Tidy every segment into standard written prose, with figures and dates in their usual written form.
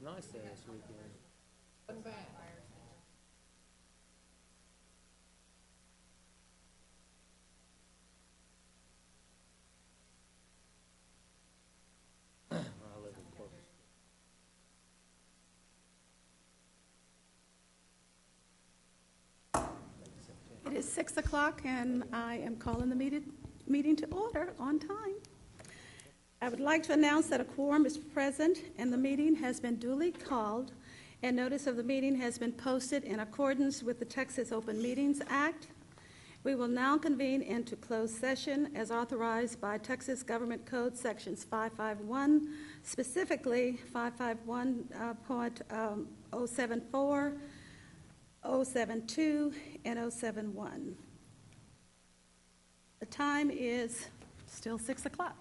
nice there this weekend. Wasn't bad. I live in Corpus. It is 6 o'clock, and I am calling the meeting to order on time. I would like to announce that a quorum is present, and the meeting has been duly called, and notice of the meeting has been posted in accordance with the Texas Open Meetings Act. We will now convene into closed session as authorized by Texas Government Code Sections 551, specifically 551.074, 072, and 071. The time is still 6 o'clock.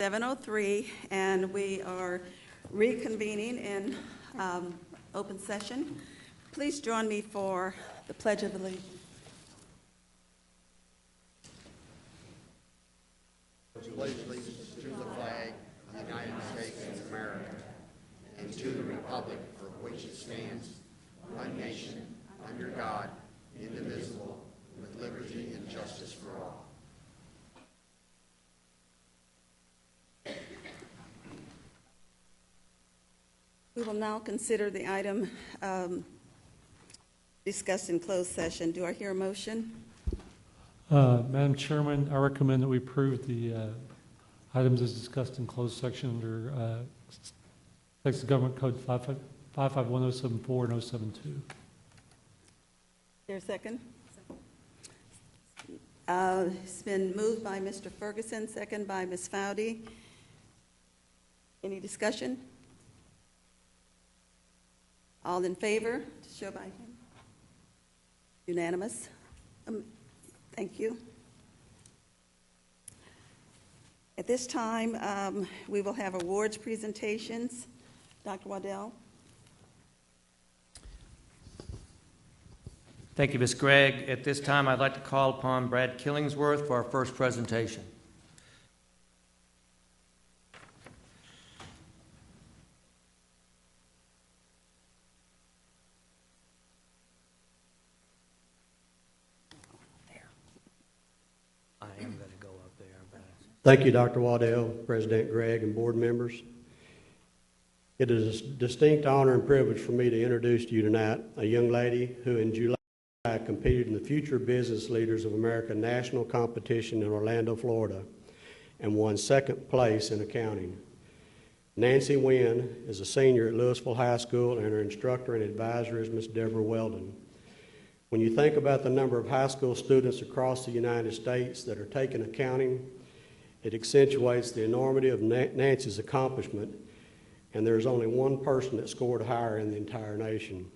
7:03, and we are reconvening in open session. Please join me for the Pledge of Allegiance. Pledge allegiance to the flag of the United States of America and to the republic for which it stands, one nation, under God, indivisible, with liberty and justice for all. We will now consider the item discussed in closed session. Do I hear a motion? Madam Chairman, I recommend that we approve the items as discussed in closed section under Texas Government Code 551074 and 072. Is there a second? It's been moved by Mr. Ferguson, second by Ms. Fowdy. Any discussion? All in favor? Show by hand. Unanimous. Thank you. At this time, we will have awards presentations. Dr. Waddell. Thank you, Ms. Gregg. At this time, I'd like to call upon Brad Killingsworth for our first presentation. I am going to go up there. Thank you, Dr. Waddell, President Gregg, and board members. It is a distinct honor and privilege for me to introduce to you tonight a young lady who in July competed in the Future Business Leaders of America national competition in Orlando, Florida, and won second place in accounting. Nancy Wynn is a senior at Lewisville High School, and her instructor and advisor is Ms. Deborah Weldon. When you think about the number of high school students across the United States that are taking accounting, it accentuates the enormity of Nancy's accomplishment, and there's only one person that scored higher in the entire nation.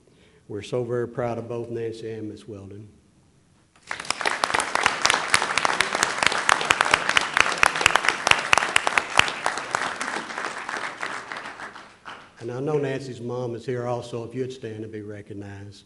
We're so very proud of both Nancy and Ms. Weldon. And I know Nancy's mom is here also, if you'd stand to be recognized.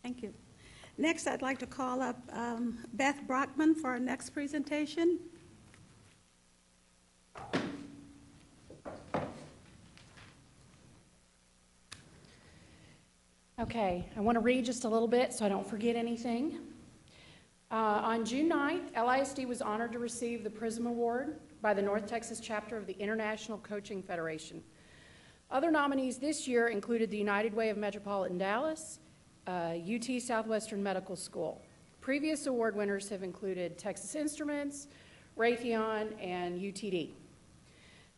Thank you. Next, I'd like to call up Beth Brockman for our next presentation. Okay, I want to read just a little bit so I don't forget anything. On June 9th, LISD was honored to receive the PRISM Award by the North Texas chapter of the International Coaching Federation. Other nominees this year included the United Way of Metropolitan Dallas, UT Southwestern Medical School. Previous award winners have included Texas Instruments, Raytheon, and UTD.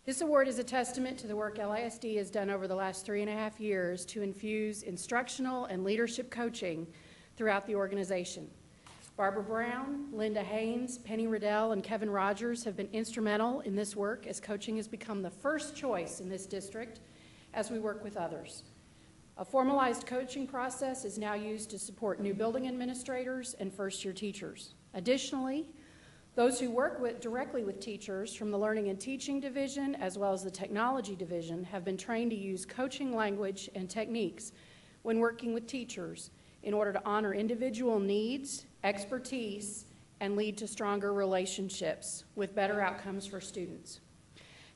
This award is a testament to the work LISD has done over the last 3.5 years to infuse instructional and leadership coaching throughout the organization. Barbara Brown, Linda Haynes, Penny Riddell, and Kevin Rogers have been instrumental in this work as coaching has become the first choice in this district as we work with others. A formalized coaching process is now used to support new building administrators and first-year teachers. Additionally, those who work directly with teachers from the Learning and Teaching Division as well as the Technology Division have been trained to use coaching language and techniques when working with teachers in order to honor individual needs, expertise, and lead to stronger relationships with better outcomes for students.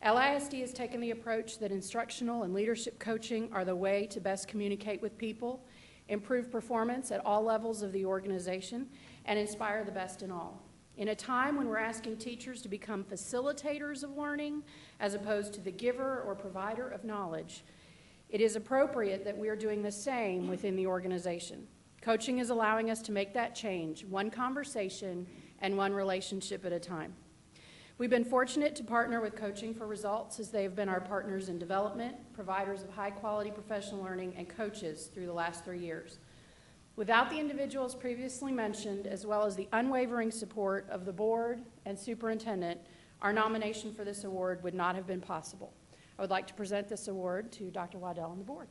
LISD has taken the approach that instructional and leadership coaching are the way to best communicate with people, improve performance at all levels of the organization, and inspire the best in all. In a time when we're asking teachers to become facilitators of learning as opposed to the giver or provider of knowledge, it is appropriate that we are doing the same within the organization. Coaching is allowing us to make that change, one conversation and one relationship at a time. We've been fortunate to partner with Coaching for Results as they have been our partners in development, providers of high-quality professional learning, and coaches through the last 3 years. Without the individuals previously mentioned, as well as the unwavering support of the board and superintendent, our nomination for this award would not have been possible. I would like to present this award to Dr. Waddell and the board.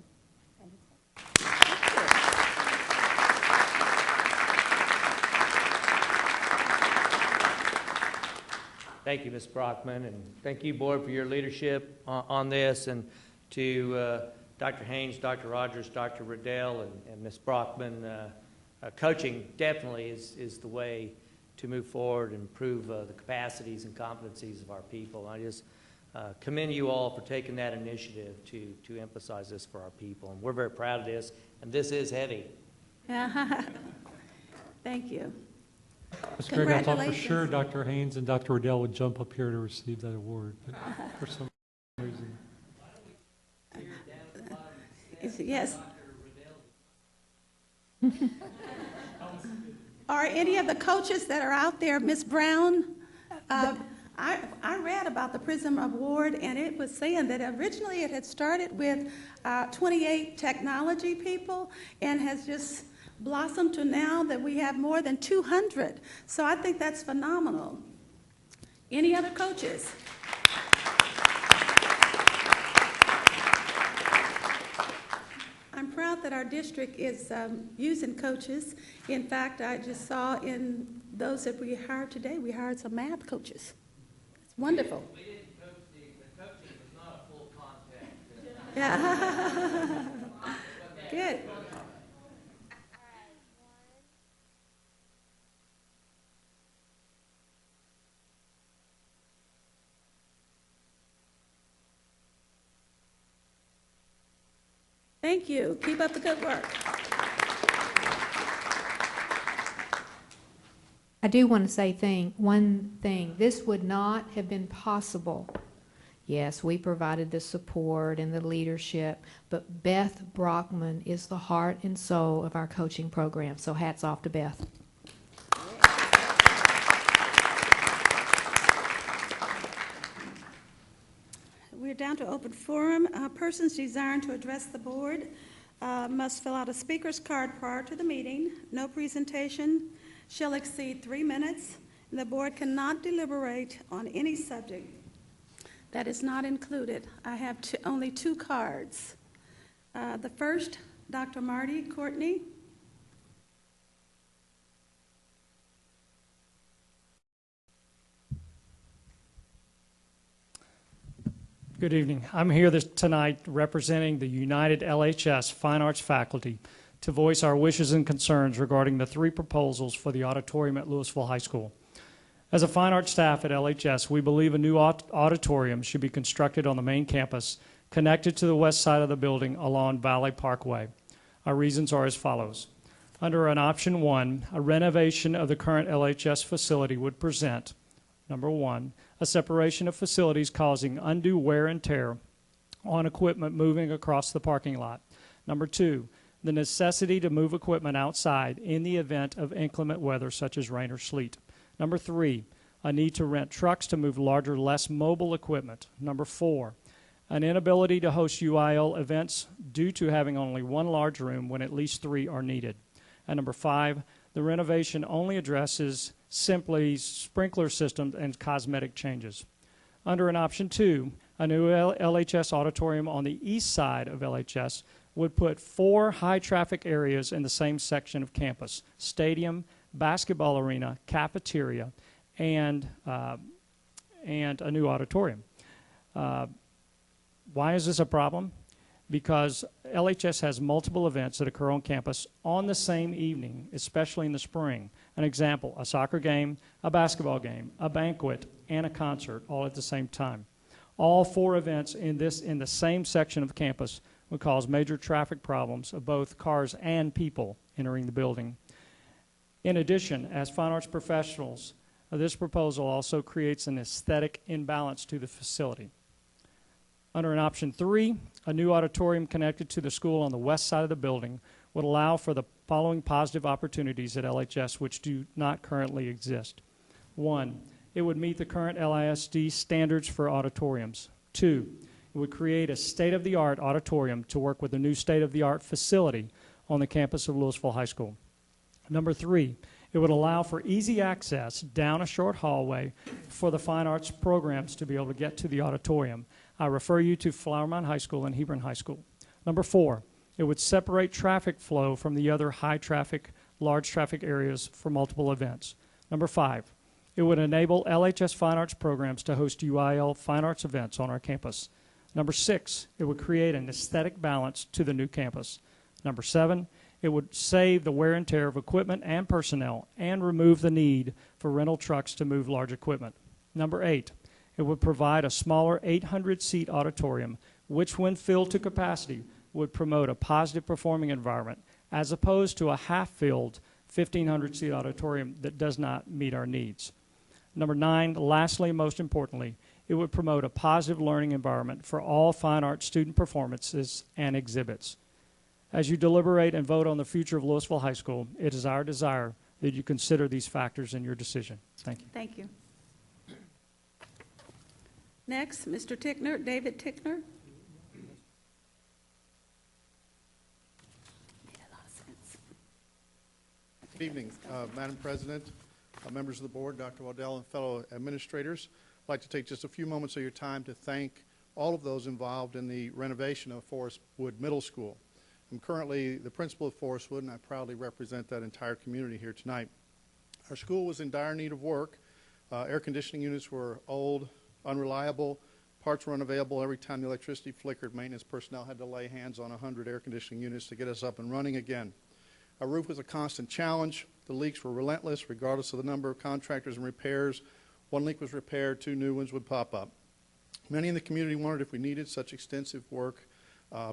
Thank you, Ms. Brockman, and thank you, board, for your leadership on this, and to Dr. Haynes, Dr. Rogers, Dr. Riddell, and Ms. Brockman. Coaching definitely is the way to move forward and improve the capacities and competencies of our people. I just commend you all for taking that initiative to emphasize this for our people, and we're very proud of this, and this is heavy. Thank you. Ms. Gregg, I thought for Congratulations. sure Dr. Haynes and Dr. Riddell would jump up here to receive that award, but for some reason. Yes. Are any of the coaches that are out there, Ms. Brown? I read about the Prism Award, and it was saying that originally it had started with 28 technology people and has just blossomed to now that we have more than 200. So I think that's phenomenal. Any other coaches? I'm proud that our district is using coaches. In fact, I just saw in those that we hired today, we hired some math coaches. It's wonderful. We didn't coach the coaching was not a full contact. Yeah. Good. Thank you. Keep up the good work. I do want to say one thing. This would not have been possible. Yes, we provided the support and the leadership, but Beth Brockman is the heart and soul of our coaching program. So hats off to Beth. We're down to open forum. Persons desiring to address the board must fill out a speaker's card prior to the meeting. No presentation shall exceed 3 minutes. The board cannot deliberate on any subject that is not included. I have only 2 cards. The first, Dr. Marty Courtney. Good evening. I'm here tonight representing the United LHS Fine Arts faculty to voice our wishes and concerns regarding the 3 proposals for the auditorium at Lewisville High School. As a fine arts staff at LHS, we believe a new auditorium should be constructed on the main campus, connected to the west side of the building along Valley Parkway. Our reasons are as follows. Under an option 1, a renovation of the current LHS facility would present, number 1, a separation of facilities causing undue wear and tear on equipment moving across the parking lot. Number 2, the necessity to move equipment outside in the event of inclement weather such as rain or sleet. Number 3, a need to rent trucks to move larger, less mobile equipment. Number 4, an inability to host UIL events due to having only 1 large room when at least 3 are needed. And number 5, the renovation only addresses simply sprinkler systems and cosmetic changes. Under an option 2, a new LHS auditorium on the east side of LHS would put 4 high-traffic areas in the same section of campus: stadium, basketball arena, cafeteria, and a new auditorium. Why is this a problem? Because LHS has multiple events that occur on campus on the same evening, especially in the spring. An example, a soccer game, a basketball game, a banquet, and a concert all at the same time. All 4 events in the same section of campus would cause major traffic problems of both cars and people entering the building. In addition, as fine arts professionals, this proposal also creates an aesthetic imbalance to the facility. Under an option 3, a new auditorium connected to the school on the west side of the building would allow for the following positive opportunities at LHS which do not currently exist. 1, It would meet the current LISD standards for auditoriums. 2, it would create a state-of-the-art auditorium to work with a new state-of-the-art facility on the campus of Lewisville High School. Number 3, it would allow for easy access down a short hallway for the fine arts programs to be able to get to the auditorium. I refer you to Flower Mound High School and Hebron High School. Number 4, it would separate traffic flow from the other high-traffic, large traffic areas for multiple events. Number 5, it would enable LHS fine arts programs to host UIL fine arts events on our campus. Number 6, it would create an aesthetic balance to the new campus. Number 7, it would save the wear and tear of equipment and personnel and remove the need for rental trucks to move large equipment. Number 8, it would provide a smaller 800-seat auditorium, which when filled to capacity would promote a positive performing environment as opposed to a half-filled 1,500-seat auditorium that does not meet our needs. Number 9, lastly, most importantly, it would promote a positive learning environment for all fine arts student performances and exhibits. As you deliberate and vote on the future of Lewisville High School, it is our desire that you consider these factors in your decision. Thank you. Thank you. Next, Mr. Tickner, David Tickner. Good evening, Madam President, members of the board, Dr. Waddell, and fellow administrators. I'd like to take just a few moments of your time to thank all of those involved in the renovation of Forest Wood Middle School. I'm currently the principal of Forest Wood, and I proudly represent that entire community here tonight. Our school was in dire need of work. Air conditioning units were old, unreliable, parts were unavailable. Every time the electricity flickered, maintenance personnel had to lay hands on 100 air conditioning units to get us up and running again. Our roof was a constant challenge. The leaks were relentless, regardless of the number of contractors and repairs. One leak was repaired, 2 new ones would pop up. Many in the community wondered if we needed such extensive work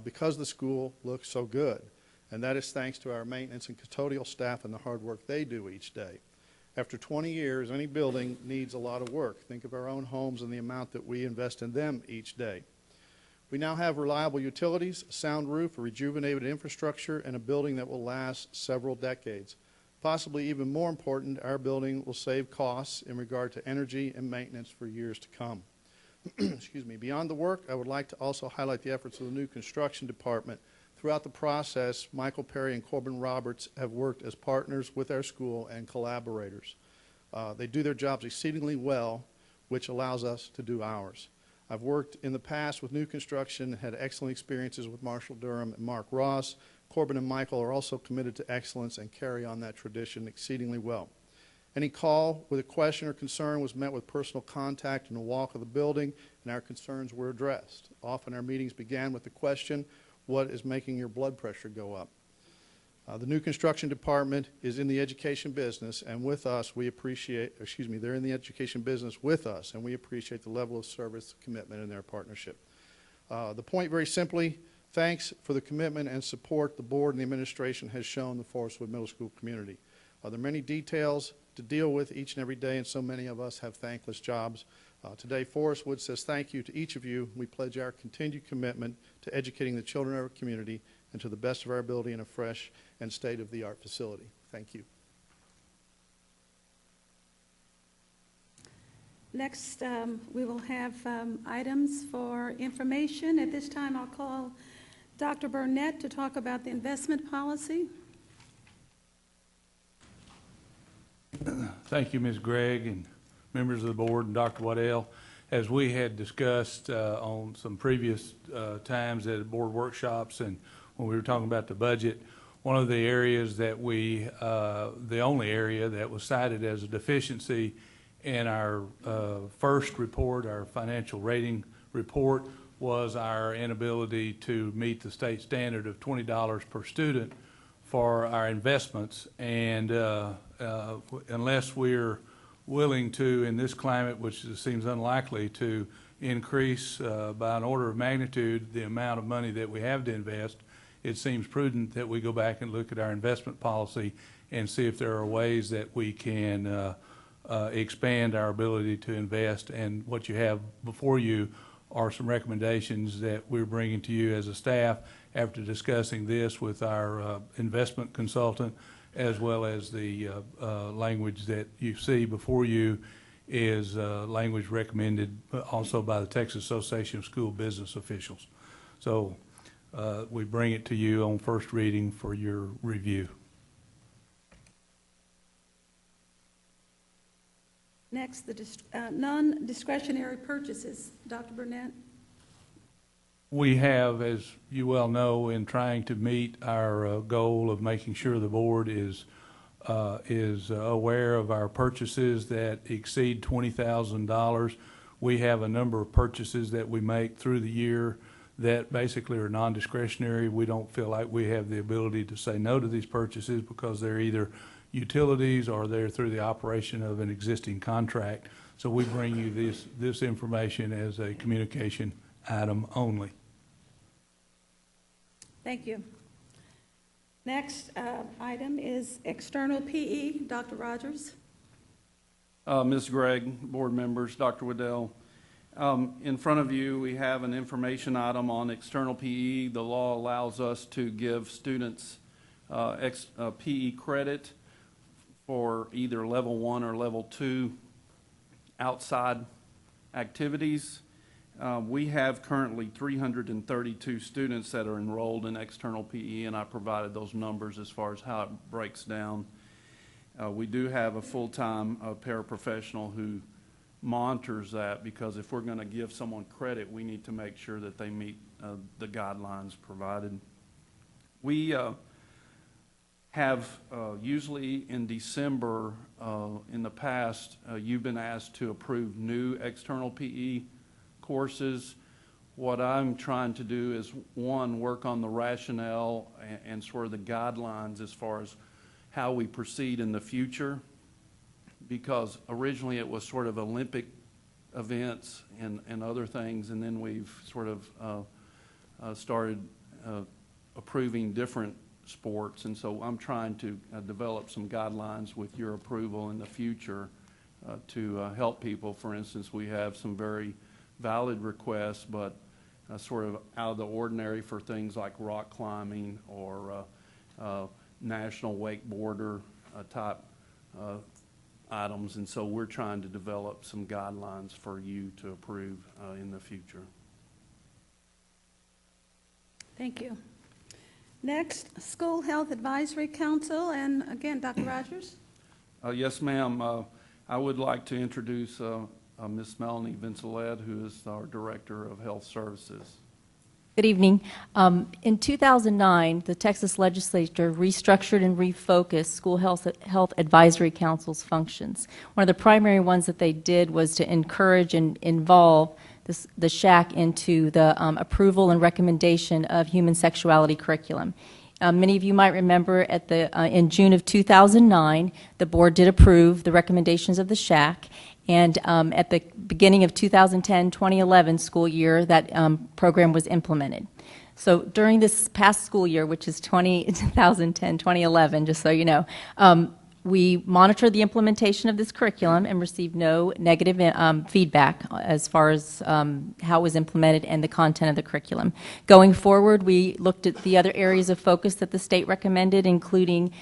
because the school looked so good. And that is thanks to our maintenance and custodial staff and the hard work they do each day. After 20 years, any building needs a lot of work. Think of our own homes and the amount that we invest in them each day. We now have reliable utilities, a sound roof, a rejuvenated infrastructure, and a building that will last several decades. Possibly even more important, our building will save costs in regard to energy and maintenance for years to come. Excuse me. Beyond the work, I would like to also highlight the efforts of the new construction department. Throughout the process, Michael Perry and Corbin Roberts have worked as partners with our school and collaborators. They do their jobs exceedingly well, which allows us to do ours. I've worked in the past with new construction, had excellent experiences with Marshall Durham and Mark Ross. Corbin and Michael are also committed to excellence and carry on that tradition exceedingly well. Any call with a question or concern was met with personal contact in the walk of the building, and our concerns were addressed. Often our meetings began with the question, what is making your blood pressure go up? The new construction department is in the education business, and with us, we appreciate, they're in the education business with us, and we appreciate the level of service, commitment, and their partnership. The point, very simply, thanks for the commitment and support the board and the administration has shown the Forest Wood Middle School community. There are many details to deal with each and every day, and so many of us have thankless jobs. Today, Forest Wood says thank you to each of you. We pledge our continued commitment to educating the children of our community and to the best of our ability in a fresh and state-of-the-art facility. Thank you. Next, we will have items for information. At this time, I'll call Dr. Burnett to talk about the investment policy. Thank you, Ms. Gregg and members of the board and Dr. Waddell. As we had discussed on some previous times at board workshops and when we were talking about the budget, one of the areas that the only area that was cited as a deficiency in our first report, our financial rating report, was our inability to meet the state standard of $20 per student for our investments. And unless we're willing to, in this climate, which seems unlikely, to increase by an order of magnitude the amount of money that we have to invest, it seems prudent that we go back and look at our investment policy and see if there are ways that we can expand our ability to invest. And what you have before you are some recommendations that we're bringing to you as a staff after discussing this with our investment consultant, as well as the language that you see before you is language recommended also by the Texas Association of School Business Officials. So we bring it to you on first reading for your review. Next, the non-discretionary purchases. Dr. Burnett? We have, as you well know, in trying to meet our goal of making sure the board is aware of our purchases that exceed $20,000. We have a number of purchases that we make through the year that basically are non-discretionary. We don't feel like we have the ability to say no to these purchases because they're either utilities or they're through the operation of an existing contract. So we bring you this information as a communication item only. Thank you. Next item is external PE. Dr. Rogers? Ms. Gregg, board members, Dr. Waddell. In front of you, we have an information item on external PE. The law allows us to give students PE credit for either level 1 or level 2 outside activities. We have currently 332 students that are enrolled in external PE, and I provided those numbers as far as how it breaks down. We do have a full-time paraprofessional who monitors that, because if we're going to give someone credit, we need to make sure that they meet the guidelines provided. We have usually in December, in the past, you've been asked to approve new external PE courses. What I'm trying to do is, one, work on the rationale and sort of the guidelines as far as how we proceed in the future, because originally it was sort of Olympic events and other things, and then we've sort of started approving different sports, and so I'm trying to develop some guidelines with your approval in the future to help people. For instance, we have some very valid requests, but sort of out of the ordinary for things like rock climbing or national wakeboarder type items, and so we're trying to develop some guidelines for you to approve in the future. Thank you. Next, School Health Advisory Council, and again, Dr. Rogers. Yes, ma'am. I would like to introduce Ms. Melanie Vincelette, who is our Director of Health Services. Good evening. In 2009, the Texas Legislature restructured and refocused School Health Advisory Council's functions. One of the primary ones that they did was to encourage and involve the SHAC into the approval and recommendation of human sexuality curriculum. Many of you might remember in June of 2009, the board did approve the recommendations of the SHAC, and at the beginning of 2010-2011 school year, that program was implemented. So during this past school year, which is 2010-2011, just so you know, we monitored the implementation of this curriculum and received no negative feedback as far as how it was implemented and the content of the curriculum. Going forward, we looked at the other areas of focus that the state recommended, including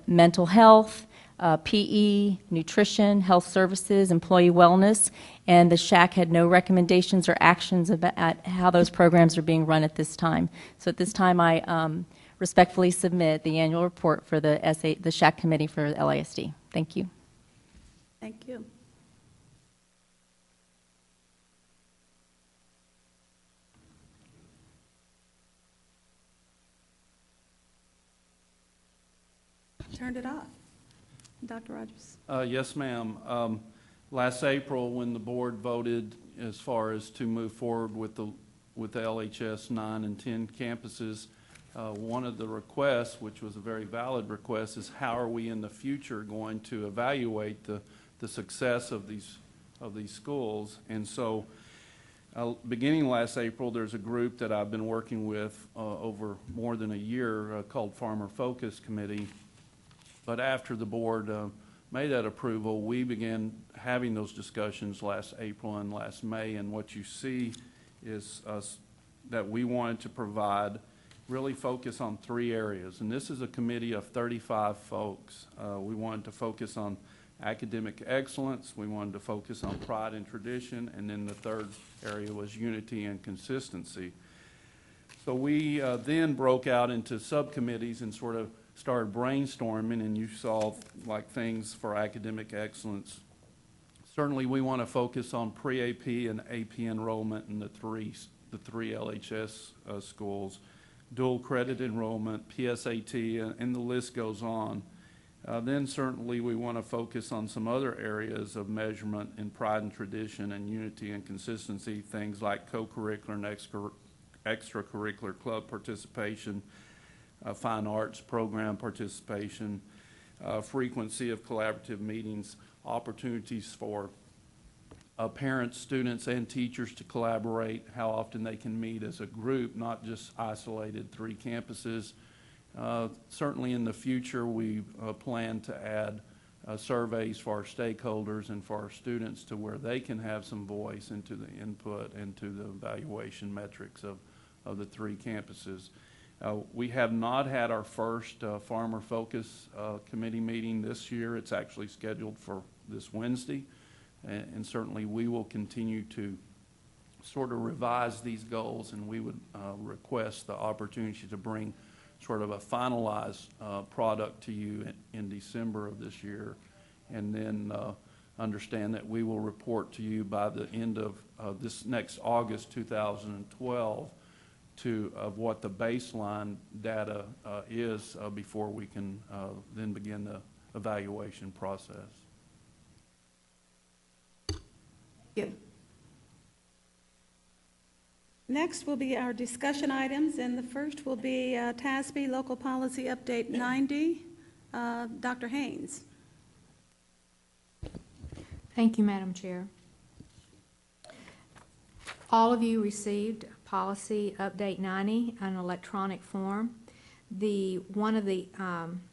mental health, PE, nutrition, health services, employee wellness, and the SHAC had no recommendations or actions about how those programs are being run at this time. So at this time, I respectfully submit the annual report for the SHAC committee for LASD. Thank you. Thank you. Turned it off. Dr. Rogers. Yes, ma'am. Last April, when the board voted as far as to move forward with the LHS 9 and 10 campuses, one of the requests, which was a very valid request, is how are we in the future going to evaluate the success of these schools. And so beginning last April, there's a group that I've been working with over more than a year called Farmer Focus Committee. But after the board made that approval, we began having those discussions last April and last May, and what you see is that we wanted to provide really focus on 3 areas, and this is a committee of 35 folks. We wanted to focus on academic excellence. We wanted to focus on pride and tradition. And then the third area was unity and consistency. So we then broke out into subcommittees and sort of started brainstorming, and you saw like things for academic excellence. Certainly we want to focus on pre-AP and AP enrollment in the three LHS schools, dual credit enrollment, PSAT, and the list goes on. Then certainly we want to focus on some other areas of measurement in pride and tradition and unity and consistency, things like co-curricular and extracurricular club participation, fine arts program participation, frequency of collaborative meetings, opportunities for parents, students, and teachers to collaborate, how often they can meet as a group, not just isolated 3 campuses. Certainly in the future, we plan to add surveys for our stakeholders and for our students to where they can have some voice into the input and to the evaluation metrics of the 3 campuses. We have not had our first Farmer Focus Committee meeting this year. It's actually scheduled for this Wednesday. And certainly we will continue to sort of revise these goals, and we would request the opportunity to bring sort of a finalized product to you in December of this year, and then understand that we will report to you by the end of this next August 2012 of what the baseline data is before we can then begin the evaluation process. Thank you. Next will be our discussion items, and the first will be TASB Local Policy Update 90. Dr. Haynes. Thank you, Madam Chair. All of you received Policy Update 90 on electronic form. One of the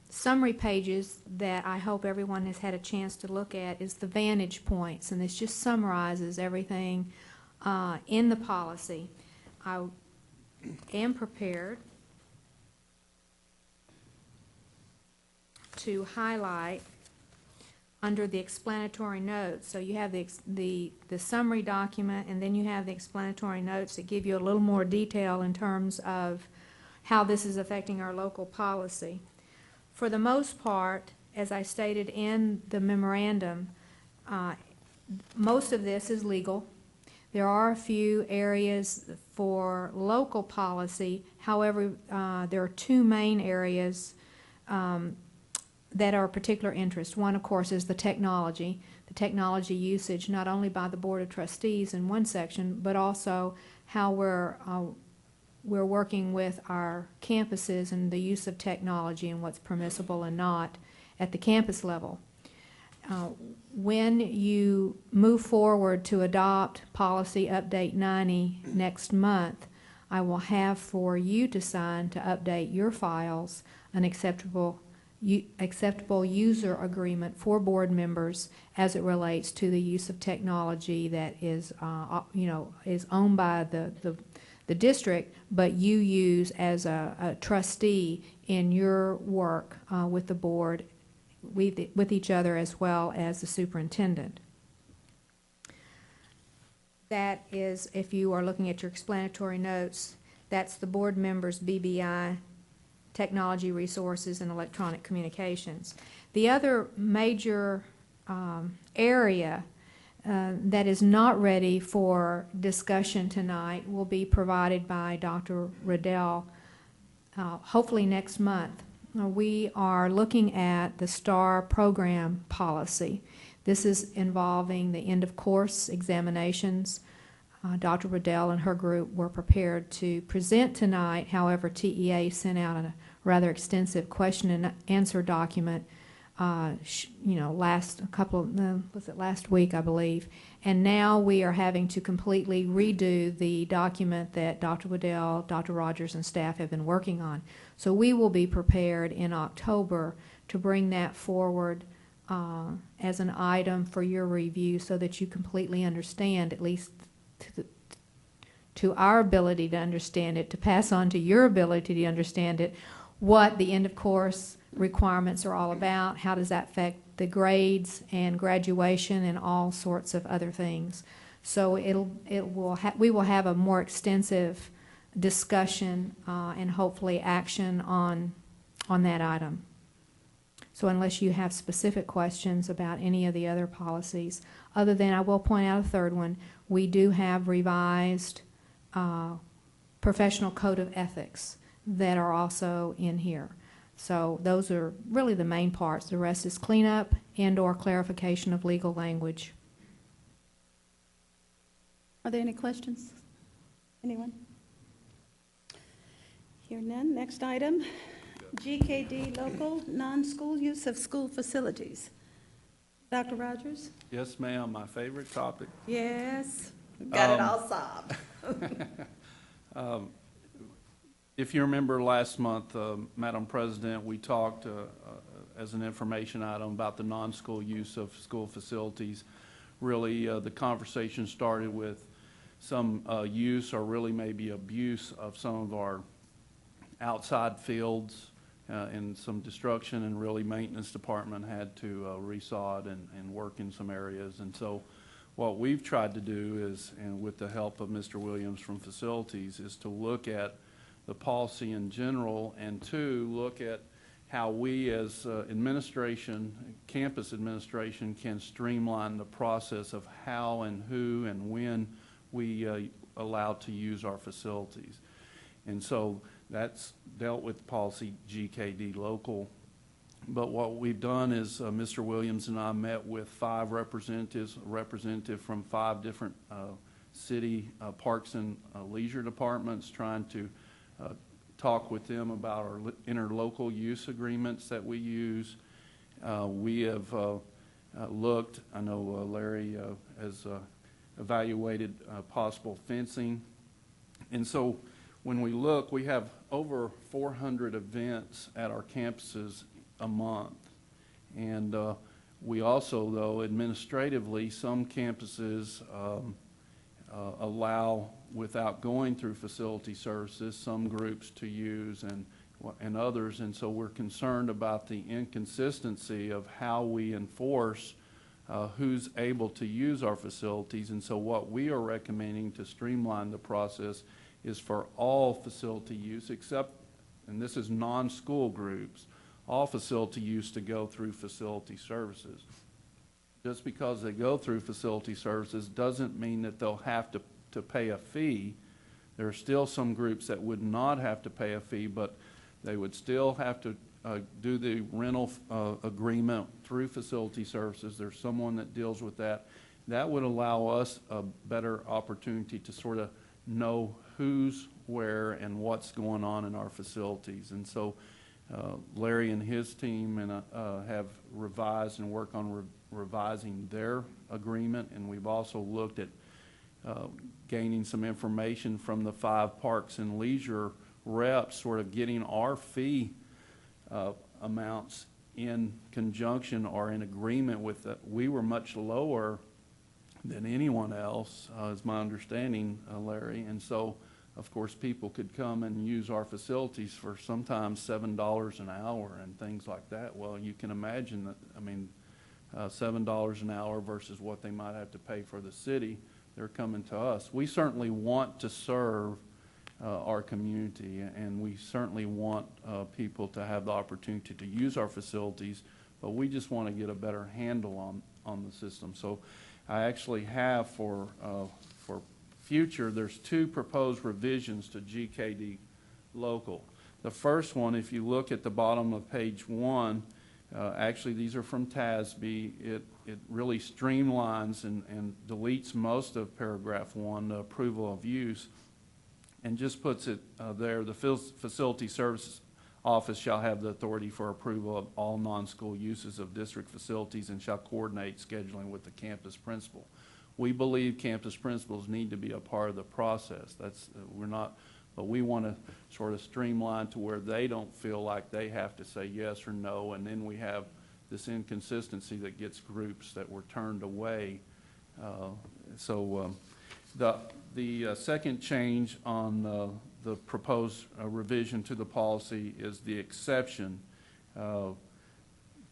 summary pages that I hope everyone has had a chance to look at is the vantage points, and this just summarizes everything in the policy. I am prepared to highlight under the explanatory notes. So you have the summary document, and then you have the explanatory notes that give you a little more detail in terms of how this is affecting our local policy. For the most part, as I stated in the memorandum, most of this is legal. There are a few areas for local policy. However, there are 2 main areas that are of particular interest. One, of course, is the technology usage, not only by the Board of Trustees in one section, but also how we're working with our campuses and the use of technology and what's permissible and not at the campus level. When you move forward to adopt Policy Update 90 next month, I will have for you to sign to update your files an acceptable user agreement for board members as it relates to the use of technology that is, is owned by the district, but you use as a trustee in your work with the board, with each other, as well as the superintendent. That is, if you are looking at your explanatory notes, that's the board members' BBI, technology resources, and electronic communications. The other major area that is not ready for discussion tonight will be provided by Dr. Riddell, hopefully next month. We are looking at the STAR program policy. This is involving the end of course examinations. Dr. Riddell and her group were prepared to present tonight. However, TEA sent out a rather extensive question and answer document last week, I believe. And now we are having to completely redo the document that Dr. Waddell, Dr. Rogers, and staff have been working on. So we will be prepared in October to bring that forward as an item for your review so that you completely understand, at least to our ability to understand it, to pass on to your ability to understand it, what the end of course requirements are all about, how does that affect the grades and graduation and all sorts of other things. So we will have a more extensive discussion and hopefully action on that item. So unless you have specific questions about any of the other policies, other than I will point out a third one, we do have revised professional code of ethics that are also in here. So those are really the main parts. The rest is cleanup and/or clarification of legal language. Are there any questions? Anyone? Hear none. Next item, GKD local non-school use of school facilities. Dr. Rogers? Yes, ma'am, my favorite topic. Yes. Got it all solved. If you remember last month, Madam President, we talked as an information item about the non-school use of school facilities. Really, the conversation started with some use or really maybe abuse of some of our outside fields and some destruction, and really maintenance department had to resod and work in some areas. And so what we've tried to do is, and with the help of Mr. Williams from facilities, is to look at the policy in general, and to look at how we as administration, campus administration, can streamline the process of how and who and when we allow to use our facilities. And so that's dealt with policy GKD local. But what we've done is Mr. Williams and I met with 5 representatives, a representative from 5 different city parks and leisure departments, trying to talk with them about our interlocal use agreements that we use. We have looked, I know Larry has evaluated possible fencing. And so when we look, we have over 400 events at our campuses a month. And we also, though, administratively, some campuses allow, without going through facility services, some groups to use and others. And so we're concerned about the inconsistency of how we enforce who's able to use our facilities. And so what we are recommending to streamline the process is for all facility use, except, and this is non-school groups, all facility use to go through facility services. Just because they go through facility services doesn't mean that they'll have to pay a fee. There are still some groups that would not have to pay a fee, but they would still have to do the rental agreement through facility services. There's someone that deals with that. That would allow us a better opportunity to sort of know who's where and what's going on in our facilities. And so Larry and his team have revised and worked on revising their agreement, and we've also looked at gaining some information from the 5 parks and leisure reps, sort of getting our fee amounts in conjunction or in agreement with that. We were much lower than anyone else, is my understanding, Larry. And so, of course, people could come and use our facilities for sometimes $7 an hour and things like that. Well, you can imagine that, I mean, $7 an hour versus what they might have to pay for the city. They're coming to us. We certainly want to serve our community, and we certainly want people to have the opportunity to use our facilities, but we just want to get a better handle on the system. So I actually have for future, there's 2 proposed revisions to GKD local. The first one, if you look at the bottom of page 1, actually these are from TASB. It really streamlines and deletes most of paragraph 1, the approval of use, and just puts it there. The facility services office shall have the authority for approval of all non-school uses of district facilities and shall coordinate scheduling with the campus principal. We believe campus principals need to be a part of the process. We're not, but we want to sort of streamline to where they don't feel like they have to say yes or no, and then we have this inconsistency that gets groups that were turned away. The second change on the proposed revision to the policy is the exception.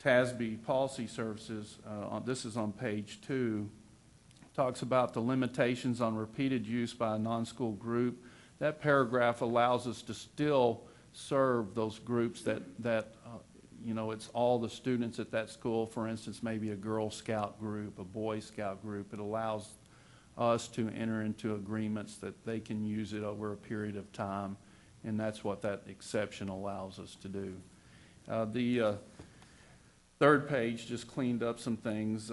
TASB Policy Services, this is on page 2, talks about the limitations on repeated use by a non-school group. That paragraph allows us to still serve those groups that you know, it's all the students at that school. For instance, maybe a Girl Scout group, a Boy Scout group. It allows us to enter into agreements that they can use it over a period of time, and that's what that exception allows us to do. The third page just cleaned up some things.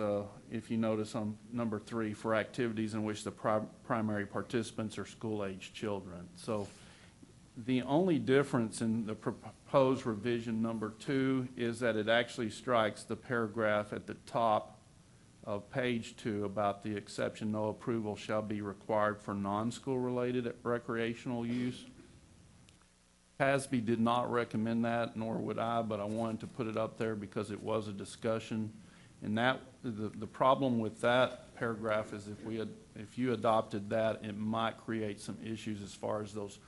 If you notice on number 3, for activities in which the primary participants are school-age children. So the only difference in the proposed revision number 2 is that it actually strikes the paragraph at the top of page 2 about the exception, no approval shall be required for non-school related recreational use. TASB did not recommend that, nor would I, but I wanted to put it up there because it was a discussion. And that the problem with that paragraph is if you adopted that, it might create some issues as far as those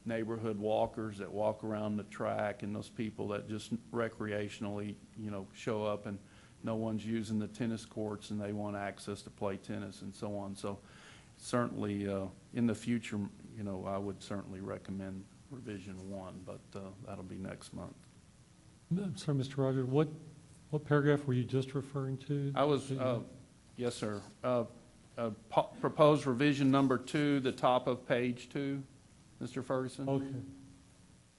neighborhood walkers that walk around the track and those people that just recreationally, you know, show up and no one's using the tennis courts and they want access to play tennis and so on. So certainly in the future, you know, I would certainly recommend revision 1, but that'll be next month. I'm sorry, Mr. Rogers, what paragraph were you just referring to? I was, yes, sir. Proposed revision number 2, the top of page 2, Mr. Ferguson. Okay.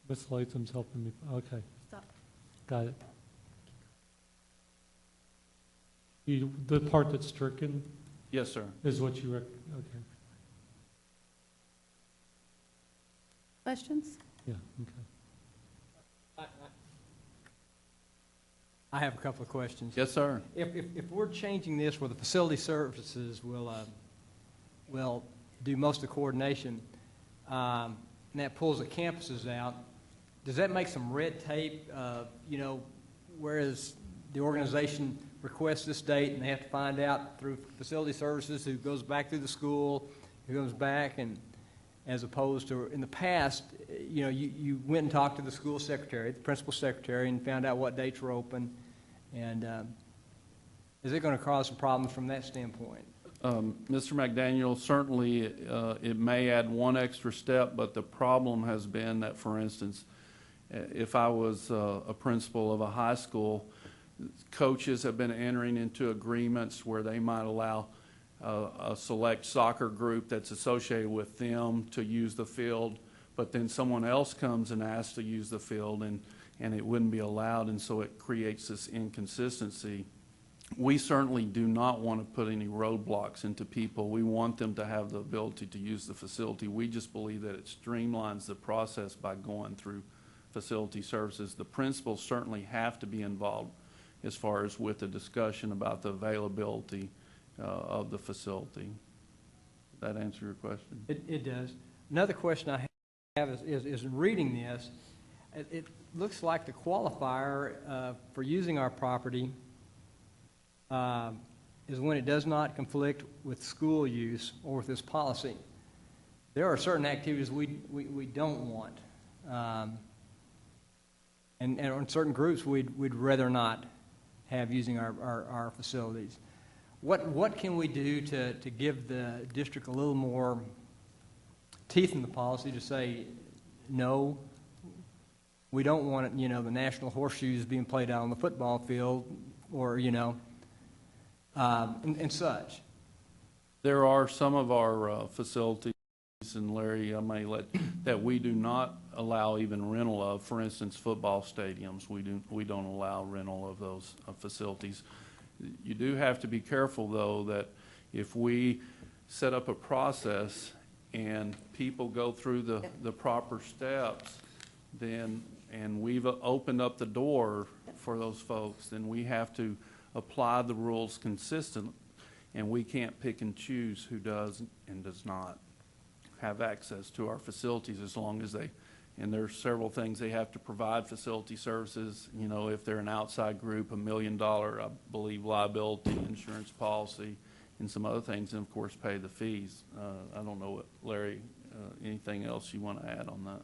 Ms. Latham's helping me. Okay. Stop. Got it. The part that's stricken Yes, sir. is what you okay. Questions? Yeah, okay. I have a couple of questions. Yes, sir. If we're changing this where the facility services will do most of the coordination, and that pulls the campuses out, does that make some red tape, you know, whereas the organization requests this date and they have to find out through facility services who goes back through the school, who goes back, and as opposed to in the past, you know, you went and talked to the school secretary, the principal secretary, and found out what dates were open, and is it going to cause some problems from that standpoint? Mr. McDaniel, certainly it may add one extra step, but the problem has been that, for instance, if I was a principal of a high school, coaches have been entering into agreements where they might allow a select soccer group that's associated with them to use the field, but then someone else comes and asks to use the field, and it wouldn't be allowed, and so it creates this inconsistency. We certainly do not want to put any roadblocks into people. We want them to have the ability to use the facility. We just believe that it streamlines the process by going through facility services. The principals certainly have to be involved as far as with the discussion about the availability of the facility. Does that answer your question? It does. Another question I have is in reading this, it looks like the qualifier for using our property is when it does not conflict with school use or with this policy. There are certain activities we don't want, and on certain groups we'd rather not have using our facilities. What can we do to give the district a little more teeth in the policy to say, no, we don't want it, you know, the national horseshoes being played out on the football field, or, you know, and such? There are some of our facilities, and Larry, I may let, that we do not allow even rental of. For instance, football stadiums, we don't allow rental of those facilities. You do have to be careful, though, that if we set up a process and people go through the proper steps, then, and we've opened up the door for those folks, then we have to apply the rules consistently, and we can't pick and choose who does and does not have access to our facilities, as long as they, and there's several things they have to provide facility services. You know, if they're an outside group, $1 million, I believe, liability insurance policy, and some other things, and of course pay the fees. I don't know what Larry anything else you want to add on that?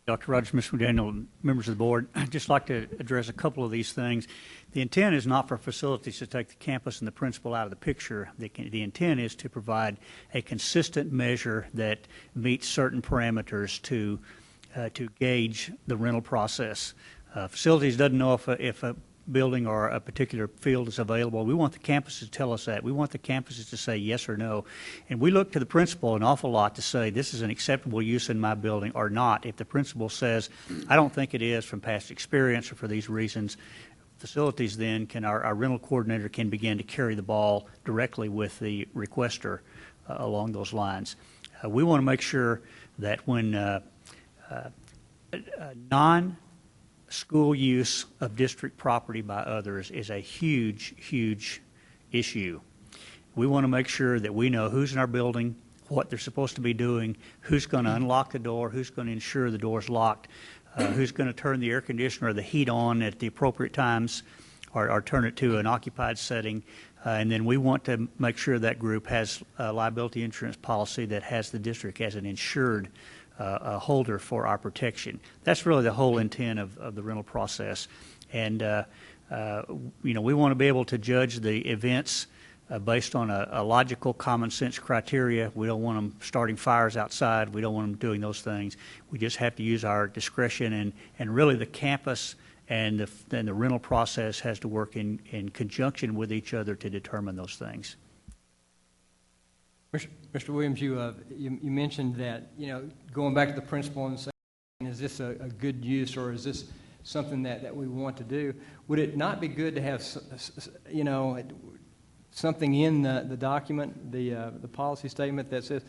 Dr. Rogers, Mr. McDaniel, members of the board, I'd just like to address a couple of these things. The intent is not for facilities to take the campus and the principal out of the picture. The intent is to provide a consistent measure that meets certain parameters to gauge the rental process. Facilities doesn't know if a building or a particular field is available. We want the campuses to tell us that. We want the campuses to say yes or no. And we look to the principal an awful lot to say this is an acceptable use in my building or not. If the principal says, I don't think it is from past experience or for these reasons, facilities then our rental coordinator can begin to carry the ball directly with the requester along those lines. We want to make sure that when non-school use of district property by others is a huge, huge issue. We want to make sure that we know who's in our building, what they're supposed to be doing, who's going to unlock the door, who's going to ensure the door's locked, who's going to turn the air conditioner or the heat on at the appropriate times or turn it to an occupied setting. And then we want to make sure that group has a liability insurance policy that has the district as an insured a holder for our protection. That's really the whole intent of the rental process. And, we want to be able to judge the events based on a logical, common sense criteria. We don't want them starting fires outside. We don't want them doing those things. We just have to use our discretion, and really the campus and the rental process has to work in conjunction with each other to determine those things. Mr. Williams, you mentioned that, going back to the principal and saying, is this a good use or is this something that we want to do? Would it not be good to have, something in the document, the policy statement that says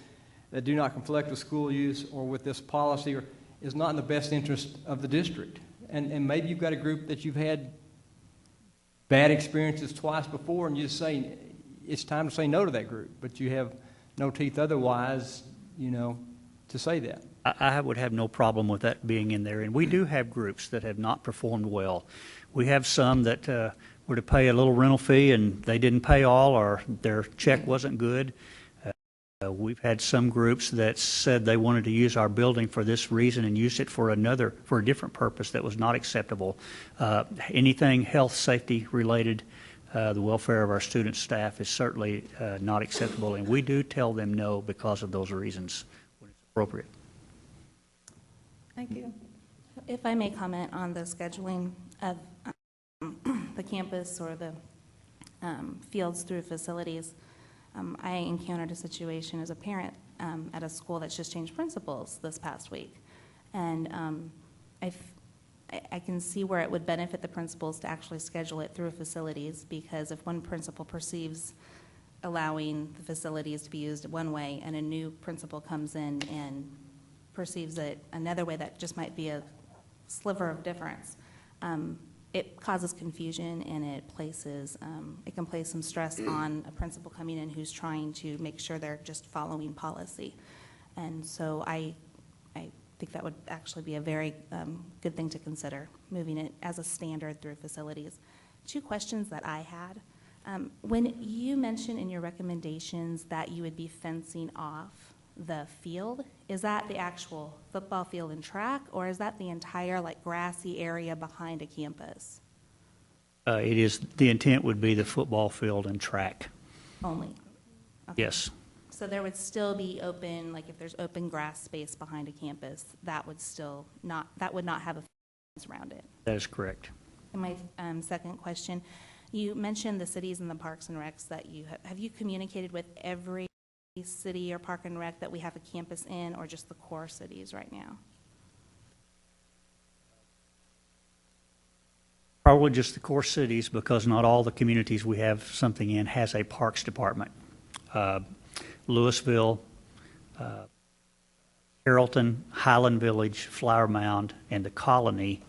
that do not conflict with school use or with this policy or is not in the best interest of the district? And maybe you've got a group that you've had bad experiences twice before and you just say it's time to say no to that group, but you have no teeth otherwise, to say that. I would have no problem with that being in there. And we do have groups that have not performed well. We have some that were to pay a little rental fee and they didn't pay all or their check wasn't good. We've had some groups that said they wanted to use our building for this reason and use it for a different purpose that was not acceptable. Anything health, safety related, the welfare of our student staff is certainly not acceptable, and we do tell them no because of those reasons when it's appropriate. Thank you. If I may comment on the scheduling of the campus or the fields through facilities, I encountered a situation as a parent at a school that's just changed principals this past week, and I can see where it would benefit the principals to actually schedule it through facilities, because if one principal perceives allowing the facilities to be used one way and a new principal comes in and perceives it another way that just might be a sliver of difference, it causes confusion and it can place some stress on a principal coming in who's trying to make sure they're just following policy. And so I think that would actually be a very good thing to consider, moving it as a standard through facilities. Two questions that I had. When you mentioned in your recommendations that you would be fencing off the field, is that the actual football field and track, or is that the entire grassy area behind a campus? It is, the intent would be the football field and track. Only? Okay. Yes. So there would still be open, if there's open grass space behind a campus, that would not have a fence around it? That is correct. And my second question, you mentioned the cities and the parks and recs that have you communicated with every city or park and rec that we have a campus in, or just the core cities right now? Probably just the core cities, because not all the communities we have something in has a parks department. Lewisville, Carrollton, Highland Village, Flower Mound, and the Colony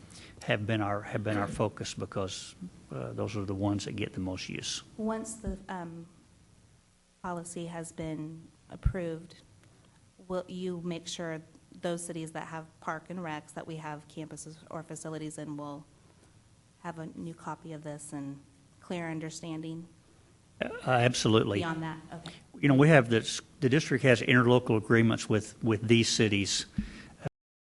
have been our focus, because those are the ones that get the most use. Once the policy has been approved, will you make sure those cities that have park and recs that we have campuses or facilities in will have a new copy of this and clear understanding? Absolutely. beyond that? Okay. You know, we have this, the district has interlocal agreements with these cities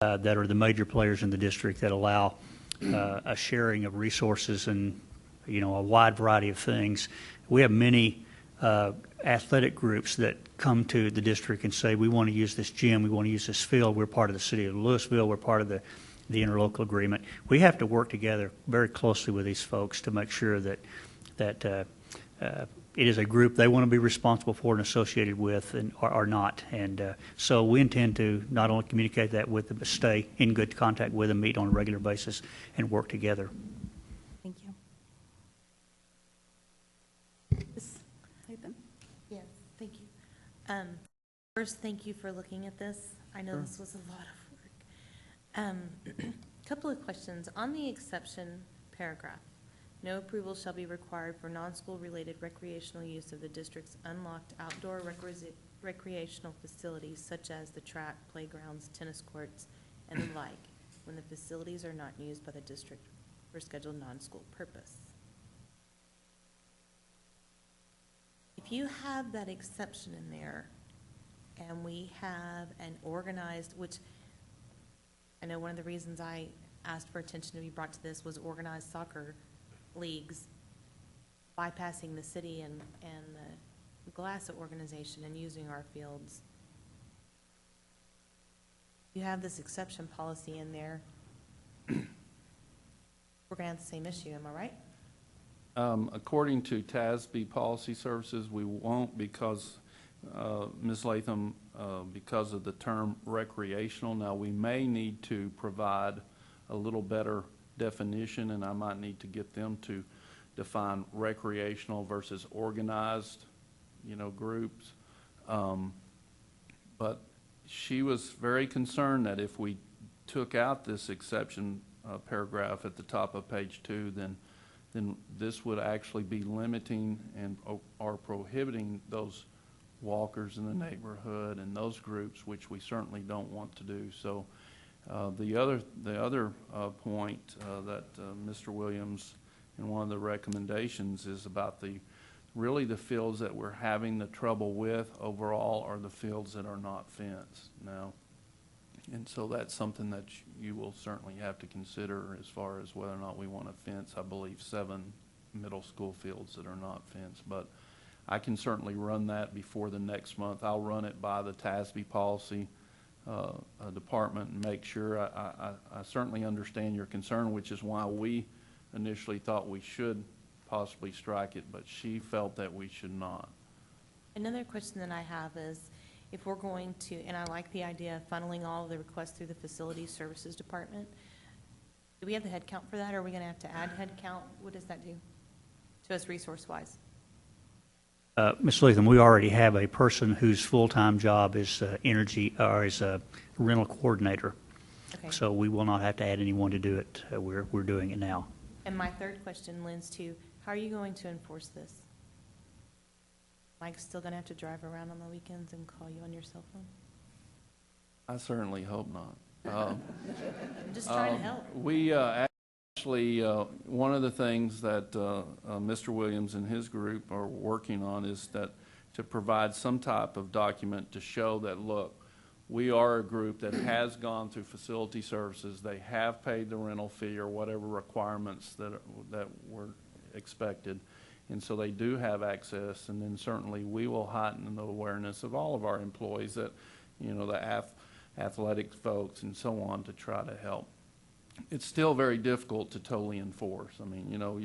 that are the major players in the district that allow a sharing of resources and, you know, a wide variety of things. We have many athletic groups that come to the district and say, we want to use this gym, we want to use this field. We're part of the city of Lewisville, we're part of the interlocal agreement. We have to work together very closely with these folks to make sure that it is a group they want to be responsible for and associated with, and are not. And so we intend to not only communicate that with them, but stay in good contact with them, meet on a regular basis, and work together. Thank you. Ms. Latham? Yes, thank you. First, thank you for looking at this. I know this was a lot of work. Couple of questions. On the exception paragraph, no approval shall be required for non-school related recreational use of the district's unlocked outdoor recreational facilities such as the track, playgrounds, tennis courts, and the like, when the facilities are not used by the district for scheduled non-school purpose. If you have that exception in there, and we have an organized, which I know one of the reasons I asked for attention to be brought to this was organized soccer leagues bypassing the city and the Glassett organization and using our fields. You have this exception policy in there. We're going to have the same issue, am I right? According to TASB Policy Services, we won't because, Ms. Latham, because of the term recreational. Now, we may need to provide a little better definition, and I might need to get them to define recreational versus organized, you know, groups. But she was very concerned that if we took out this exception paragraph at the top of page 2, then this would actually be limiting and or prohibiting those walkers in the neighborhood and those groups, which we certainly don't want to do. So the other point that Mr. Williams in one of the recommendations is about really the fields that we're having the trouble with overall are the fields that are not fenced now. And so that's something that you will certainly have to consider as far as whether or not we want to fence, I believe, 7 middle school fields that are not fenced. But I can certainly run that before the next month. I'll run it by the TASB policy department and make sure. I certainly understand your concern, which is why we initially thought we should possibly strike it, but she felt that we should not. Another question that I have is, if we're going to, and I like the idea of funneling all of the requests through the Facility Services Department, do we have the head count for that, or are we going to have to add head count? What does that do to us resource-wise? Ms. Latham, we already have a person whose full-time job is is a rental coordinator. Okay. So we will not have to add anyone to do it. We're doing it now. And my third question lends to, how are you going to enforce this? Mike's still going to have to drive around on the weekends and call you on your cell phone? I certainly hope not. I'm just trying to help. We actually, one of the things that Mr. Williams and his group are working on is that to provide some type of document to show that, look, we are a group that has gone through Facility Services. They have paid the rental fee or whatever requirements that were expected. And so they do have access, and then certainly we will heighten the awareness of all of our employees that, you know, the athletic folks and so on to try to help. It's still very difficult to totally enforce. I mean, you know,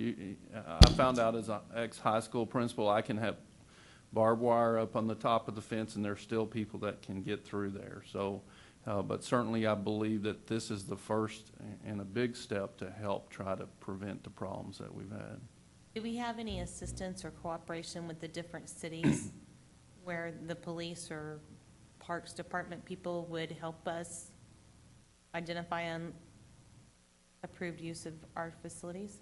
I found out as an ex-high school principal, I can have barbed wire up on the top of the fence, and there's still people that can get through there. So, but certainly I believe that this is the first and a big step to help try to prevent the problems that we've had. Do we have any assistance or cooperation with the different cities where the police or Parks Department people would help us identify unapproved use of our facilities?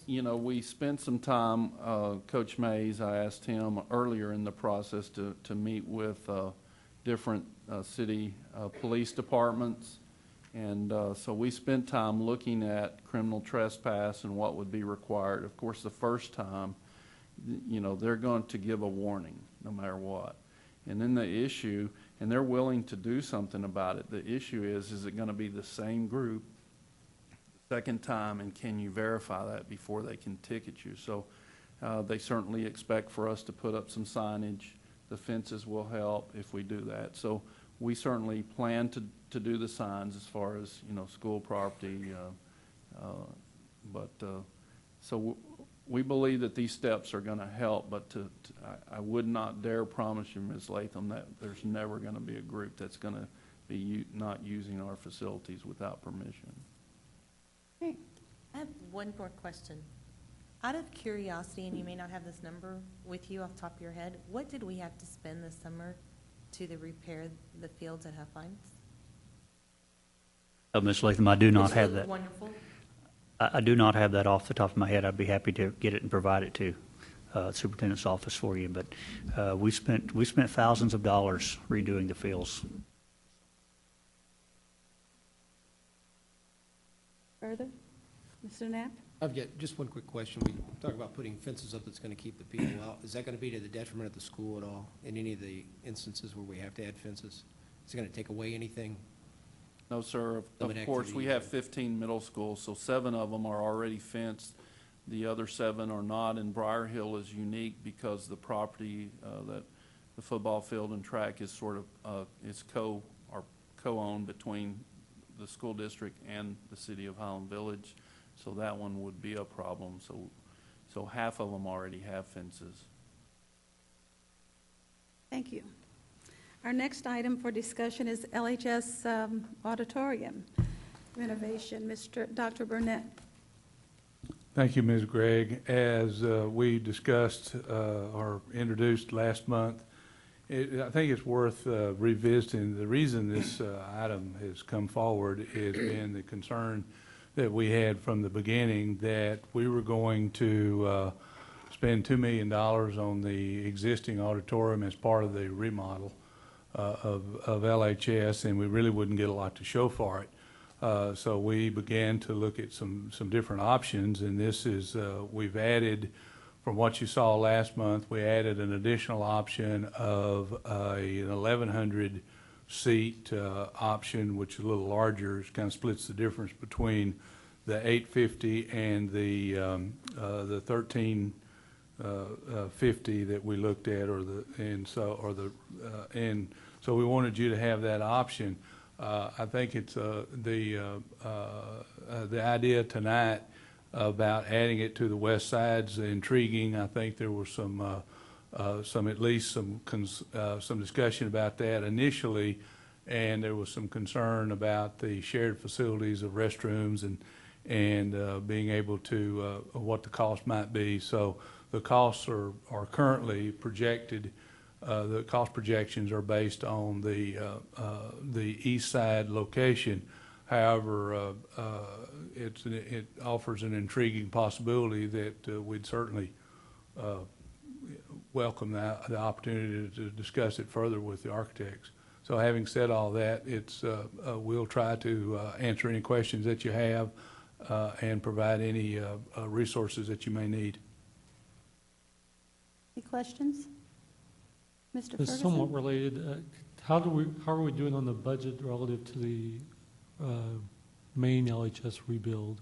You know, we spent some time, Coach Mays, I asked him earlier in the process to meet with different city police departments. And so we spent time looking at criminal trespass and what would be required. Of course, the first time you know, they're going to give a warning no matter what. And then the issue, and they're willing to do something about it. The issue is it going to be the same group the second time, and can you verify that before they can ticket you? So they certainly expect for us to put up some signage. The fences will help if we do that. So we certainly plan to do the signs as far as, you know, school property. So we believe that these steps are going to help, but I would not dare promise you, Ms. Latham, that there's never going to be a group that's going to be not using our facilities without permission. Okay. I have one more question. Out of curiosity, and you may not have this number with you off the top of your head, what did we have to spend this summer to repair the fields at Huffines? Ms. Latham, I do not have that. Wonderful. I do not have that off the top of my head. I'd be happy to get it and provide it to the superintendent's office for you. But we spent thousands of dollars redoing the fields. Further? Mr. Knapp? I've got just one quick question. We talk about putting fences up that's going to keep the people out. Is that going to be to the detriment of the school at all in any of the instances where we have to add fences? Is it going to take away anything? No, sir. Of Limit course, we activities. have 15 middle schools, so 7 of them are already fenced. The other 7 are not, and Briar Hill is unique because the property that the football field and track is sort of co-owned between the school district and the city of Highland Village. So that one would be a problem. So half of them already have fences. Thank you. Our next item for discussion is LHS auditorium renovation. Dr. Burnett. Thank you, Ms. Gregg. As we discussed or introduced last month, I think it's worth revisiting. The reason this item has come forward has been the concern that we had from the beginning that we were going to spend $2 million on the existing auditorium as part of the remodel of LHS, and we really wouldn't get a lot to show for it. So we began to look at some different options, and this is, we've added, from what you saw last month, we added an additional option of an 1,100 seat option, which is a little larger. It kind of splits the difference between the 850 and the 1350 that we looked at, and so we wanted you to have that option. I think it's the idea tonight about adding it to the west side's intriguing. I think there was some discussion about that initially, and there was some concern about the shared facilities of restrooms and being able to what the cost might be. So the costs are currently projected. The cost projections are based on the east side location. However, it offers an intriguing possibility that we'd certainly welcome the opportunity to discuss it further with the architects. So having said all that, we'll try to answer any questions that you have and provide any resources that you may need. Any questions? Mr. It's Ferguson? somewhat related. How are we doing on the budget relative to the main LHS rebuild?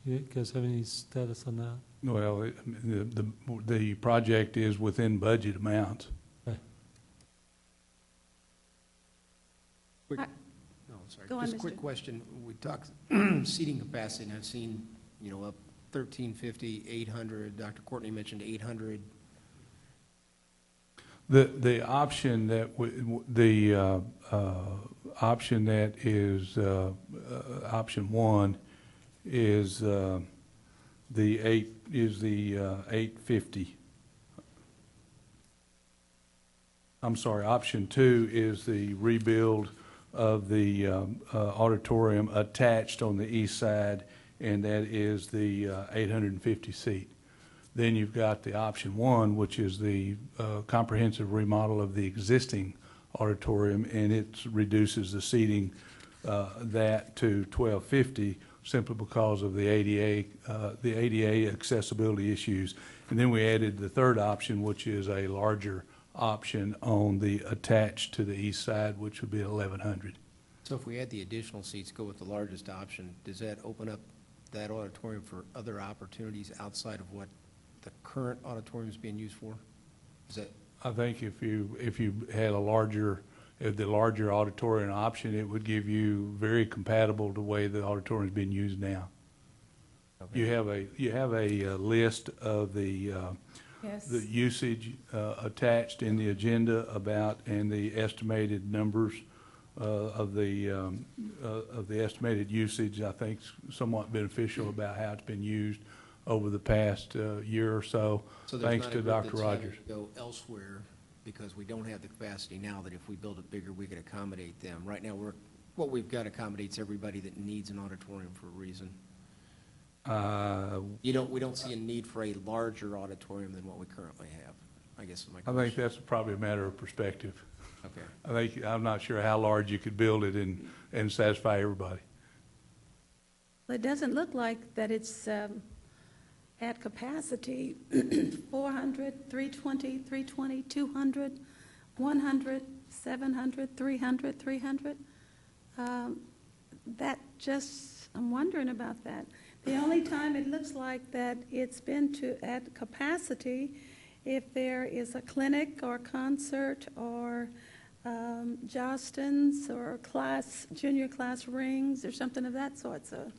Do you guys have any status on that? Well, the project is within budget amounts. Okay. Quick, Go on, just a Mr. quick question. We talked seating capacity, and I've seen, up 1,350, 800. Dr. Courtney mentioned 800. The option that option that is option 1 is the 850. I'm sorry. Option 2 is the rebuild of the auditorium attached on the east side, and that is the 850 seat. Then you've got the option 1, which is the comprehensive remodel of the existing auditorium, and it reduces the seating that to 1,250. simply because of the ADA accessibility issues. And then we added the third option, which is a larger option on the attached to the east side, which would be 1,100. So if we add the additional seats, go with the largest option, does that open up that auditorium for other opportunities outside of what the current auditorium is being used for? Is that, I think if you had the larger auditorium option, it would give you very compatible to the way the auditorium is being used now. okay. You have a list of the Yes. the usage attached in the agenda about, and the estimated numbers of the estimated usage. I think somewhat beneficial about how it's been used over the past year or so, So there's thanks not to a group Dr. that's having Rogers. to go elsewhere because we don't have the capacity now that if we build it bigger, we could accommodate them. Right now, what we've got accommodates everybody that needs an auditorium for a reason. We don't see a need for a larger auditorium than what we currently have, I guess is my I question. think that's probably a matter of perspective. Okay. I'm not sure how large you could build it and satisfy everybody. Well, it doesn't look like that it's at capacity, 400, 320, 320, 200, 100, 700, 300, 300. I'm wondering about that. The only time it looks like that it's been at capacity, if there is a clinic or concert or Jostens or junior class rings or something of that sort. So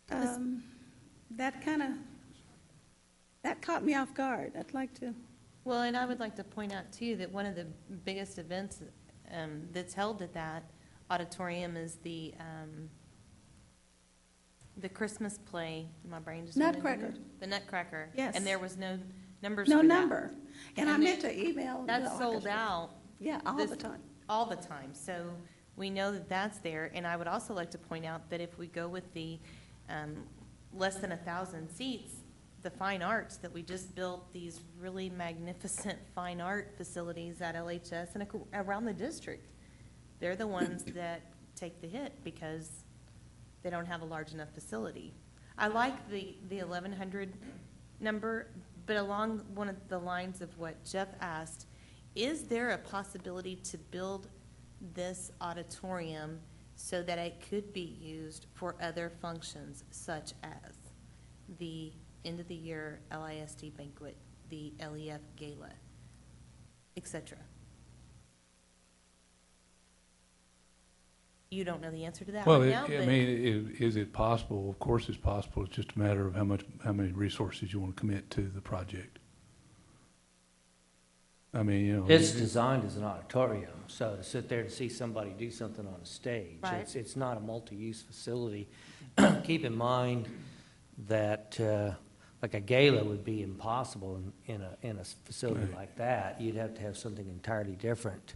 that caught me off guard. I'd like to. Well, and I would like to point out too that one of the biggest events that's held at that auditorium is the Christmas play. My brain just went into Nutcracker. it. The Nutcracker. Yes. And there was no numbers. No for that. number. And I meant to email. That's the sold orchestra. out. Yeah, all this- the time. All the time. So we know that that's there. And I would also like to point out that if we go with the less than 1,000 seats, the fine arts, that we just built these really magnificent fine art facilities at LHS and around the district. They're the ones that take the hit because they don't have a large enough facility. I like the 1,100 number, but along one of the lines of what Jeff asked, is there a possibility to build this auditorium so that it could be used for other functions such as the end of the year LISD banquet, the LEF gala, etc.? You don't know the answer to that Well, right now, I but mean, is it possible? Of course it's possible. It's just a matter of how many resources you want to commit to the project. I mean, you know. It's designed as an auditorium, so to sit there and see somebody do something on a stage, Right. it's not a multi-use facility. Keep in mind that, like a gala would be impossible in a facility Right. like that. You'd have to have something entirely different.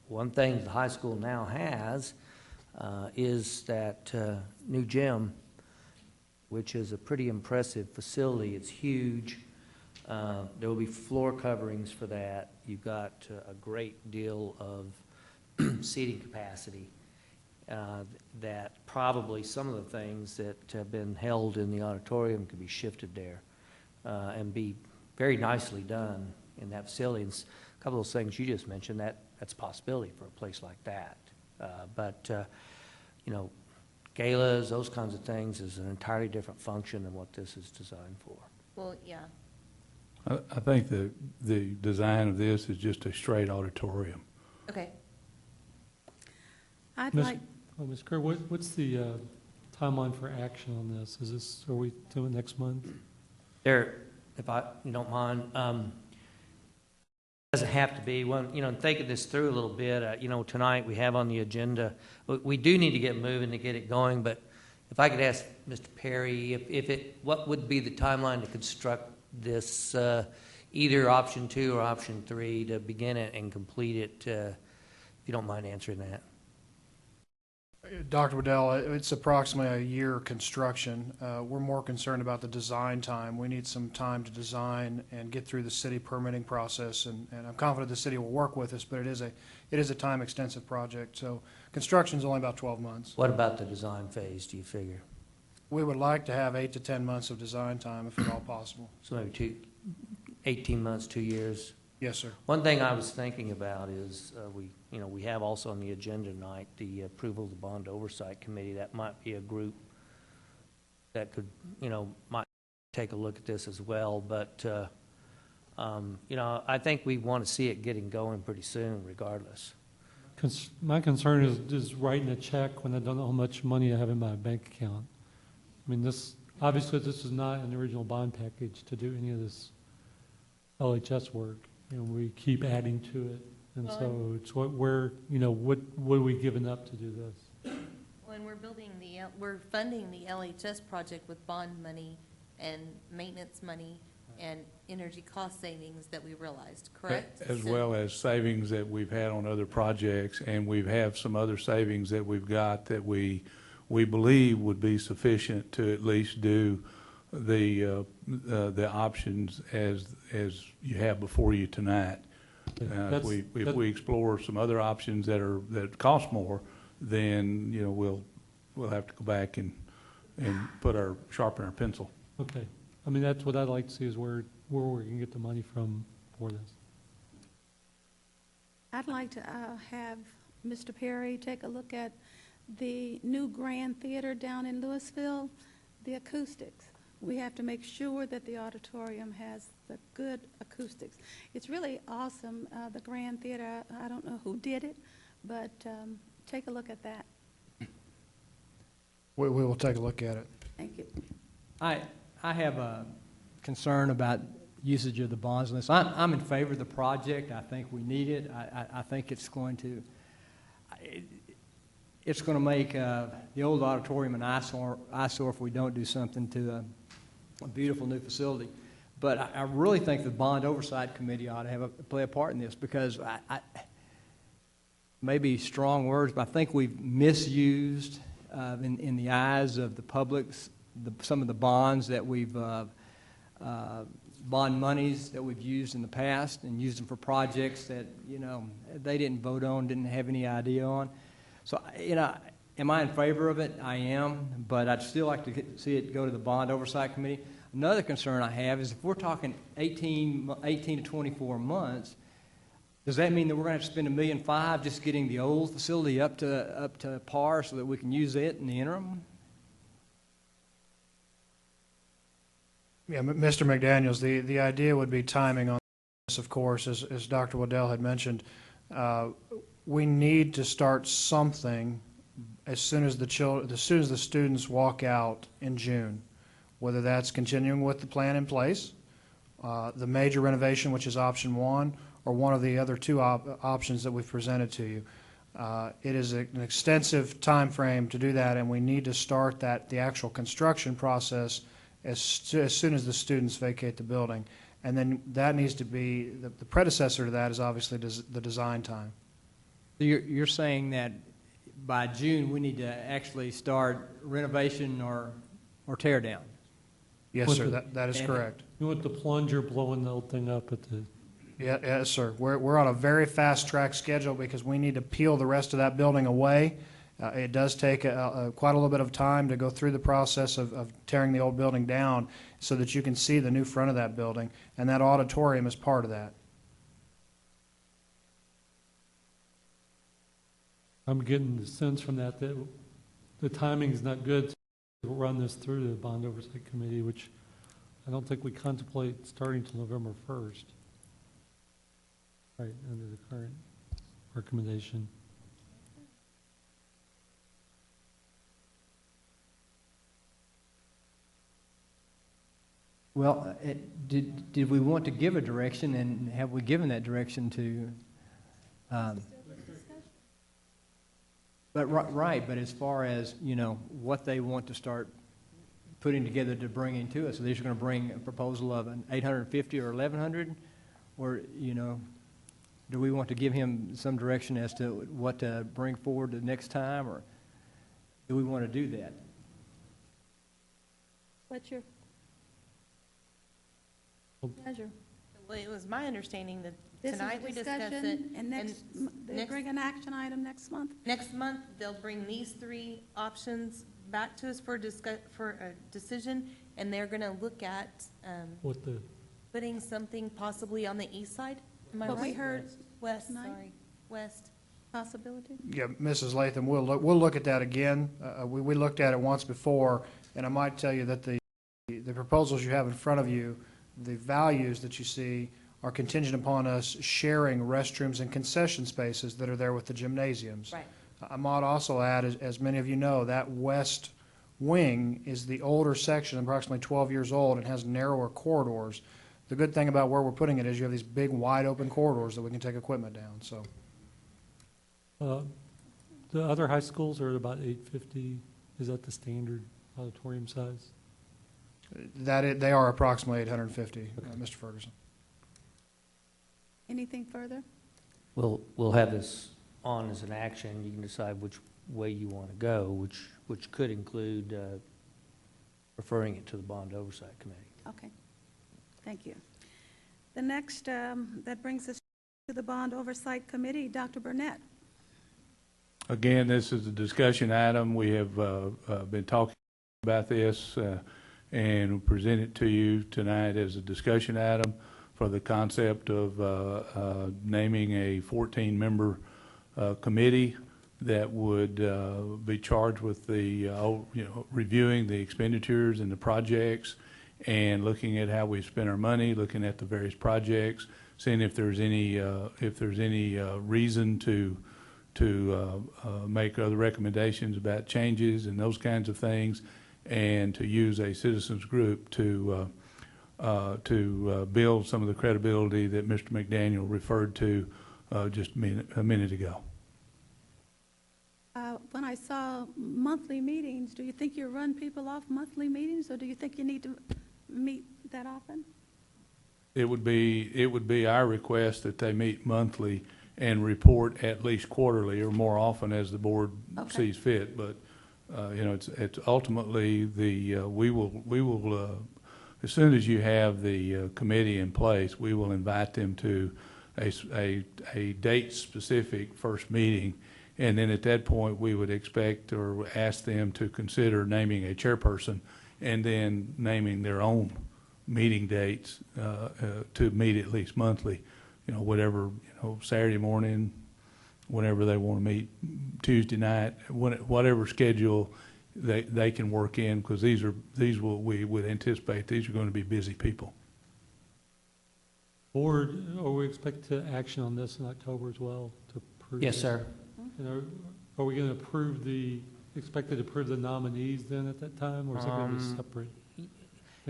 One thing the high school now has is that new gym, which is a pretty impressive facility. It's huge. There will be floor coverings for that. You've got a great deal of seating capacity that probably some of the things that have been held in the auditorium could be shifted there and be very nicely done in that facility. And a couple of those things you just mentioned, that's a possibility for a place like that. But you know, galas, those kinds of things is an entirely different function than what this is designed for. well, yeah. I think the design of this is just a straight auditorium. Okay. I'd Ms. like, Ms. Kerr, what's the timeline for action on this? Are we doing it next month? There, if you don't mind, doesn't have to be. Thinking this through a little bit, tonight we have on the agenda, we do need to get moving to get it going, but if I could ask Mr. Perry, what would be the timeline to construct this, either option 2 or option 3, to begin it and complete it, if you don't mind answering that. Dr. Waddell, it's approximately a year construction. We're more concerned about the design time. We need some time to design and get through the city permitting process, and I'm confident the city will work with us, but it is a time-extensive project. So construction's only about 12 months. What about the design phase, do you figure? We would like to have 8 to 10 months of design time, if at all possible. So maybe 18 months, 2 years? Yes, sir. One thing I was thinking about is we have also on the agenda tonight the approval of the Bond Oversight Committee. That might be a group that could, might take a look at this as well. But, I think we want to see it getting going pretty soon regardless. My concern is writing a check when I don't know how much money I have in my bank account. I mean, obviously this is not an original bond package to do any of this LHS work. We keep adding to it, and so it's what are we giving up to do this? When we're funding the LHS project with bond money and maintenance money and energy cost savings that we realized, correct? As well as savings that we've had on other projects, and we have some other savings that we've got that we believe would be sufficient to at least do the options as you have before you tonight. If we explore some other options that cost more, then we'll have to go back and sharpen our pencil. Okay, I mean that's what I'd like to see is where we can get the money from for this. I'd like to have Mr. Perry take a look at the new Grand Theater down in Lewisville, the acoustics. We have to make sure that the auditorium has the good acoustics. It's really awesome, the Grand Theater. I don't know who did it, but take a look at that. We will take a look at it. Thank you. I have a concern about usage of the bonds list. I'm in favor of the project. I think we need it. I think it's going to make the old auditorium an eyesore if we don't do something to a beautiful new facility. But I really think the Bond Oversight Committee ought to play a part in this, because maybe strong words, but I think we've misused in the eyes of the public some of the bonds that we've bond monies that we've used in the past, and used them for projects that they didn't vote on, didn't have any idea on. So am I in favor of it? I am, but I'd still like to see it go to the Bond Oversight Committee. Another concern I have is if we're talking 18 to 24 months, does that mean that we're going to have to spend $1.5 million just getting the old facility up to par so that we can use it in the interim? Yeah, Mr. McDaniels, the idea would be timing on this, of course, as Dr. Waddell had mentioned. We need to start something as soon as the students walk out in June, whether that's continuing with the plan in place, the major renovation, which is option 1, or one of the other 2 options that we've presented to you. It is an extensive time frame to do that, and we need to start the actual construction process as soon as the students vacate the building. And then that needs to be, the predecessor to that is obviously the design time. You're saying that by June we need to actually start renovation or tear down? Yes, sir, that is correct. You want the plunger blowing the whole thing up at the... Yeah, yes, sir. We're on a very fast track schedule because we need to peel the rest of that building away. It does take quite a little bit of time to go through the process of tearing the old building down so that you can see the new front of that building, and that auditorium is part of that. I'm getting the sense from that the timing is not good to run this through the Bond Oversight Committee, which I don't think we contemplate starting till November 1st. Right, under the current recommendation. Well, did we want to give a direction, and have we given that direction to? But right, but as far as what they want to start putting together to bring into us, so they're going to bring a proposal of an 850 or 1,100, or do we want to give him some direction as to what to bring forward the next time, or? Do we want to do that? What's your pleasure? Well, it was my understanding that This is a tonight we discussed it. discussion, and they'll next- bring an action item next month? Next month, they'll bring these three options back to us for a decision, and they're gonna look at, What the, putting something possibly on the east side. Am I What we right? heard West, tonight? sorry, west. Possibility? Yeah, Mrs. Latham, we'll look at that again. We looked at it once before, and I might tell you that the proposals you have in front of you, the values that you see are contingent upon us sharing restrooms and concession spaces that are there with the gymnasiums. Right. I might also add, as many of you know, that west wing is the older section, approximately 12 years old, and has narrower corridors. The good thing about where we're putting it is you have these big, wide-open corridors that we can take equipment down, so. the other high schools are at about 850. Is that the standard auditorium size? They are approximately 850, Mr. Ferguson. Anything further? We'll have this on as an action. You can decide which way you want to go, which could include referring it to the Bond Oversight Committee. Okay, thank you. The next, that brings us to the Bond Oversight Committee. Dr. Burnett. Again, this is a discussion item. We have been talking about this and present it to you tonight as a discussion item for the concept of naming a 14-member committee that would be charged with the reviewing the expenditures and the projects and looking at how we spend our money, looking at the various projects, seeing if there's any reason to make other recommendations about changes and those kinds of things, and to use a citizens group to build some of the credibility that Mr. McDaniel referred to just a minute ago. When I saw monthly meetings, do you think you run people off monthly meetings, or do you think you need to meet that often? It would be our request that they meet monthly and report at least quarterly or more often as the board sees fit. But it's ultimately we will as soon as you have the committee in place, we will invite them to a date specific first meeting, and then at that point we would expect or ask them to consider naming a chairperson and then naming their own meeting dates to meet at least monthly. Whatever, Saturday morning, whenever they want to meet, Tuesday night, whatever schedule they can work in, because we would anticipate these are going to be busy people. Board, are we expect to action on this in October as well to approve? Yes, sir. And are we going to expected to approve the nominees then at that time, or is it going to be separate?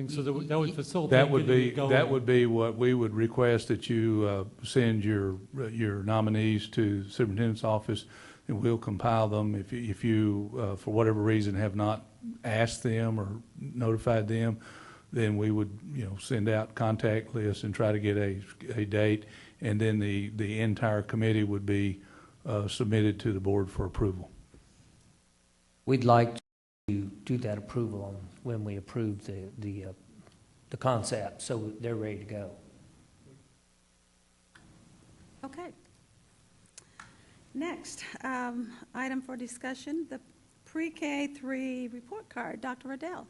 So that would facilitate. That would be what we would request, that you send your nominees to the superintendent's office, and we'll compile them. If you for whatever reason have not asked them or notified them, then we would send out contact lists and try to get a date, and then the entire committee would be submitted to the board for approval. We'd like to do that approval when we approve the concept, so they're ready to go. Okay. Next, item for discussion, the pre-K 3 report card. Dr. Riddell.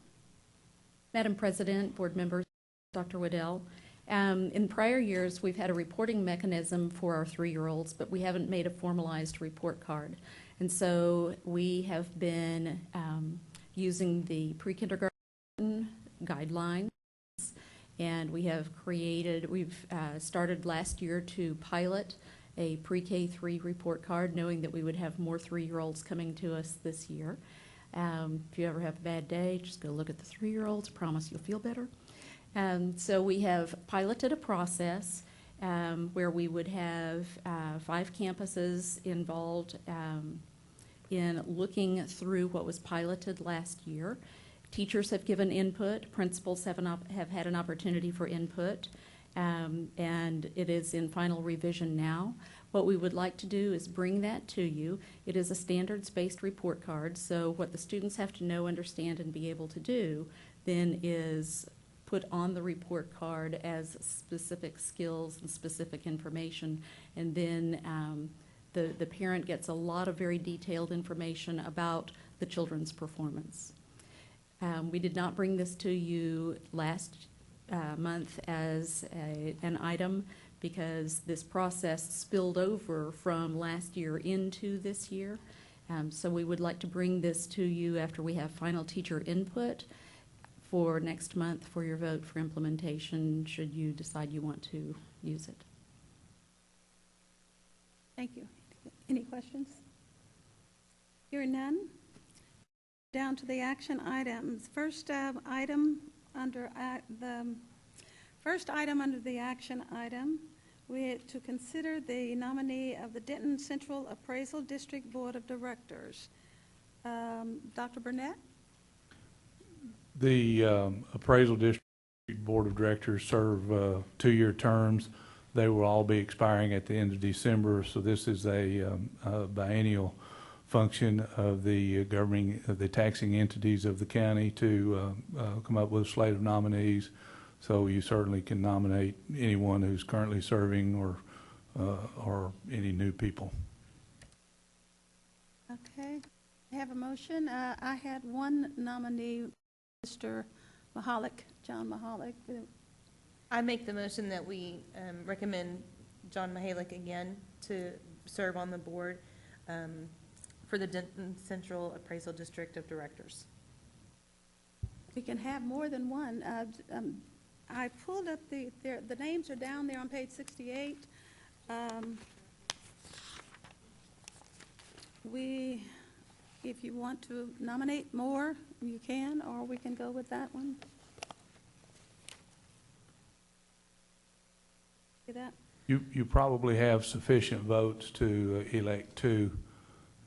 Madam President, board members, Dr. Waddell. In prior years, we've had a reporting mechanism for our 3-year-olds, but we haven't made a formalized report card. And so we have been using the pre-kindergarten guidelines, and we've started last year to pilot a pre-K 3 report card, knowing that we would have more 3-year-olds coming to us this year. If you ever have a bad day, just go look at the 3-year-olds. Promise you'll feel better. So we have piloted a process where we would have 5 campuses involved in looking through what was piloted last year. Teachers have given input. Principals have had an opportunity for input. And it is in final revision now. What we would like to do is bring that to you. It is a standards-based report card, so what the students have to know, understand, and be able to do then is put on the report card as specific skills and specific information, and then the parent gets a lot of very detailed information about the children's performance. We did not bring this to you last month as an item because this process spilled over from last year into this year. So we would like to bring this to you after we have final teacher input for next month for your vote for implementation, should you decide you want to use it. Thank you. Any questions? Hearing none. Down to the action items. First item under the action item, we had to consider the nominee of the Denton Central Appraisal District Board of Directors. Dr. Burnett? The Appraisal District Board of Directors serve two-year terms. They will all be expiring at the end of December, so this is a biennial function of the the taxing entities of the county to come up with a slate of nominees. So you certainly can nominate anyone who's currently serving or any new people. Okay. I have a motion. I had one nominee, Mr. Mahalik, John Mahalik. I make the motion that we recommend John Mahalik again to serve on the board for the Denton Central Appraisal District of Directors. We can have more than one. I pulled up the names are down there on page 68. If you want to nominate more, you can, or we can go with that one. See that? You probably have sufficient votes to elect two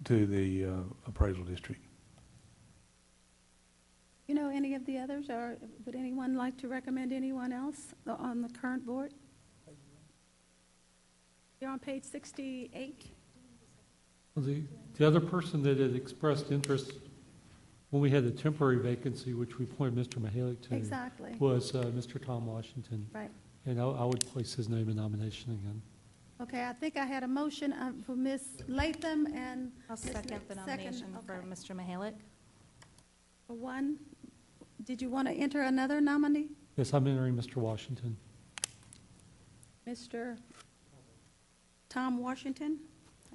to the appraisal district. You know any of the others, or would anyone like to recommend anyone else on the current board? You're on page 68. Well, the other person that had expressed interest when we had the temporary vacancy, which we appointed Mr. Mahalik to, Exactly. was Mr. Tom Washington. Right. And I would place his name in nomination again. Okay, I think I had a motion for Ms. Latham and I'll Ms. second the nomination for okay. Mr. Mahalik. One. Did you want to enter another nominee? Yes, I'm entering Mr. Washington. Mr. Tom Washington?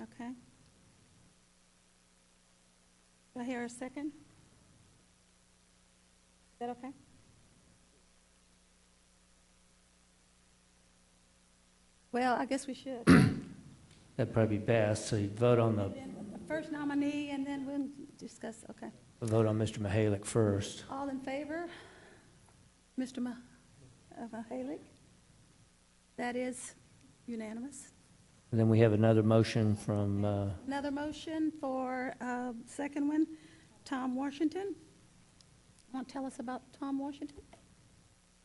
Okay. Do I hear a second? Is that okay? Well, I guess we should. That'd probably be best, so you vote on the First nominee, and then we'll discuss, okay. vote on Mr. Mahalik first. All in favor? Mr. Mahalik? That is unanimous. And then we have another motion from, Another motion for second one, Tom Washington. Want to tell us about Tom Washington?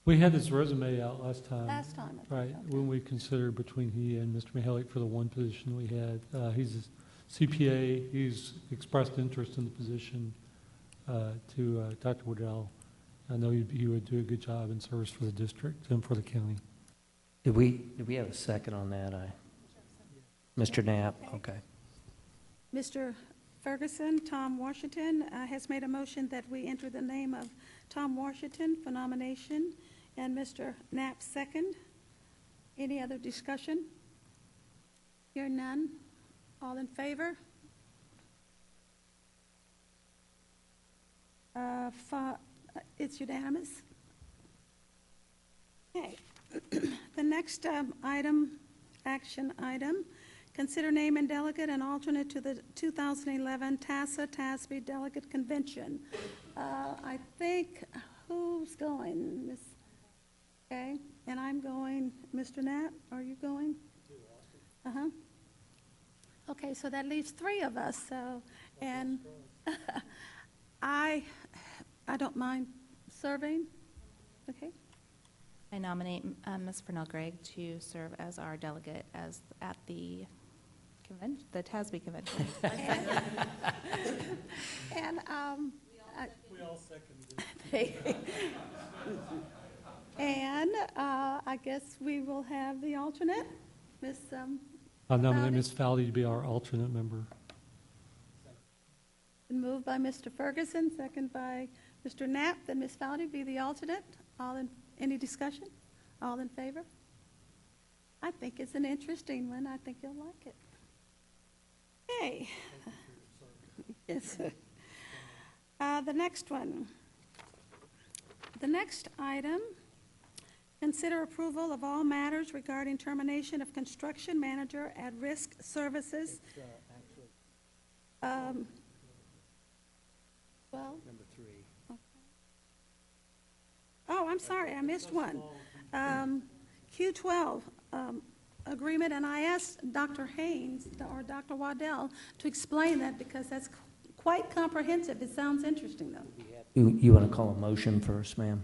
We had his resume out last time. Last time, I think, Right, okay. when we considered between he and Mr. Mahalik for the one position we had. He's a CPA. He's expressed interest in the position to Dr. Waddell. I know he would do a good job in service for the district and for the county. did we have a second on that? Mr. Knapp, okay. Mr. Ferguson, Tom Washington has made a motion that we enter the name of Tom Washington for nomination, and Mr. Knapp second. Any other discussion? Hear none. All in favor? It's unanimous. Okay. The next action item, consider name and delegate and alternate to the 2011 TASA-TASB Delegate Convention. I think, who's going? Miss? Okay, and I'm going. Mr. Knapp, are you going? Uh-huh. Okay, so that leaves three of us, so, and I don't mind serving, okay? I nominate Ms. Pernell Gregg to serve as our delegate at the convention, the TASB convention. And, We all seconded. and I guess we will have the alternate, Ms. I nominate Fowdy. Ms. Fowdy to be our alternate member. Been moved by Mr. Ferguson, second by Mr. Knapp, that Ms. Fowdy be the alternate. Any discussion? All in favor? I think it's an interesting one. I think you'll like it. Okay. Yes. The next one. The next item, consider approval of all matters regarding termination of construction manager at Risk Services. Well, Number 3. oh, I'm sorry, I missed one. Q12 agreement, and I asked Dr. Haynes or Dr. Waddell to explain that because that's quite comprehensive. It sounds interesting, though. You want to call a motion first, ma'am?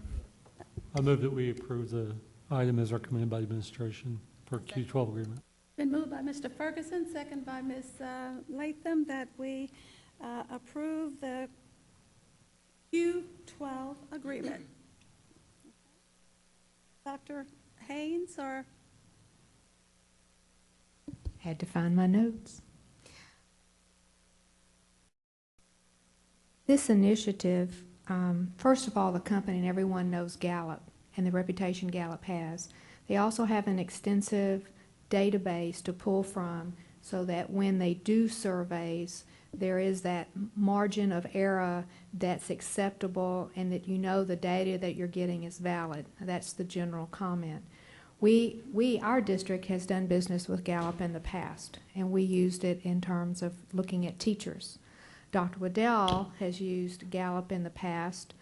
I move that we approve the item as recommended by the administration for Q12 agreement. Been moved by Mr. Ferguson, second by Ms. Latham, that we approve the Q12 agreement. Dr. Haynes, or? Had to find my notes. This initiative, first of all, the company and everyone knows Gallup and the reputation Gallup has. They also have an extensive database to pull from so that when they do surveys, there is that margin of error that's acceptable and that you know the data that you're getting is valid. That's the general comment. Our district has done business with Gallup in the past, and we used it in terms of looking at teachers. Dr. Waddell has used Gallup in the past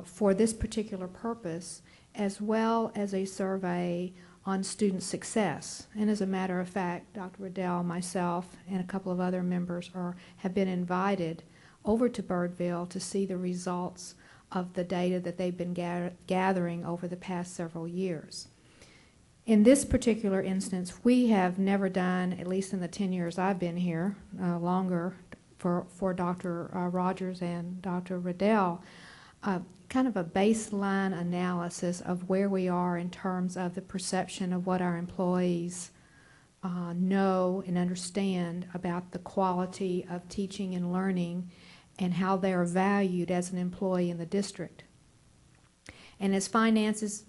for this particular purpose, as well as a survey on student success. And as a matter of fact, Dr. Waddell, myself, and a couple of other members have been invited over to Birdville to see the results of the data that they've been gathering over the past several years. In this particular instance, we have never done, at least in the 10 years I've been here, longer for Dr. Rogers and Dr. Riddell, kind of a baseline analysis of where we are in terms of the perception of what our employees know and understand about the quality of teaching and learning and how they are valued as an employee in the district. And as finances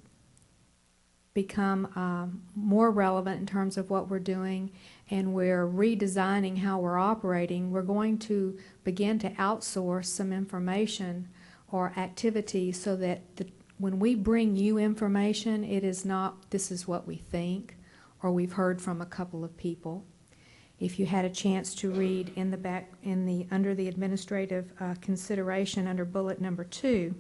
become more relevant in terms of what we're doing and we're redesigning how we're operating, we're going to begin to outsource some information or activities so that when we bring you information, it is not, this is what we think, or we've heard from a couple of people. If you had a chance to read in the back, under the administrative consideration under bullet number 2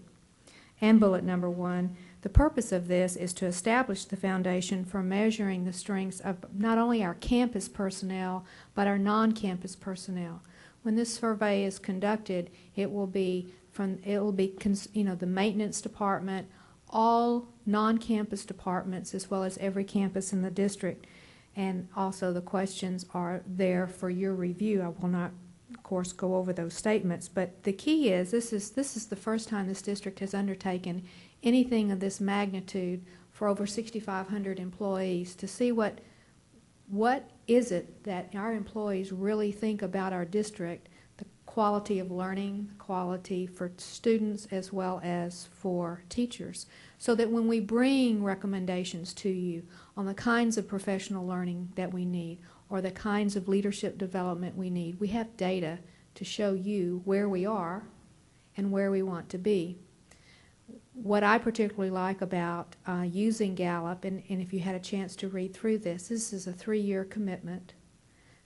and bullet number 1, the purpose of this is to establish the foundation for measuring the strengths of not only our campus personnel, but our non-campus personnel. When this survey is conducted, it will be the maintenance department, all non-campus departments, as well as every campus in the district. And also the questions are there for your review. I will not, of course, go over those statements, but the key is this is the first time this district has undertaken anything of this magnitude for over 6,500 employees to see what is it that our employees really think about our district, the quality of learning, quality for students as well as for teachers, so that when we bring recommendations to you on the kinds of professional learning that we need or the kinds of leadership development we need, we have data to show you where we are and where we want to be. What I particularly like about using Gallup, and if you had a chance to read through this is a 3-year commitment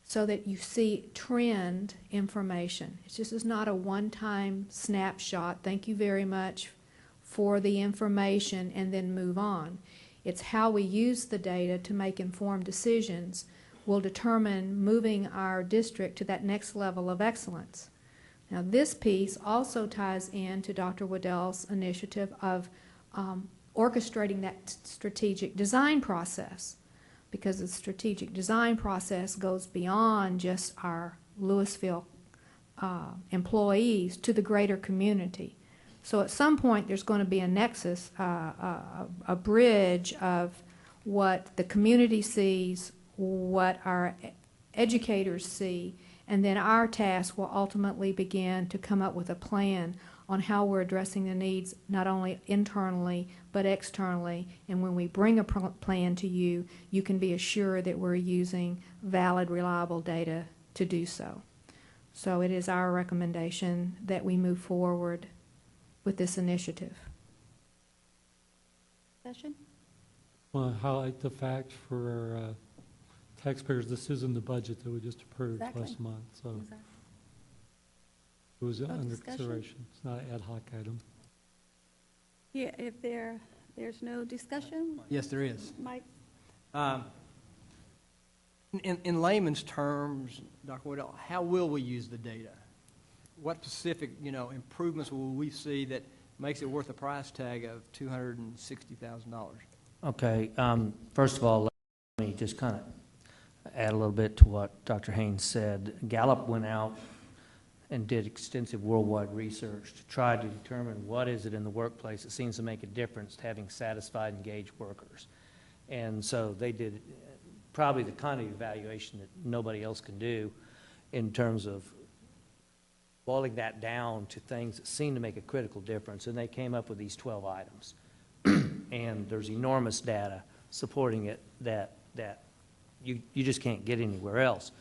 so that you see trend information. This is not a one-time snapshot, thank you very much for the information, and then move on. It's how we use the data to make informed decisions will determine moving our district to that next level of excellence. Now, this piece also ties into Dr. Waddell's initiative of orchestrating that strategic design process. because the strategic design process goes beyond just our Lewisville employees to the greater community. So at some point, there's going to be a nexus, a bridge of what the community sees, what our educators see, and then our task will ultimately begin to come up with a plan on how we're addressing the needs not only internally but externally. And when we bring a plan to you, you can be assured that we're using valid, reliable data to do so. So it is our recommendation that we move forward with this initiative. Session? I want to highlight the fact for our taxpayers, this is in the budget that we just approved Exactly. last month. So Exactly. it was No under discussion? consideration. It's not an ad hoc item. Yeah, if there's no discussion? Yes, there is. Mike? In layman's terms, Dr. Waddell, how will we use the data? What specific, improvements will we see that makes it worth a price tag of $260,000? Okay, first of all, let me just kind of add a little bit to what Dr. Haynes said. Gallup went out and did extensive worldwide research to try to determine what is it in the workplace that seems to make a difference to having satisfied, engaged workers. And so they did probably the kind of evaluation that nobody else can do in terms of boiling that down to things that seem to make a critical difference. And they came up with these 12 items. And there's enormous data supporting it that you just can't get anywhere else.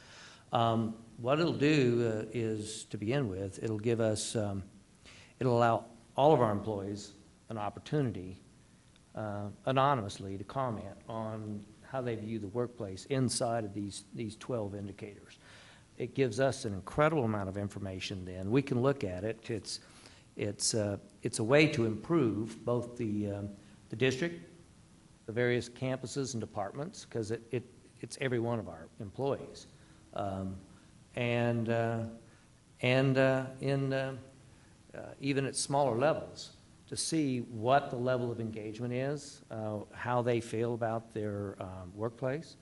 What it'll do is, to begin with, it'll give us, it'll allow all of our employees an opportunity anonymously to comment on how they view the workplace inside of these 12 indicators. It gives us an incredible amount of information then. We can look at it. It's a way to improve both the district, the various campuses and departments, because it's every one of our employees. Even at smaller levels, to see what the level of engagement is, how they feel about their workplace.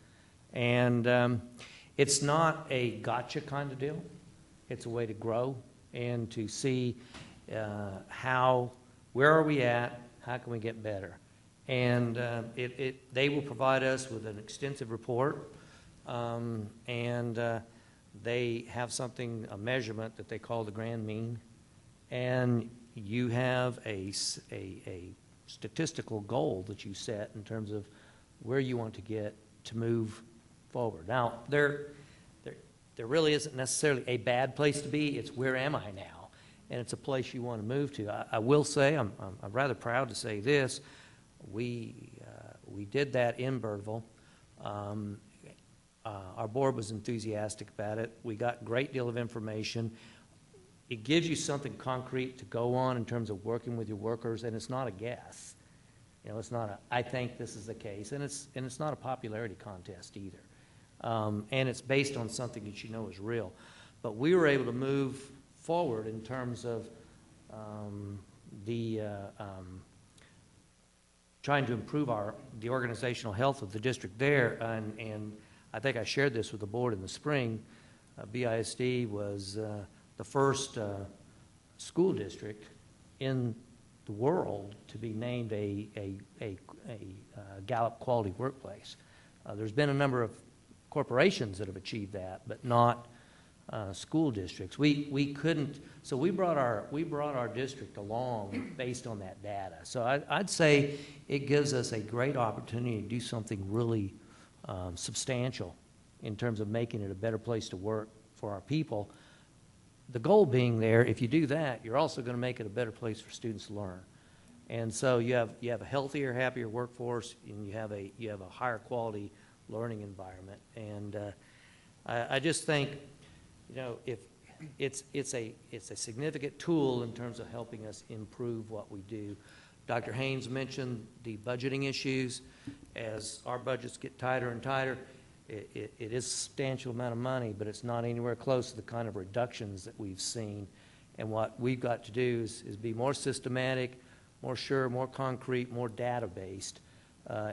And it's not a gotcha kind of deal. It's a way to grow and to see where are we at, how can we get better. And they will provide us with an extensive report, and they have a measurement that they call the grand mean, and you have a statistical goal that you set in terms of where you want to get to move forward. Now, there really isn't necessarily a bad place to be. It's where am I now? And it's a place you want to move to. I will say, I'm rather proud to say this. We did that in Birdville. Our board was enthusiastic about it. We got a great deal of information. It gives you something concrete to go on in terms of working with your workers, and it's not a guess. It's not I think this is the case, and it's not a popularity contest either. And it's based on something that you know is real. But we were able to move forward in terms of trying to improve the organizational health of the district there. And I think I shared this with the board in the spring. BISD was the first school district in the world to be named a Gallup Quality Workplace. There's been a number of corporations that have achieved that, but not school districts. We couldn't, so we brought our district along based on that data. So I'd say it gives us a great opportunity to do something really substantial in terms of making it a better place to work for our people. The goal being there, if you do that, you're also going to make it a better place for students to learn. And so you have a healthier, happier workforce, and you have a higher quality learning environment. And I just think, if it's a significant tool in terms of helping us improve what we do. Dr. Haynes mentioned the budgeting issues. As our budgets get tighter and tighter, it is a substantial amount of money, but it's not anywhere close to the kind of reductions that we've seen. And what we've got to do is be more systematic, more sure, more concrete, more data-based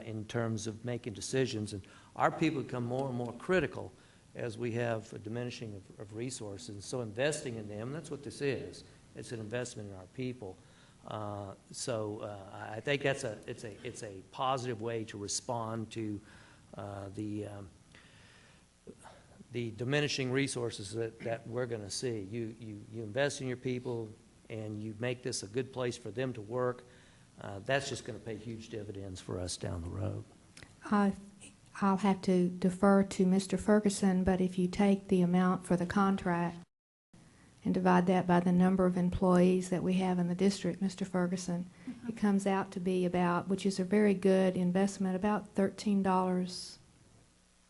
in terms of making decisions. And our people become more and more critical as we have a diminishing of resources. So investing in them, that's what this is. It's an investment in our people. I think it's a positive way to respond to the diminishing resources that we're going to see. You invest in your people and you make this a good place for them to work. That's just going to pay huge dividends for us down the road. I'll have to defer to Mr. Ferguson, but if you take the amount for the contract and divide that by the number of employees that we have in the district, Mr. Ferguson, it comes out to be about, which is a very good investment, about $13,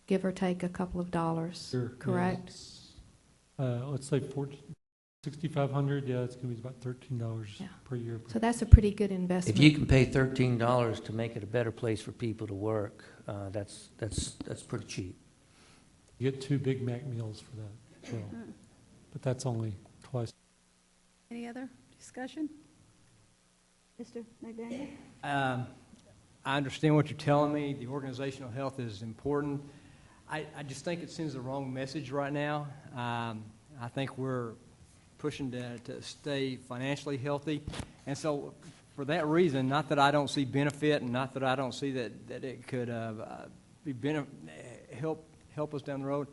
give or take a couple of dollars. Sure. Correct? Yeah, let's say $6,500. Yeah, it's going to be about $13 per year. So that's a pretty good investment. If you can pay $13 to make it a better place for people to work, that's pretty cheap. You get 2 Big Mac meals for that. So. But that's only twice. Any other discussion? Mr. McDaniel? I understand what you're telling me. The organizational health is important. I just think it sends the wrong message right now. I think we're pushing to stay financially healthy. And so for that reason, not that I don't see benefit and not that I don't see that it could help us down the road,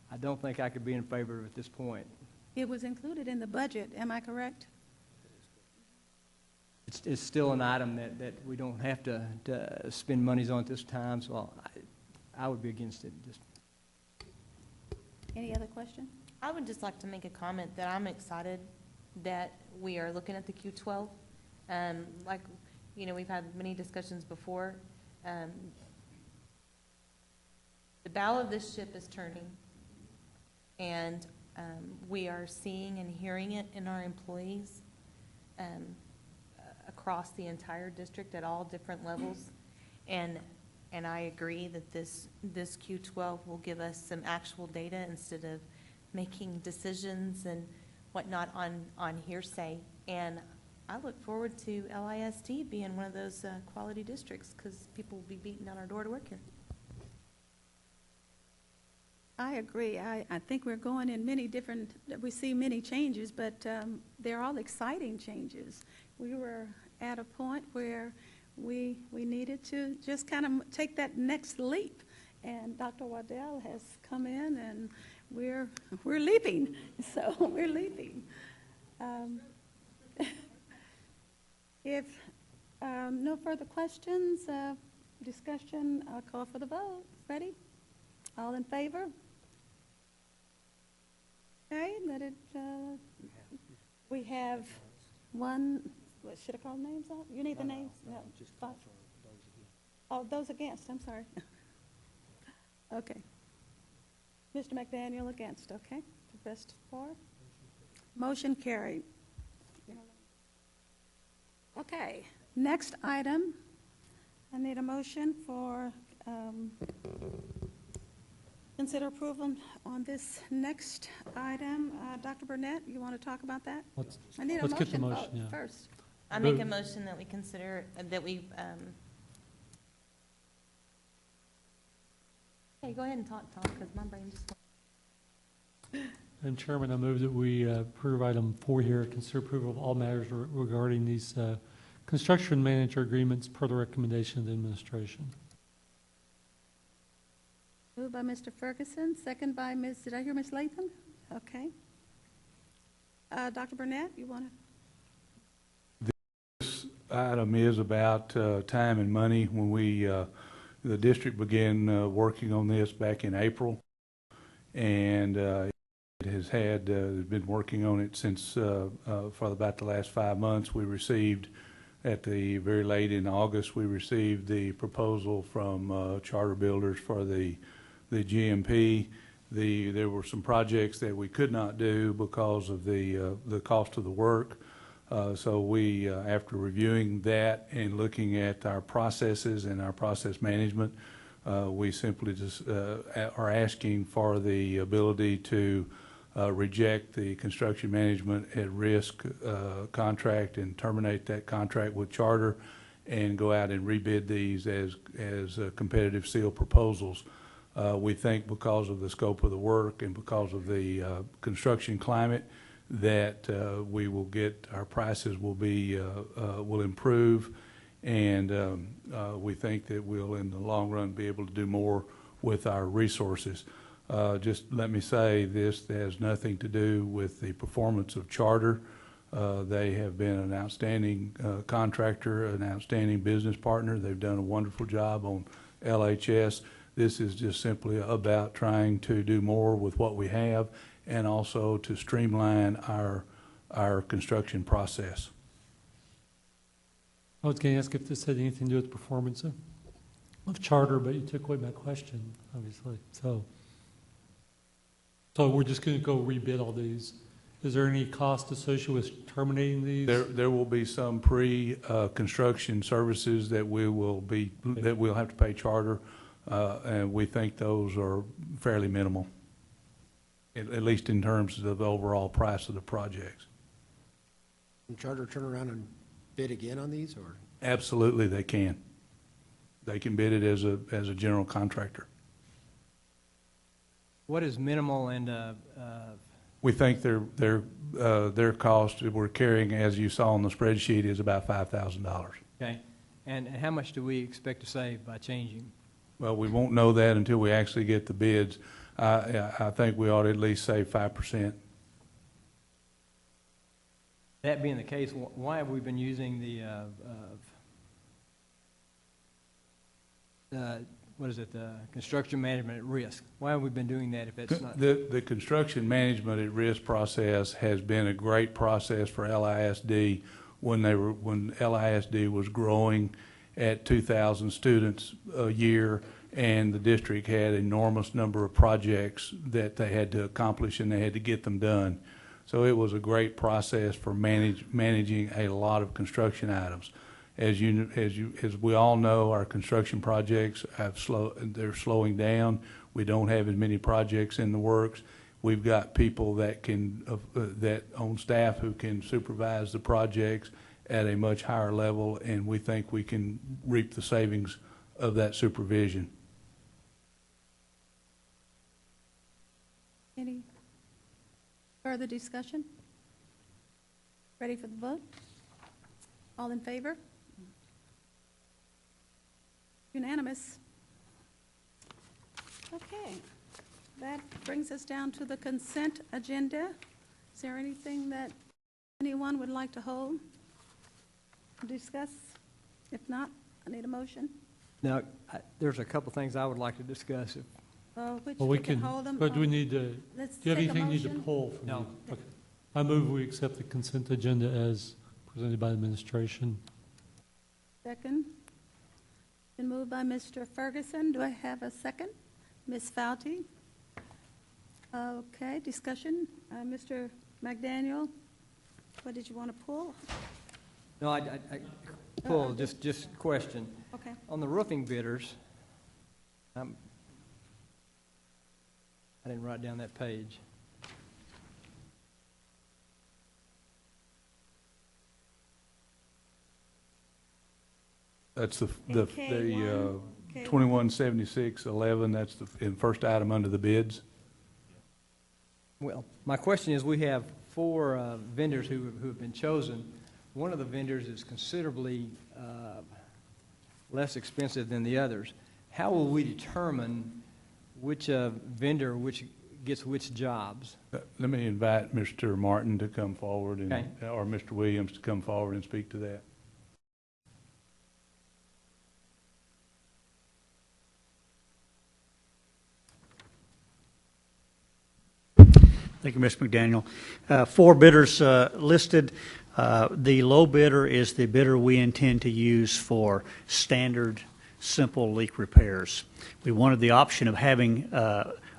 I don't think I could be in favor of it at this point. It was included in the budget, am I correct? It's still an item that we don't have to spend monies on at this time, so I would be against it. Any other question? I would just like to make a comment that I'm excited that we are looking at the Q12. Like, you know, we've had many discussions before. The bow of this ship is turning, and we are seeing and hearing it in our employees across the entire district at all different levels. And I agree that this Q12 will give us some actual data instead of making decisions and whatnot on hearsay. And I look forward to LISD being one of those quality districts, because people will be beating down our door to work here. I agree. I think we're going in many different, we see many changes, but they're all exciting changes. We were at a point where we needed to just kind of take that next leap. And Dr. Waddell has come in, and we're leaping. So we're leaping. If no further questions, discussion, I'll call for the vote. Ready? All in favor? Okay, let it, we have one, what, should I call names out? You need the names? No. Five. Oh, those against, I'm sorry. Okay. Mr. McDaniel against, okay. The rest 4. Motion carried. Okay, next item. I need a motion for consider approval on this next item. Dr. Burnett, you want to talk about that? I need a let's get the motion, vote yeah. first. I make a motion that we consider, that we, hey, go ahead and talk, Tom, because my brain just... Madam Chairman, I move that we approve item 4 here, consider approval of all matters regarding these construction manager agreements per the recommendation of the administration. Moved by Mr. Ferguson, second by Ms., did I hear Ms. Latham? Okay. Dr. Burnett, you want to? This item is about time and money. When the district began working on this back in April, and it has been working on it since for about the last 5 months. We received, at the very late in August, we received the proposal from Charter Builders for the GMP. There were some projects that we could not do because of the cost of the work. So we, after reviewing that and looking at our processes and our process management, we simply just are asking for the ability to reject the construction management at risk contract and terminate that contract with Charter, and go out and rebid these as competitive seal proposals. We think because of the scope of the work and because of the construction climate that we will get, our prices will be, will improve, and we think that we'll in the long run be able to do more with our resources. Just let me say this has nothing to do with the performance of Charter. They have been an outstanding contractor, an outstanding business partner. They've done a wonderful job on LHS. This is just simply about trying to do more with what we have and also to streamline our construction process. I was going to ask if this had anything to do with performance of Charter, but you took away my question, obviously. So we're just going to go rebid all these. Is there any cost associated with terminating these? There will be some pre-construction services that we'll have to pay Charter, and we think those are fairly minimal, at least in terms of the overall price of the projects. Can Charter turn around and bid again on these, or? Absolutely, they can. They can bid it as a general contractor. What is minimal and we think their cost we're carrying, as you saw on the spreadsheet, is about $5,000. okay? And how much do we expect to save by changing? Well, we won't know that until we actually get the bids. I think we ought to at least save 5%. That being the case, why have we been using the what is it, the construction management at risk? Why have we been doing that if it's not? The construction management at risk process has been a great process for LISD when LISD was growing at 2,000 students a year, and the district had an enormous number of projects that they had to accomplish and they had to get them done. So it was a great process for managing a lot of construction items. As we all know, our construction projects they're slowing down. We don't have as many projects in the works. We've got people that on staff who can supervise the projects at a much higher level, and we think we can reap the savings of that supervision. Any further discussion? Ready for the vote? All in favor? Unanimous. Okay, that brings us down to the consent agenda. Is there anything that anyone would like to hold, discuss? If not, I need a motion. Now, there's a couple things I would like to discuss. Which Well, we can hold them. But do we need to, do Let's you have take a anything you need to motion. pull from No. the- Okay. I move we accept the consent agenda as presented by the administration. Second. Been moved by Mr. Ferguson. Do I have a second? Ms. Fauti? Okay, discussion. Mr. McDaniel, what did you want to pull? No, I pull, just question. Okay. On the roofing bidders, I didn't write down that page. That's the K1, K1. 217611. That's the first item under the bids. Well, my question is, we have 4 vendors who have been chosen. One of the vendors is considerably less expensive than the others. How will we determine which vendor gets which jobs? Let me invite Mr. Martin to come forward, Okay. or Mr. Williams to come forward and speak to that. Thank you, Mr. McDaniel. 4 bidders listed. The low bidder is the bidder we intend to use for standard, simple leak repairs. We wanted the option of having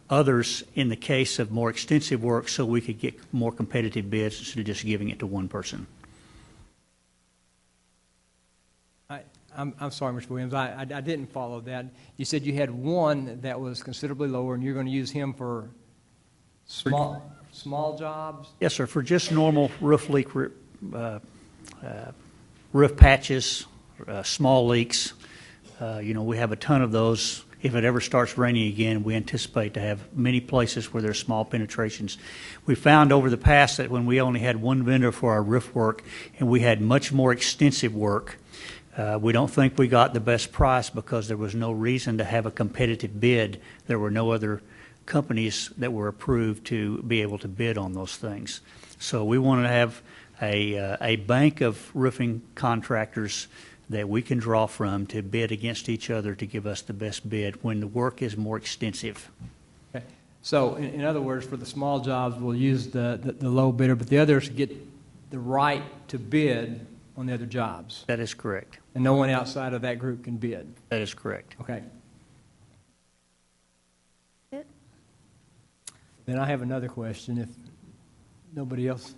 others in the case of more extensive work so we could get more competitive bids instead of just giving it to one person. I'm sorry, Mr. Williams, I didn't follow that. You said you had one that was considerably lower, and you're going to use him for small jobs? Yes, sir, for just normal roof leak, roof patches, small leaks. We have a ton of those. If it ever starts raining again, we anticipate to have many places where there's small penetrations. We found over the past that when we only had one vendor for our roof work and we had much more extensive work, we don't think we got the best price because there was no reason to have a competitive bid. There were no other companies that were approved to be able to bid on those things. So we want to have a bank of roofing contractors that we can draw from to bid against each other to give us the best bid when the work is more extensive. Okay. So in other words, for the small jobs, we'll use the low bidder, but the others get the right to bid on the other jobs. That is correct. And no one outside of that group can bid. That is correct. Okay. Then I have another question if nobody else.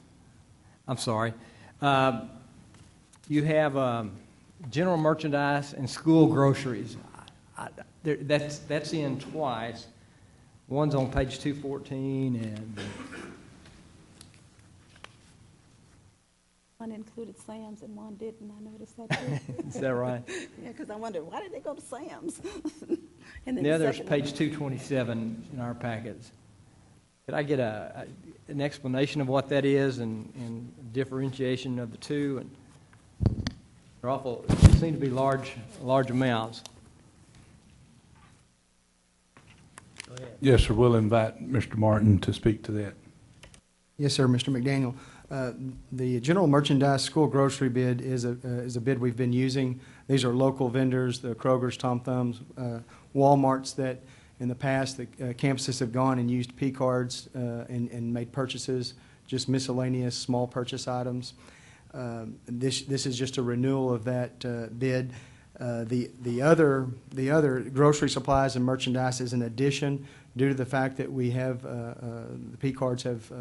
I'm sorry. You have general merchandise and school groceries. That's in twice. One's on page 214 and One included Sam's and one didn't. I noticed that too. is that right? Yeah, because I wondered, why did they go to Sam's? And then The other is second page one- 227 in our packets. Could I get an explanation of what that is and differentiation of the two? And they're awful, they seem to be large amounts. Yes, sir. We'll invite Mr. Martin to speak to that. Yes, sir, Mr. McDaniel. The general merchandise school grocery bid is a bid we've been using. These are local vendors, the Kroger's, Tom Thumb's, Walmart's that in the past the campuses have gone and used P cards and made purchases, just miscellaneous small purchase items. This is just a renewal of that bid. The other grocery supplies and merchandise is an addition due to the fact that we have the P cards have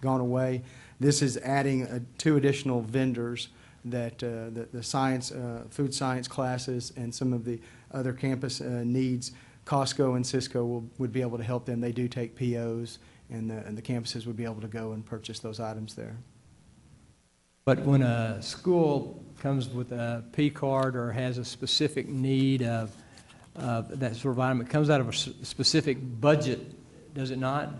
gone away. This is adding 2 additional vendors that the science, food science classes and some of the other campus needs. Costco and Cisco would be able to help them. They do take POs, and the campuses would be able to go and purchase those items there. But when a school comes with a P card or has a specific need of that sort of item, it comes out of a specific budget, does it not?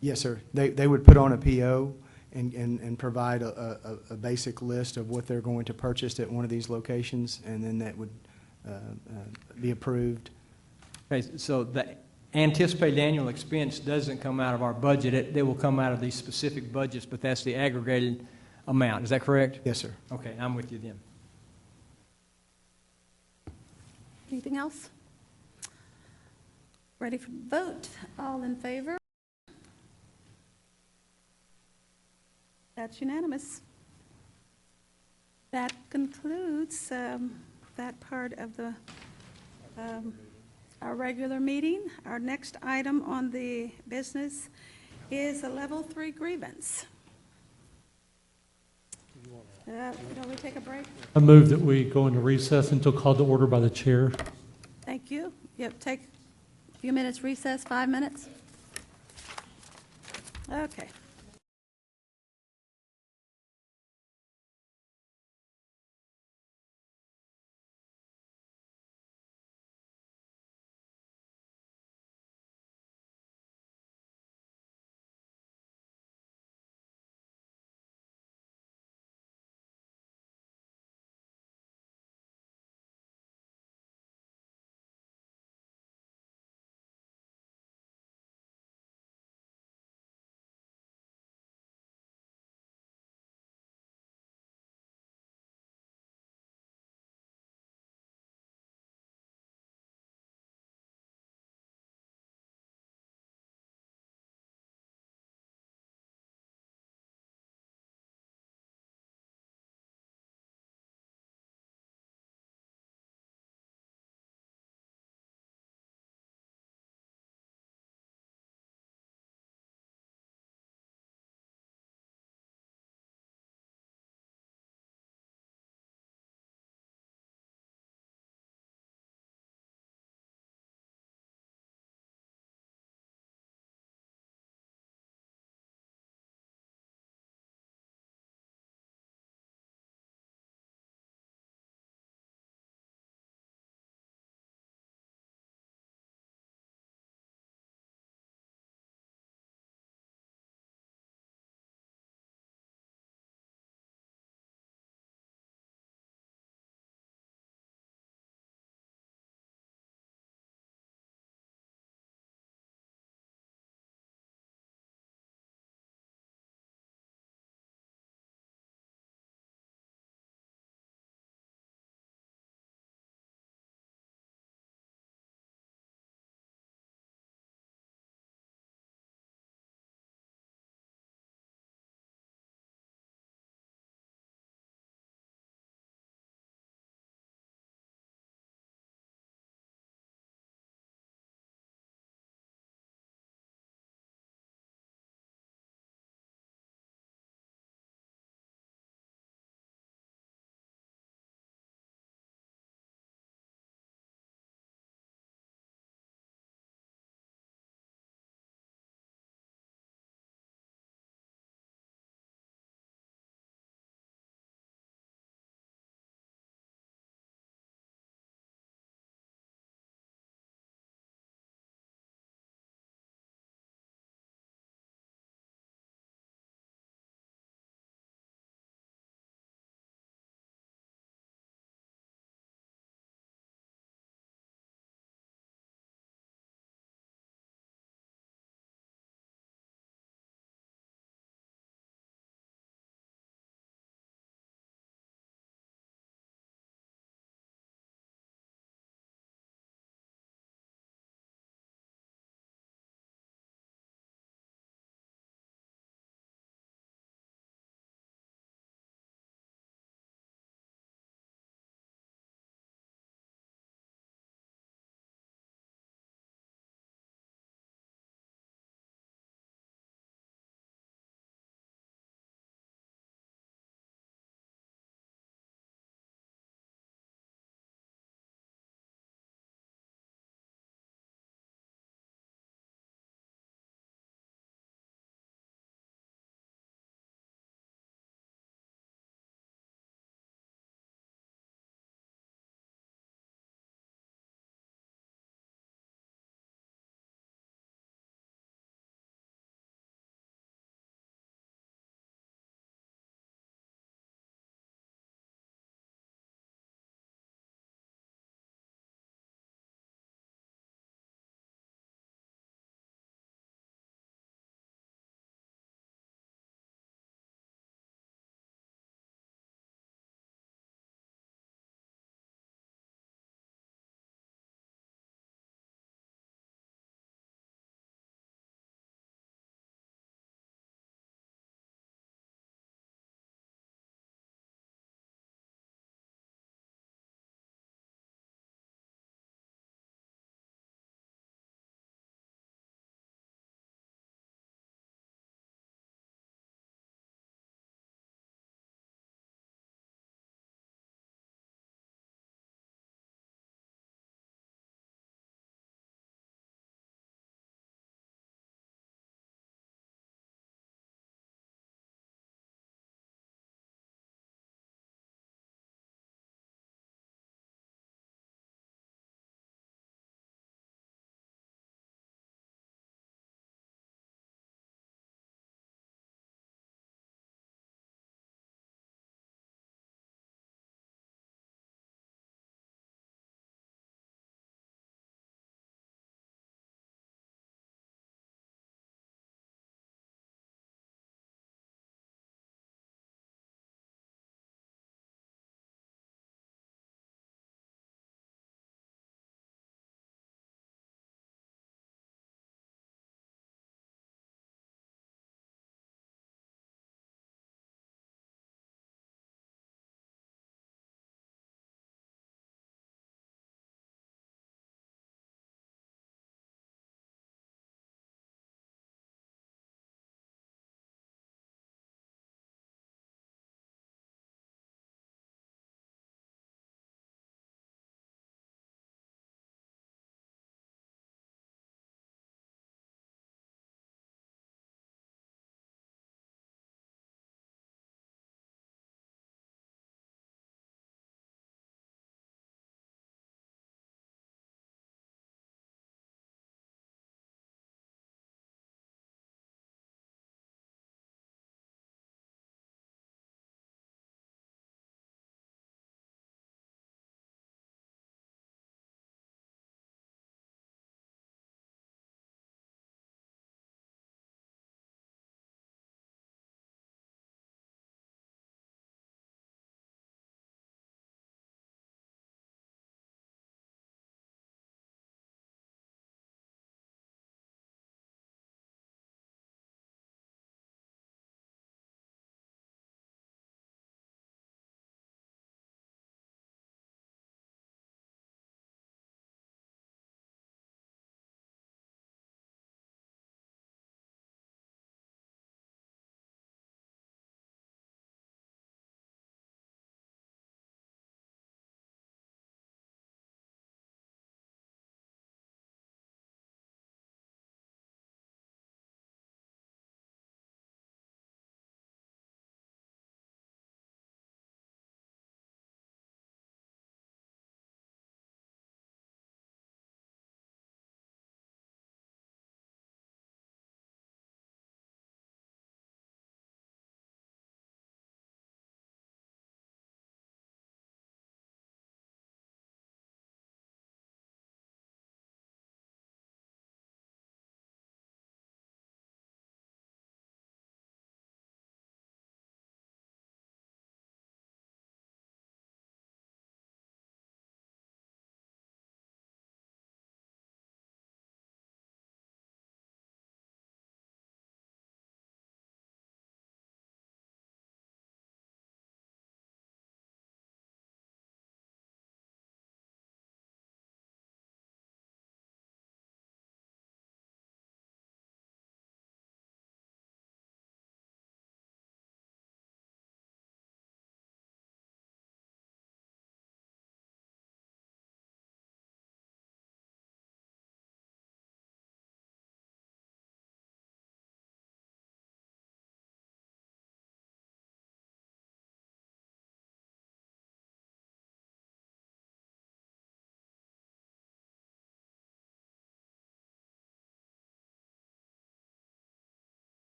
Yes, sir. They would put on a PO and provide a basic list of what they're going to purchase at one of these locations, and then that would be approved. Okay, so the anticipated annual expense doesn't come out of our budget. They will come out of these specific budgets, but that's the aggregated amount. Is that correct? Yes, sir. Okay, I'm with you then. Anything else? Ready for the vote? All in favor? That's unanimous. That concludes that part of the our regular meeting. Our next item on the business is a level 3 grievance. Don't we take a break? I move that we go into recess until called to order by the chair. Thank you. Yep, take a few minutes recess, 5 minutes. Okay.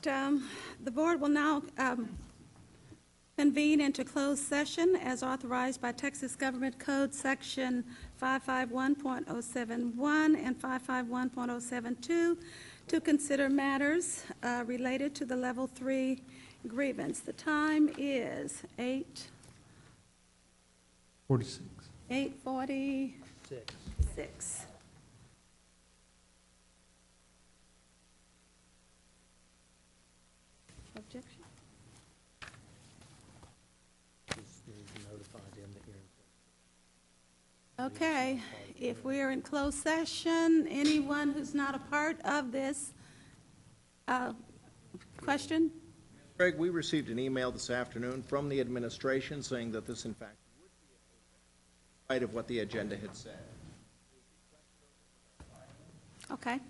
Next, the board will now convene into closed session as authorized by Texas Government Code Section 551.071 and 551.072 to consider matters related to the Level 3 grievance. The time is 8:46. Objection? Okay, if we are in closed session, anyone who's not a part of this, question? Greg, we received an email this afternoon from the administration saying that this, in fact, would be in spite of what the agenda had said. Okay.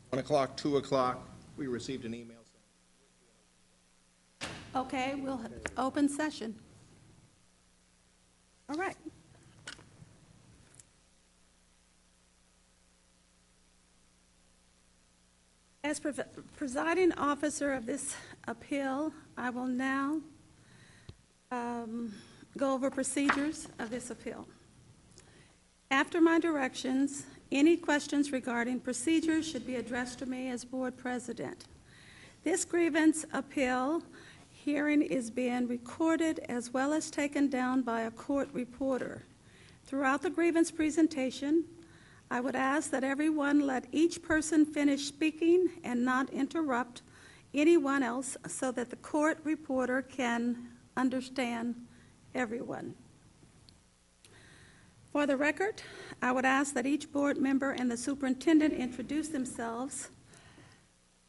1 o'clock, 2 o'clock, we received an email saying. Okay, we'll open session. All right. As presiding officer of this appeal, I will now go over procedures of this appeal. After my directions, any questions regarding procedures should be addressed to me as board president. This grievance appeal hearing is being recorded as well as taken down by a court reporter. Throughout the grievance presentation, I would ask that everyone let each person finish speaking and not interrupt anyone else so that the court reporter can understand everyone. For the record, I would ask that each board member and the superintendent introduce themselves.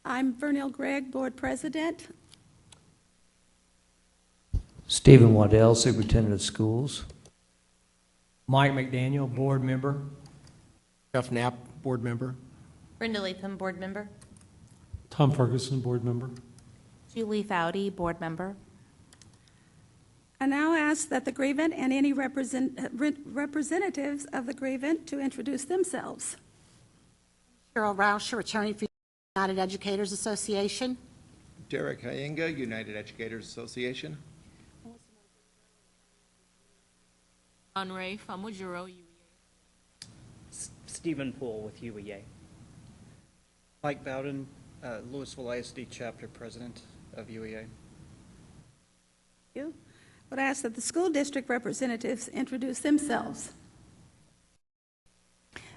I'm Vernell Gregg, board president. Stephen Waddell, Superintendent of Schools. Mike McDaniel, board member. Jeff Knapp, board member. Brenda Latham, board member. Tom Ferguson, board member. Julie Foudy, board member. I now ask that the grievant and any representatives of the grievant to introduce themselves. Cheryl Rauscher, attorney for United Educators Association. Derek Hayenga, United Educators Association. Ray Famujiro, UEA. Stephen Poole with UEA. Mike Bowden, Lewisville ISD chapter president of UEA. You would ask that the school district representatives introduce themselves.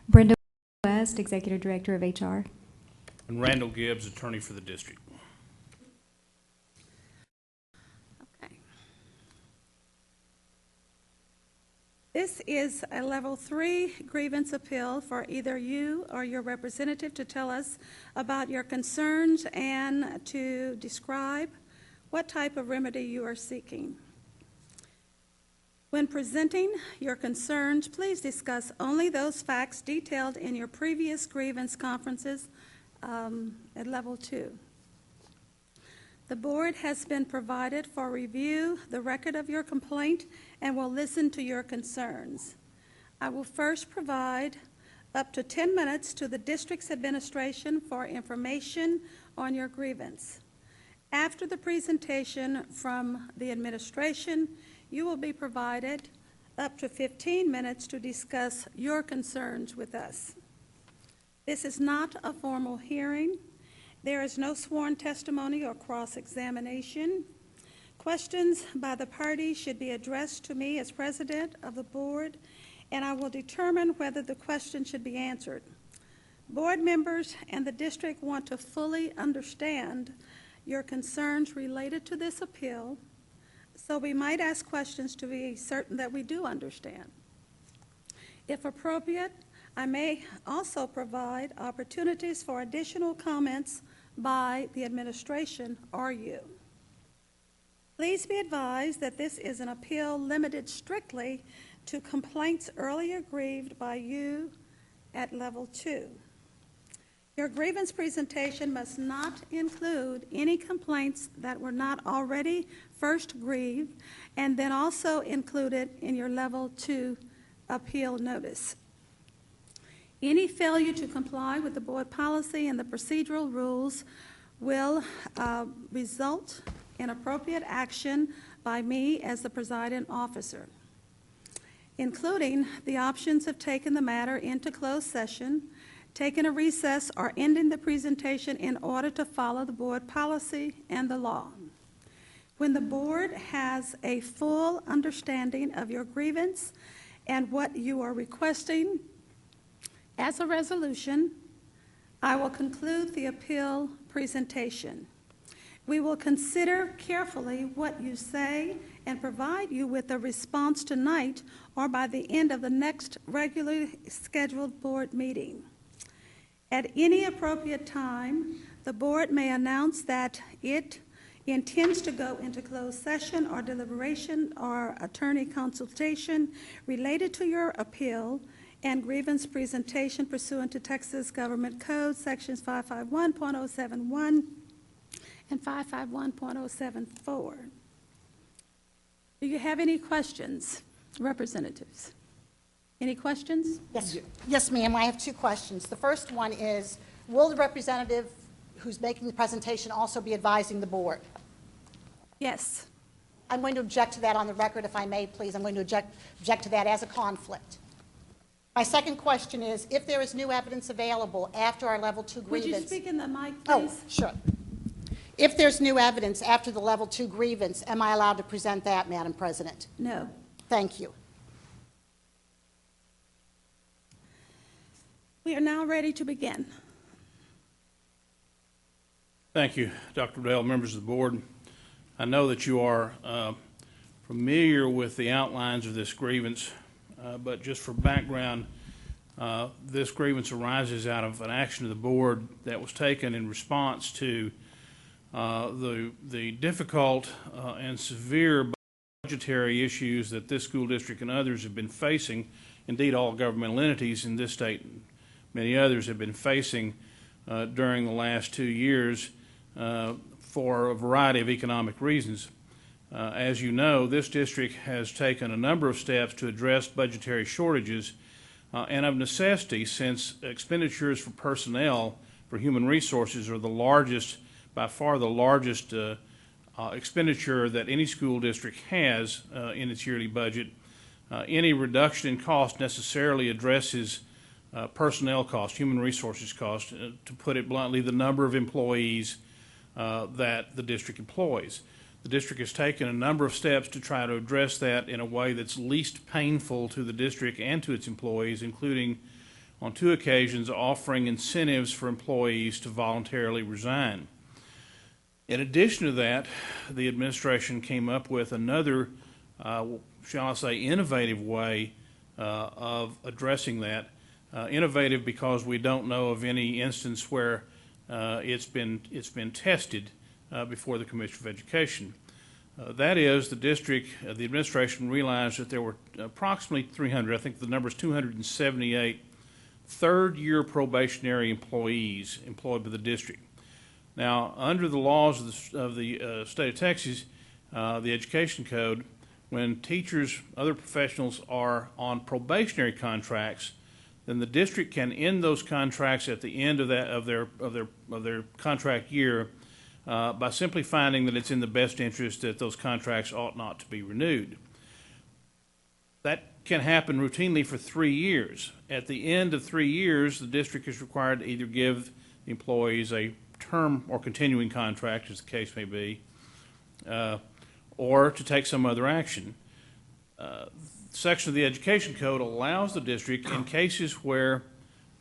Brenda West, executive director of HR. And Randall Gibbs, attorney for the district. This is a level 3 grievance appeal for either you or your representative to tell us about your concerns and to describe what type of remedy you are seeking. When presenting your concerns, please discuss only those facts detailed in your previous grievance conferences at level 2. The board has been provided for review the record of your complaint and will listen to your concerns. I will first provide up to 10 minutes to the district's administration for information on your grievance. After the presentation from the administration, you will be provided up to 15 minutes to discuss your concerns with us. This is not a formal hearing. There is no sworn testimony or cross-examination. Questions by the parties should be addressed to me as president of the board, and I will determine whether the question should be answered. Board members and the district want to fully understand your concerns related to this appeal, so we might ask questions to be certain that we do understand. If appropriate, I may also provide opportunities for additional comments by the administration or you. Please be advised that this is an appeal limited strictly to complaints earlier grieved by you at level 2. Your grievance presentation must not include any complaints that were not already first grieved and then also included in your level 2 appeal notice. Any failure to comply with the board policy and the procedural rules will result in appropriate action by me as the presiding officer, including the options of taking the matter into closed session, taking a recess, or ending the presentation in order to follow the board policy and the law. When the board has a full understanding of your grievance and what you are requesting as a resolution, I will conclude the appeal presentation. We will consider carefully what you say and provide you with a response tonight or by the end of the next regularly scheduled board meeting. At any appropriate time, the board may announce that it intends to go into closed session or deliberation or attorney consultation related to your appeal and grievance presentation pursuant to Texas Government Code Sections 551.071 and 551.074. Do you have any questions, representatives? Any questions? Yes, yes, ma'am. I have two questions. The first one is, will the representative who's making the presentation also be advising the board? Yes. I'm going to object to that on the record, if I may, please. I'm going to object to that as a conflict. My second question is, if there is new evidence available after our level 2 grievance. Would you speak in the mic, please? Oh, sure. If there's new evidence after the level 2 grievance, am I allowed to present that, Madam President? No. Thank you. We are now ready to begin. Thank you, Dr. Dale, members of the board. I know that you are familiar with the outlines of this grievance, but just for background, this grievance arises out of an action of the board that was taken in response to the difficult and severe budgetary issues that this school district and others have been facing. Indeed, all governmental entities in this state and many others have been facing during the last 2 years for a variety of economic reasons. As you know, this district has taken a number of steps to address budgetary shortages and of necessity, since expenditures for personnel for human resources are the largest, by far the largest expenditure that any school district has in its yearly budget. Any reduction in cost necessarily addresses personnel cost, human resources cost, to put it bluntly, the number of employees that the district employs. The district has taken a number of steps to try to address that in a way that's least painful to the district and to its employees, including on 2 occasions offering incentives for employees to voluntarily resign. In addition to that, the administration came up with another, shall I say, innovative way of addressing that. Innovative because we don't know of any instance where it's been tested before the Commissioner of Education. That is, the district, the administration realized that there were approximately 300, I think the number is 278, third-year probationary employees employed by the district. Now, under the laws of the state of Texas, the Education Code, when teachers, other professionals are on probationary contracts, then the district can end those contracts at the end of their contract year by simply finding that it's in the best interest that those contracts ought not to be renewed. That can happen routinely for 3 years. At the end of 3 years, the district is required to either give the employees a term or continuing contract, as the case may be, or to take some other action. Section of the Education Code allows the district, in cases where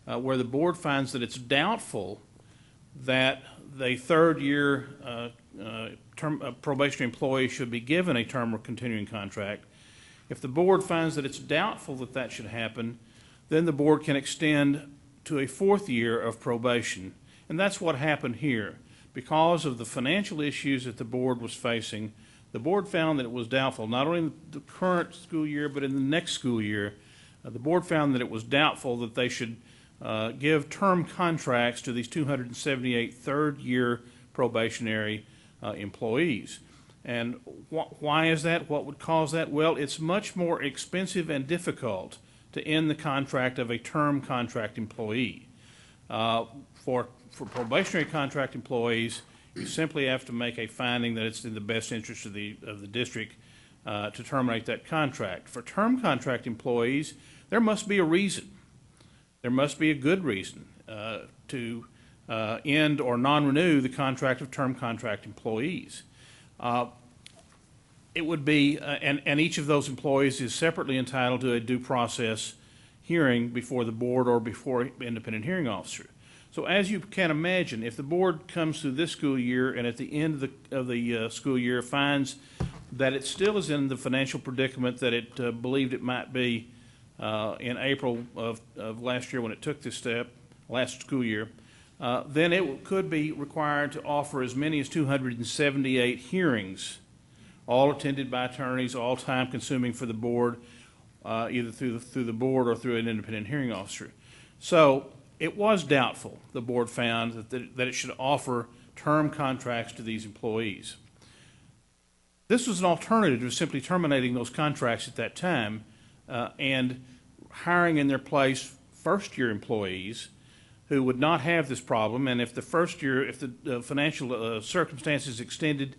the board finds that it's doubtful that the third-year probationary employee should be given a term or continuing contract. If the board finds that it's doubtful that that should happen, then the board can extend to a 4th year of probation. And that's what happened here. Because of the financial issues that the board was facing, the board found that it was doubtful, not only in the current school year, but in the next school year. The board found that it was doubtful that they should give term contracts to these 278 third-year probationary employees. And why is that? What would cause that? Well, it's much more expensive and difficult to end the contract of a term contract employee. For probationary contract employees, you simply have to make a finding that it's in the best interest of the district to terminate that contract. For term contract employees, there must be a reason. There must be a good reason to end or non-renew the contract of term contract employees. It would be, and each of those employees is separately entitled to a due process hearing before the board or before independent hearing officer. So as you can imagine, if the board comes through this school year and at the end of the school year finds that it still is in the financial predicament that it believed it might be in April of last year when it took this step, last school year, then it could be required to offer as many as 278 hearings, all attended by attorneys, all time consuming for the board, either through the board or through an independent hearing officer. So it was doubtful, the board found, that it should offer term contracts to these employees. This was an alternative to simply terminating those contracts at that time and hiring in their place first-year employees who would not have this problem, and if the first year, if the financial circumstances extended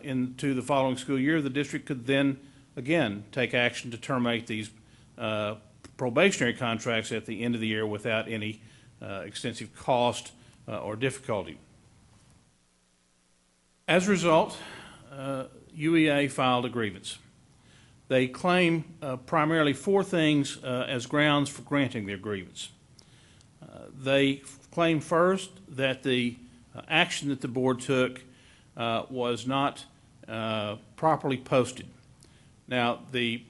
into the following school year, the district could then again take action to terminate these probationary contracts at the end of the year without any extensive cost or difficulty. As a result, UEA filed a grievance. They claim primarily four things as grounds for granting their grievance. They claim first that the action that the board took was not properly posted. Now, the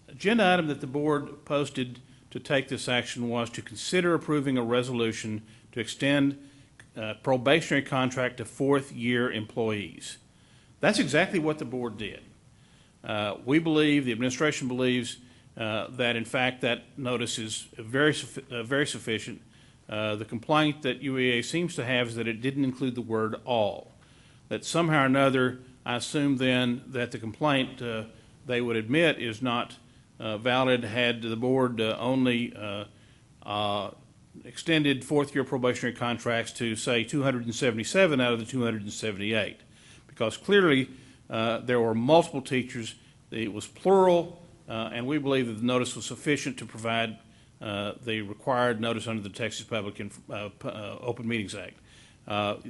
agenda item that the board posted to take this action was to consider approving a resolution to extend probationary contract to fourth-year employees. That's exactly what the board did. We believe, the administration believes, that in fact that notice is very sufficient. The complaint that UEA seems to have is that it didn't include the word all. That somehow or another, I assume then that the complaint they would admit is not valid had the board only extended fourth-year probationary contracts to, say, 277 out of the 278. Because clearly there were multiple teachers, it was plural, and we believe that the notice was sufficient to provide the required notice under the Texas Public Open Meetings Act.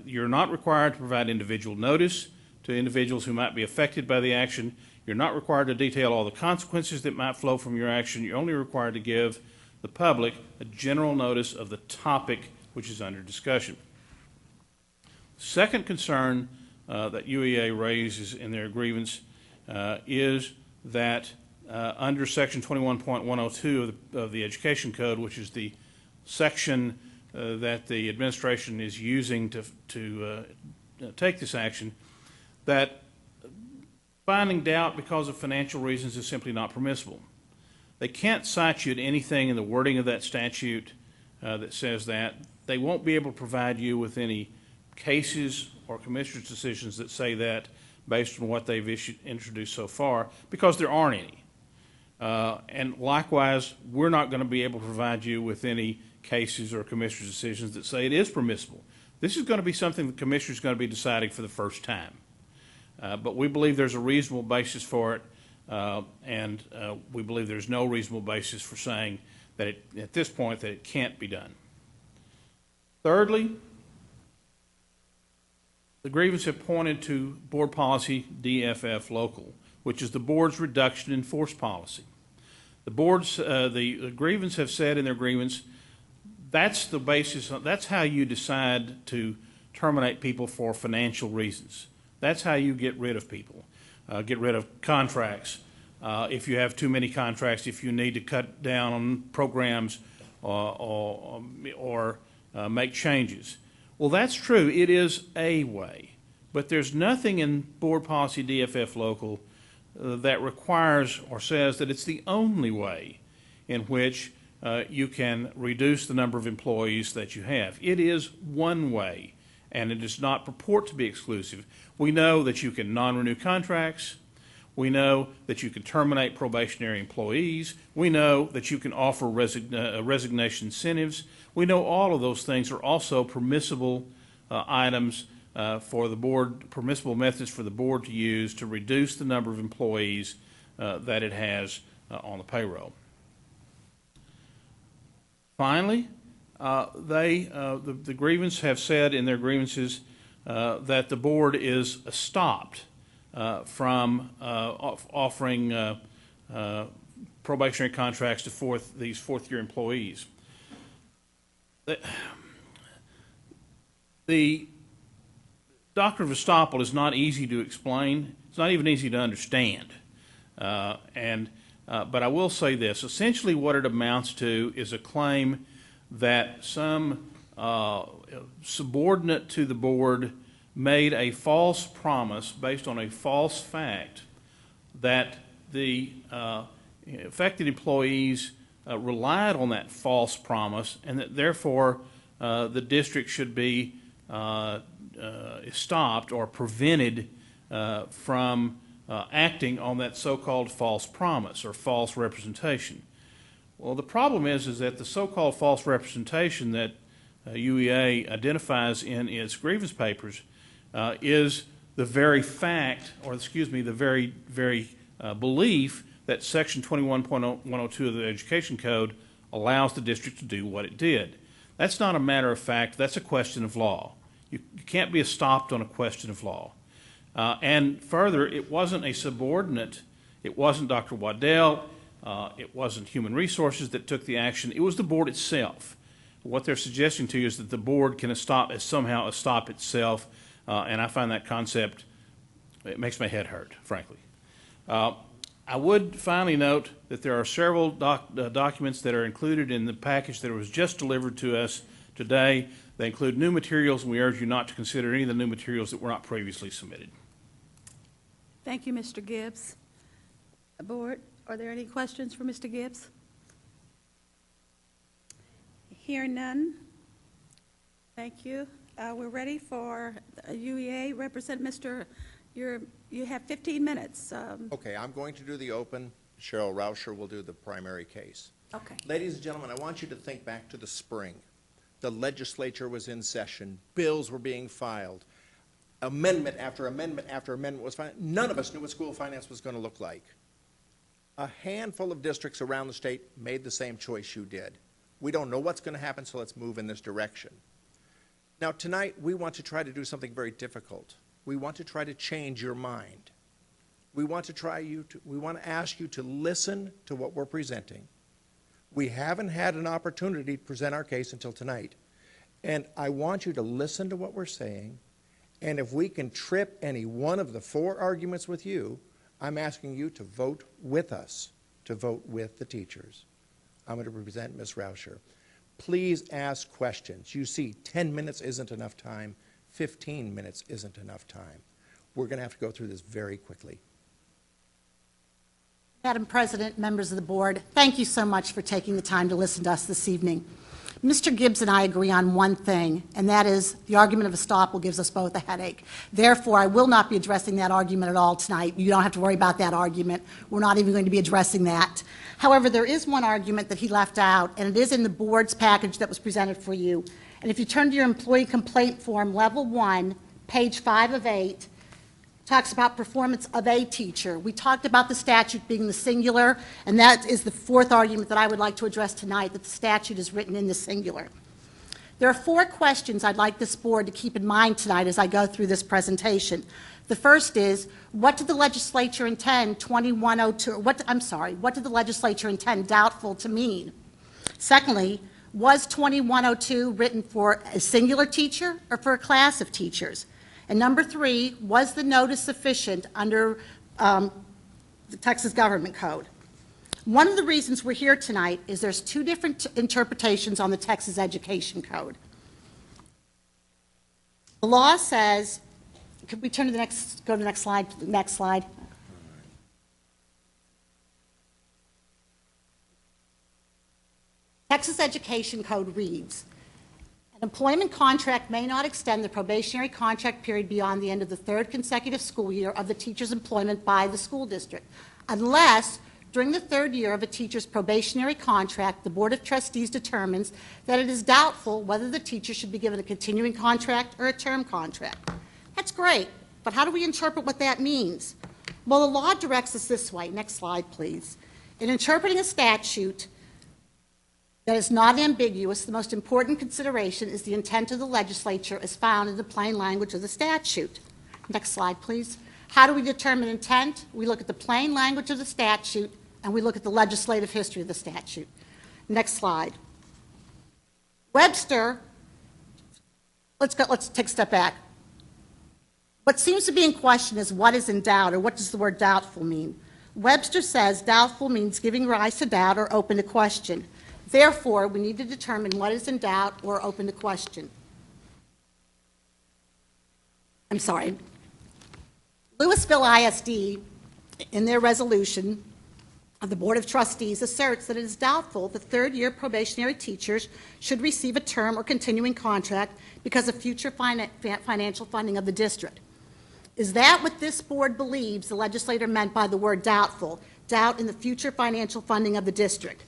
You're not required to provide individual notice to individuals who might be affected by the action. You're not required to detail all the consequences that might flow from your action. You're only required to give the public a general notice of the topic which is under discussion. Second concern that UEA raises in their grievance is that under Section 21.102 of the Education Code, which is the section that the administration is using to take this action, that finding doubt because of financial reasons is simply not permissible. They can't cite you to anything in the wording of that statute that says that. They won't be able to provide you with any cases or commissioner's decisions that say that based on what they've introduced so far, because there aren't any. And likewise, we're not going to be able to provide you with any cases or commissioner's decisions that say it is permissible. This is going to be something the commissioner is going to be deciding for the first time. But we believe there's a reasonable basis for it, and we believe there's no reasonable basis for saying that at this point that it can't be done. Thirdly, the grievance have pointed to board policy DFF local, which is the board's reduction in force policy. The board's, the grievance have said in their grievance, that's the basis, that's how you decide to terminate people for financial reasons. That's how you get rid of people, get rid of contracts. If you have too many contracts, if you need to cut down on programs or make changes. Well, that's true. It is a way. But there's nothing in board policy DFF local that requires or says that it's the only way in which you can reduce the number of employees that you have. It is one way, and it does not purport to be exclusive. We know that you can non-renew contracts. We know that you can terminate probationary employees. We know that you can offer resignation incentives. We know all of those things are also permissible items for the board, permissible methods for the board to use to reduce the number of employees that it has on the payroll. Finally, the grievance have said in their grievances that the board is stopped from offering probationary contracts to these fourth-year employees. The doctrine of estoppel is not easy to explain. It's not even easy to understand. But I will say this. Essentially what it amounts to is a claim that some subordinate to the board made a false promise based on a false fact that the affected employees relied on that false promise, and that therefore the district should be stopped or prevented from acting on that so-called false promise or false representation. Well, the problem is that the so-called false representation that UEA identifies in its grievance papers is the very fact, or excuse me, the very belief that Section 21.102 of the Education Code allows the district to do what it did. That's not a matter of fact. That's a question of law. You can't be stopped on a question of law. And further, it wasn't a subordinate. It wasn't Dr. Waddell. It wasn't Human Resources that took the action. It was the board itself. What they're suggesting to you is that the board can somehow stop itself, and I find that concept, it makes my head hurt, frankly. I would finally note that there are several documents that are included in the package that was just delivered to us today. They include new materials, and we urge you not to consider any of the new materials that were not previously submitted. Thank you, Mr. Gibbs. Board, are there any questions for Mr. Gibbs? Hearing none. Thank you. We're ready for UEA. Represent Mr. You have 15 minutes. Okay, I'm going to do the open. Cheryl Rauscher will do the primary case. Okay. Ladies and gentlemen, I want you to think back to the spring. The legislature was in session. Bills were being filed. Amendment after amendment after amendment was filed. None of us knew what school finance was going to look like. A handful of districts around the state made the same choice you did. We don't know what's going to happen, so let's move in this direction. Now, tonight, we want to try to do something very difficult. We want to try to change your mind. We want to ask you to listen to what we're presenting. We haven't had an opportunity to present our case until tonight. And I want you to listen to what we're saying. And if we can trip any one of the four arguments with you, I'm asking you to vote with us, to vote with the teachers. I'm going to present Ms. Rauscher. Please ask questions. You see, 10 minutes isn't enough time. 15 minutes isn't enough time. We're going to have to go through this very quickly. Madam President, members of the board, thank you so much for taking the time to listen to us this evening. Mr. Gibbs and I agree on one thing, and that is the argument of estoppel gives us both a headache. Therefore, I will not be addressing that argument at all tonight. You don't have to worry about that argument. We're not even going to be addressing that. However, there is one argument that he left out, and it is in the board's package that was presented for you. And if you turn to your employee complaint form, level 1, page 5 of 8, talks about performance of a teacher. We talked about the statute being the singular, and that is the fourth argument that I would like to address tonight, that the statute is written in the singular. There are 4 questions I'd like this board to keep in mind tonight as I go through this presentation. The first is, what did the legislature intend 2102, what did the legislature intend doubtful to mean? Secondly, was 2102 written for a singular teacher or for a class of teachers? And number 3, was the notice sufficient under the Texas Government Code? One of the reasons we're here tonight is there's 2 different interpretations on the Texas Education Code. The law says, could we turn to the next, go to the next slide, next slide. Texas Education Code reads, An employment contract may not extend the probationary contract period beyond the end of the third consecutive school year of the teacher's employment by the school district, unless during the third year of a teacher's probationary contract, the Board of Trustees determines that it is doubtful whether the teacher should be given a continuing contract or a term contract. That's great, but how do we interpret what that means? Well, the law directs us this way. Next slide, please. In interpreting a statute that is not ambiguous, the most important consideration is the intent of the legislature as found in the plain language of the statute. Next slide, please. How do we determine intent? We look at the plain language of the statute, and we look at the legislative history of the statute. Next slide. Webster, let's take a step back. What seems to be in question is what is in doubt, or what does the word doubtful mean? Webster says doubtful means giving rise to doubt or open to question. Therefore, we need to determine what is in doubt or open to question. I'm sorry. Lewisville ISD, in their resolution of the Board of Trustees, asserts that it is doubtful that third-year probationary teachers should receive a term or continuing contract because of future financial funding of the district. Is that what this board believes the legislator meant by the word doubtful, doubt in the future financial funding of the district?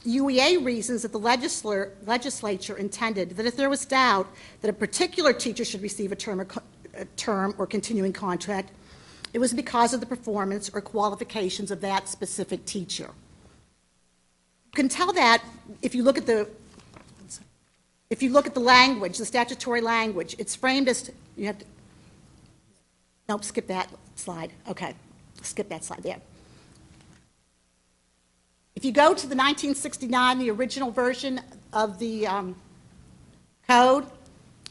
UEA reasons that the legislature intended that if there was doubt that a particular teacher should receive a term or continuing contract, it was because of the performance or qualifications of that specific teacher. You can tell that if you look at the language, the statutory language. It's framed as you have to. Nope, skip that slide. Okay, skip that slide there. If you go to the 1969, the original version of the code,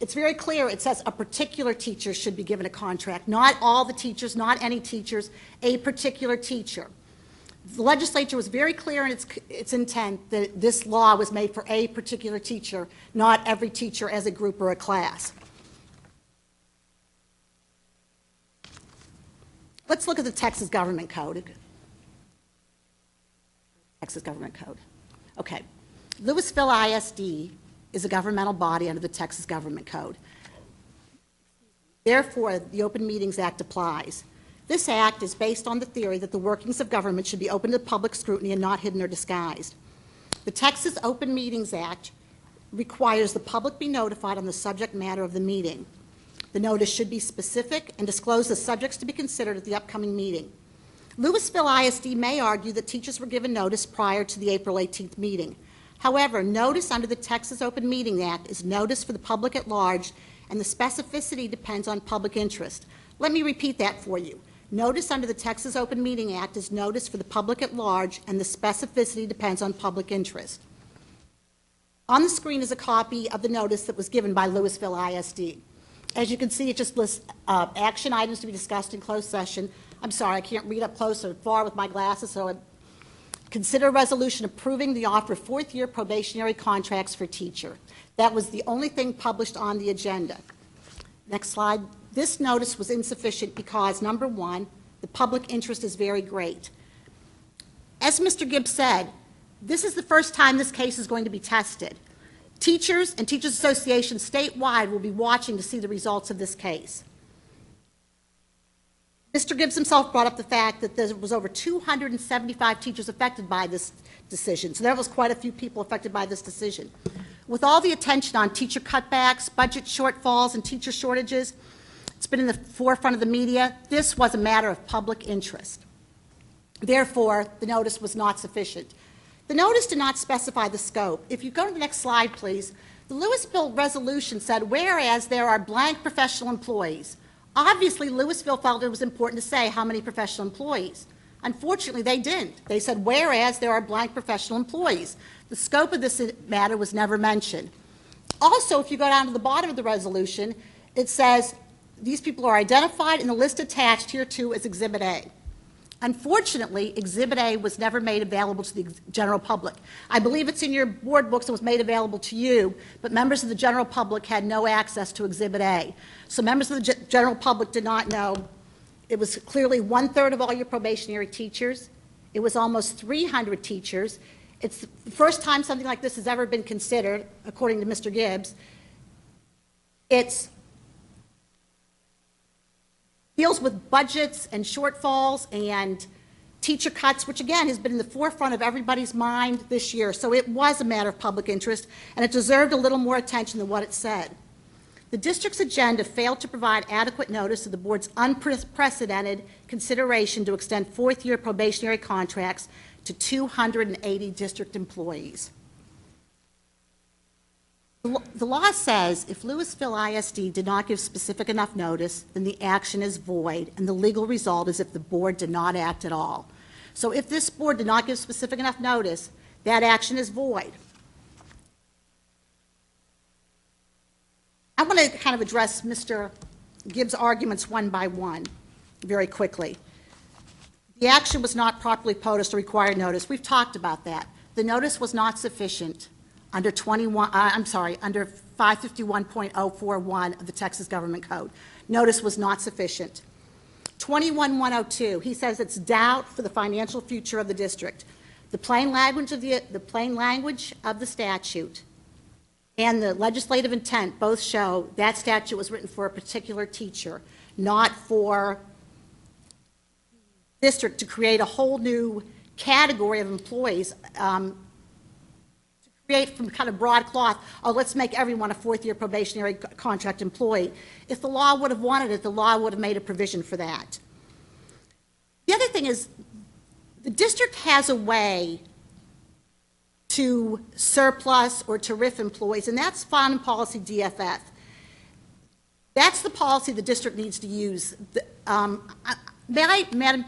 it's very clear. It says a particular teacher should be given a contract. Not all the teachers, not any teachers, a particular teacher. The legislature was very clear in its intent that this law was made for a particular teacher, not every teacher as a group or a class. Let's look at the Texas Government Code. Texas Government Code. Okay. Lewisville ISD is a governmental body under the Texas Government Code. Therefore, the Open Meetings Act applies. This act is based on the theory that the workings of government should be open to public scrutiny and not hidden or disguised. The Texas Open Meetings Act requires the public be notified on the subject matter of the meeting. The notice should be specific and disclose the subjects to be considered at the upcoming meeting. Lewisville ISD may argue that teachers were given notice prior to the April 18th meeting. However, notice under the Texas Open Meeting Act is notice for the public at large, and the specificity depends on public interest. Let me repeat that for you. Notice under the Texas Open Meeting Act is notice for the public at large, and the specificity depends on public interest. On the screen is a copy of the notice that was given by Lewisville ISD. As you can see, it just lists action items to be discussed in closed session. I'm sorry, I can't read up close or far with my glasses, so consider a resolution approving the offer of fourth-year probationary contracts for teacher. That was the only thing published on the agenda. Next slide. This notice was insufficient because, number one, the public interest is very great. As Mr. Gibbs said, this is the first time this case is going to be tested. Teachers and teachers associations statewide will be watching to see the results of this case. Mr. Gibbs himself brought up the fact that there was over 275 teachers affected by this decision, so there was quite a few people affected by this decision. With all the attention on teacher cutbacks, budget shortfalls, and teacher shortages, it's been in the forefront of the media. This was a matter of public interest. Therefore, the notice was not sufficient. The notice did not specify the scope. If you go to the next slide, please, the Lewisville resolution said, whereas there are blank professional employees. Obviously, Lewisville felt it was important to say how many professional employees. Unfortunately, they didn't. They said, whereas there are blank professional employees. The scope of this matter was never mentioned. Also, if you go down to the bottom of the resolution, it says these people are identified in the list attached here to as Exhibit A. Unfortunately, Exhibit A was never made available to the general public. I believe it's in your board books and was made available to you, but members of the general public had no access to Exhibit A. So members of the general public did not know. It was clearly 1/3 of all your probationary teachers. It was almost 300 teachers. It's the first time something like this has ever been considered, according to Mr. Gibbs. It deals with budgets and shortfalls and teacher cuts, which again has been in the forefront of everybody's mind this year. So it was a matter of public interest, and it deserved a little more attention than what it said. The district's agenda failed to provide adequate notice of the board's unprecedented consideration to extend fourth-year probationary contracts to 280 district employees. The law says if Lewisville ISD did not give specific enough notice, then the action is void, and the legal result is if the board did not act at all. So if this board did not give specific enough notice, that action is void. I want to kind of address Mr. Gibbs' arguments one by one very quickly. The action was not properly posted or required notice. We've talked about that. The notice was not sufficient under under 551.041 of the Texas Government Code. Notice was not sufficient. 21-102, he says it's doubt for the financial future of the district. The plain language of the statute and the legislative intent both show that statute was written for a particular teacher, not for the district to create a whole new category of employees, to create from kind of broad cloth, oh, let's make everyone a fourth-year probationary contract employee. If the law would have wanted it, the law would have made a provision for that. The other thing is the district has a way to surplus or to RIF employees, and that's found in policy DFF. That's the policy the district needs to use. Madam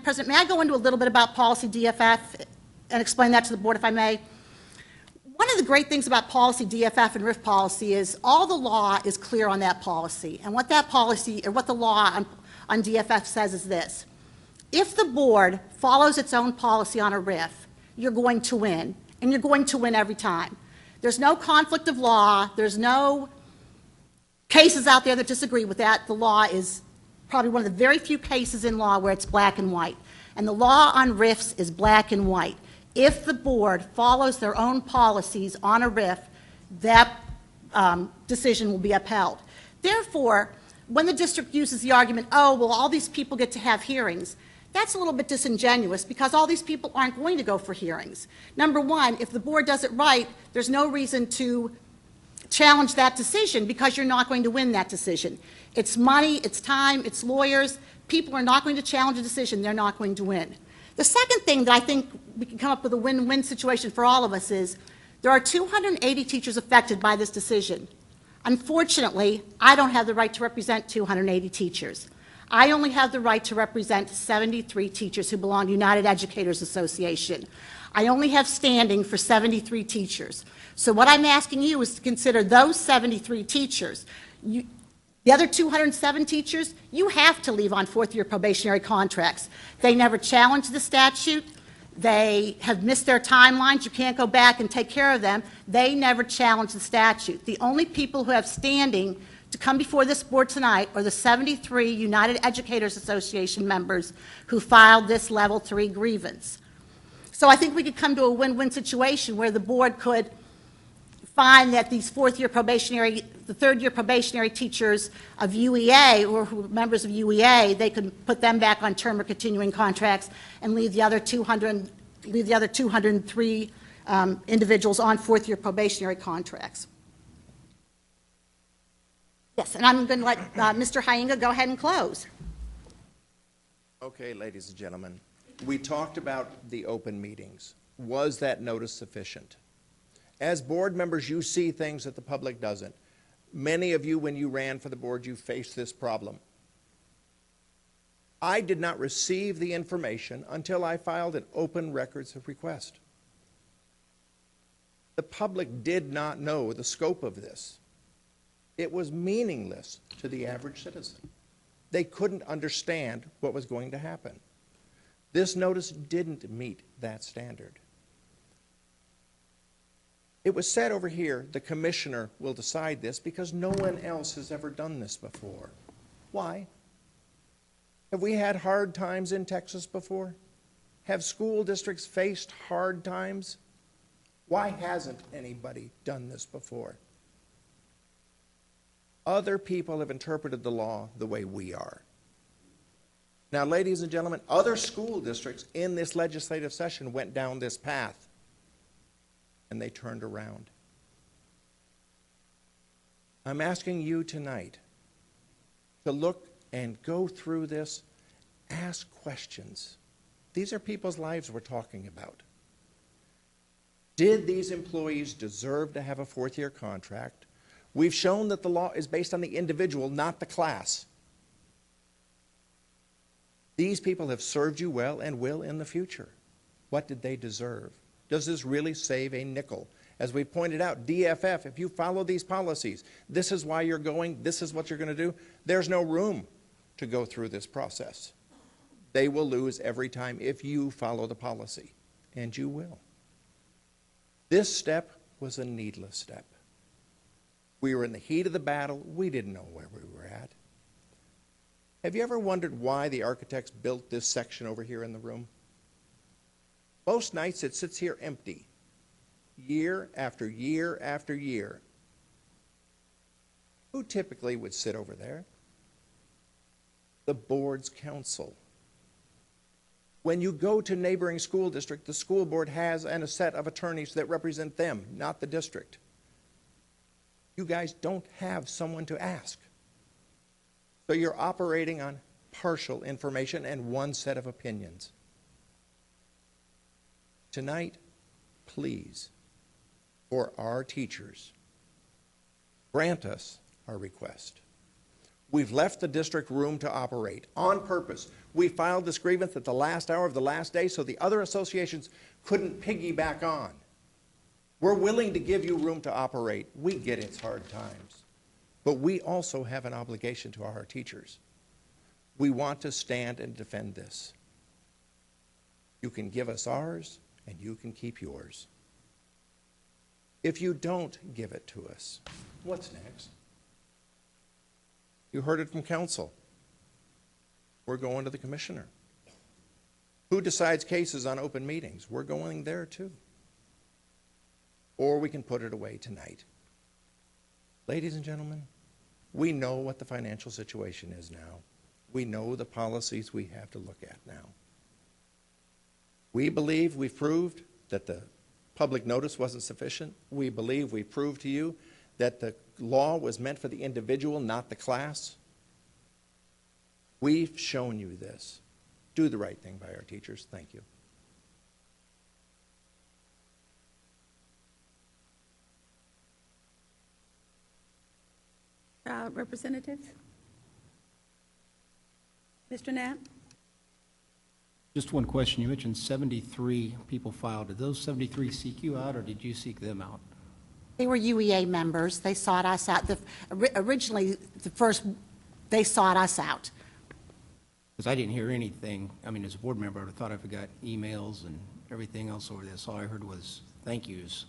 President, may I go into a little bit about policy DFF and explain that to the board, if I may? One of the great things about policy DFF and RIF policy is all the law is clear on that policy. And what that policy, or what the law on DFF says is this. If the board follows its own policy on a RIF, you're going to win, and you're going to win every time. There's no conflict of law. There's no cases out there that disagree with that. The law is probably one of the very few cases in law where it's black and white. And the law on RIFs is black and white. If the board follows their own policies on a RIF, that decision will be upheld. Therefore, when the district uses the argument, oh, well, all these people get to have hearings, that's a little bit disingenuous because all these people aren't going to go for hearings. Number one, if the board does it right, there's no reason to challenge that decision because you're not going to win that decision. It's money, it's time, it's lawyers. People are not going to challenge a decision they're not going to win. The second thing that I think we can come up with a win-win situation for all of us is there are 280 teachers affected by this decision. Unfortunately, I don't have the right to represent 280 teachers. I only have the right to represent 73 teachers who belong to United Educators Association. I only have standing for 73 teachers. So what I'm asking you is to consider those 73 teachers. The other 207 teachers, you have to leave on fourth-year probationary contracts. They never challenged the statute. They have missed their timelines. You can't go back and take care of them. They never challenged the statute. The only people who have standing to come before this board tonight are the 73 United Educators Association members who filed this level 3 grievance. So I think we could come to a win-win situation where the board could find that these the third-year probationary teachers of UEA or who are members of UEA, they could put them back on term or continuing contracts and leave the other 203 individuals on fourth-year probationary contracts. Yes, and I'm going to let Mr. Hyenga go ahead and close. Okay, ladies and gentlemen, we talked about the open meetings. Was that notice sufficient? As board members, you see things that the public doesn't. Many of you, when you ran for the board, you faced this problem. I did not receive the information until I filed an open records of request. The public did not know the scope of this. It was meaningless to the average citizen. They couldn't understand what was going to happen. This notice didn't meet that standard. It was said over here, the commissioner will decide this because no one else has ever done this before. Why? Have we had hard times in Texas before? Have school districts faced hard times? Why hasn't anybody done this before? other people have interpreted the law the way we are. Now, ladies and gentlemen, other school districts in this legislative session went down this path, and they turned around. I'm asking you tonight to look and go through this, ask questions. These are people's lives we're talking about. Did these employees deserve to have a fourth-year contract? We've shown that the law is based on the individual, not the class. These people have served you well and will in the future. What did they deserve? Does this really save a nickel? As we pointed out, DFF, if you follow these policies, this is why you're going, this is what you're going to do, there's no room to go through this process. They will lose every time if you follow the policy, and you will. This step was a needless step. We were in the heat of the battle. We didn't know where we were at. Have you ever wondered why the architects built this section over here in the room? Most nights it sits here empty, year after year after year. Who typically would sit over there? The board's council. When you go to neighboring school district, the school board has a set of attorneys that represent them, not the district. You guys don't have someone to ask. So you're operating on partial information and one set of opinions. Tonight, please, for our teachers, grant us our request. We've left the district room to operate on purpose. We filed this grievance at the last hour of the last day so the other associations couldn't piggyback on. We're willing to give you room to operate. We get it's hard times. But we also have an obligation to our teachers. We want to stand and defend this. You can give us ours, and you can keep yours. If you don't give it to us, what's next? You heard it from council. We're going to the commissioner. Who decides cases on open meetings? We're going there too. Or we can put it away tonight. Ladies and gentlemen, we know what the financial situation is now. We know the policies we have to look at now. We believe we've proved that the public notice wasn't sufficient. We believe we proved to you that the law was meant for the individual, not the class. We've shown you this. Do the right thing by our teachers. Thank you. Representatives? Mr. Knapp? Just one question. You mentioned 73 people filed. Did those 73 seek you out, or did you seek them out? They were UEA members. They sought us out. Originally, they sought us out. Because I didn't hear anything. I mean, as a board member, I would have thought if I got emails and everything else over this, all I heard was thank yous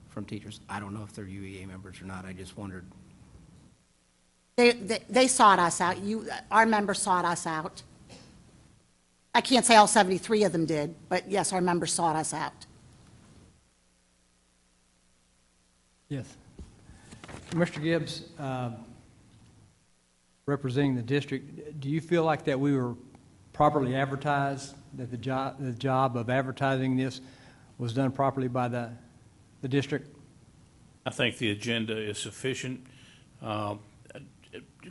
from teachers. I don't know if they're UEA members or not. I just wondered. They sought us out. Our members sought us out. I can't say all 73 of them did, but yes, our members sought us out. Yes. Mr. Gibbs, representing the district, do you feel like that we were properly advertised, that the job of advertising this was done properly by the district? I think the agenda is sufficient.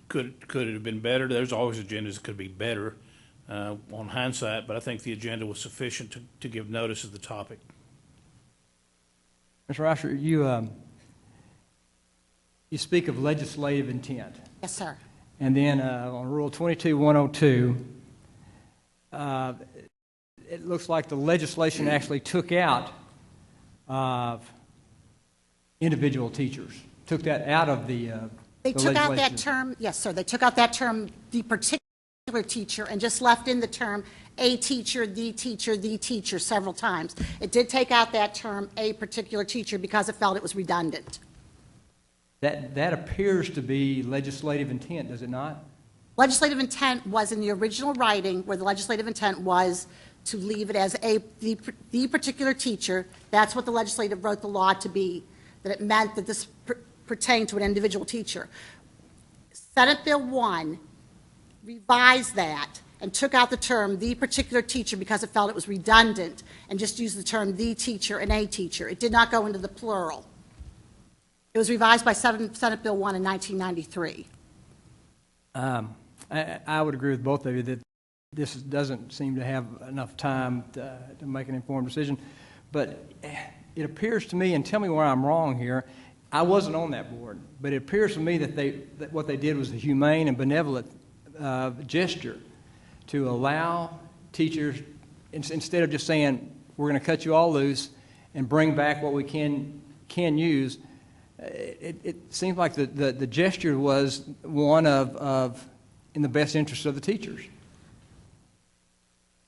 Could it have been better? There's always agendas that could be better on hindsight, but I think the agenda was sufficient to give notice of the topic. Mr. Rasher, you speak of legislative intent. Yes, sir. And then on Rule 22-102, it looks like the legislation actually took out individual teachers, took that out of the They took out that term, yes, sir. They took out that term, the particular teacher, and just left in the term a teacher, the teacher, several times. It did take out that term, a particular teacher, because it felt it was redundant. That appears to be legislative intent, does it not? Legislative intent was in the original writing, where the legislative intent was to leave it as the particular teacher. That's what the legislative wrote the law to be, that it meant that this pertained to an individual teacher. Senate Bill 1 revised that and took out the term "the particular teacher" because it felt it was redundant and just used the term "the teacher" and "a teacher." It did not go into the plural. It was revised by Senate Bill 1 in 1993. I would agree with both of you that this doesn't seem to have enough time to make an informed decision. But it appears to me, and tell me where I'm wrong here, I wasn't on that board, but it appears to me that what they did was a humane and benevolent gesture to allow teachers, instead of just saying, we're going to cut you all loose and bring back what we can use, it seems like the gesture was one of in the best interest of the teachers.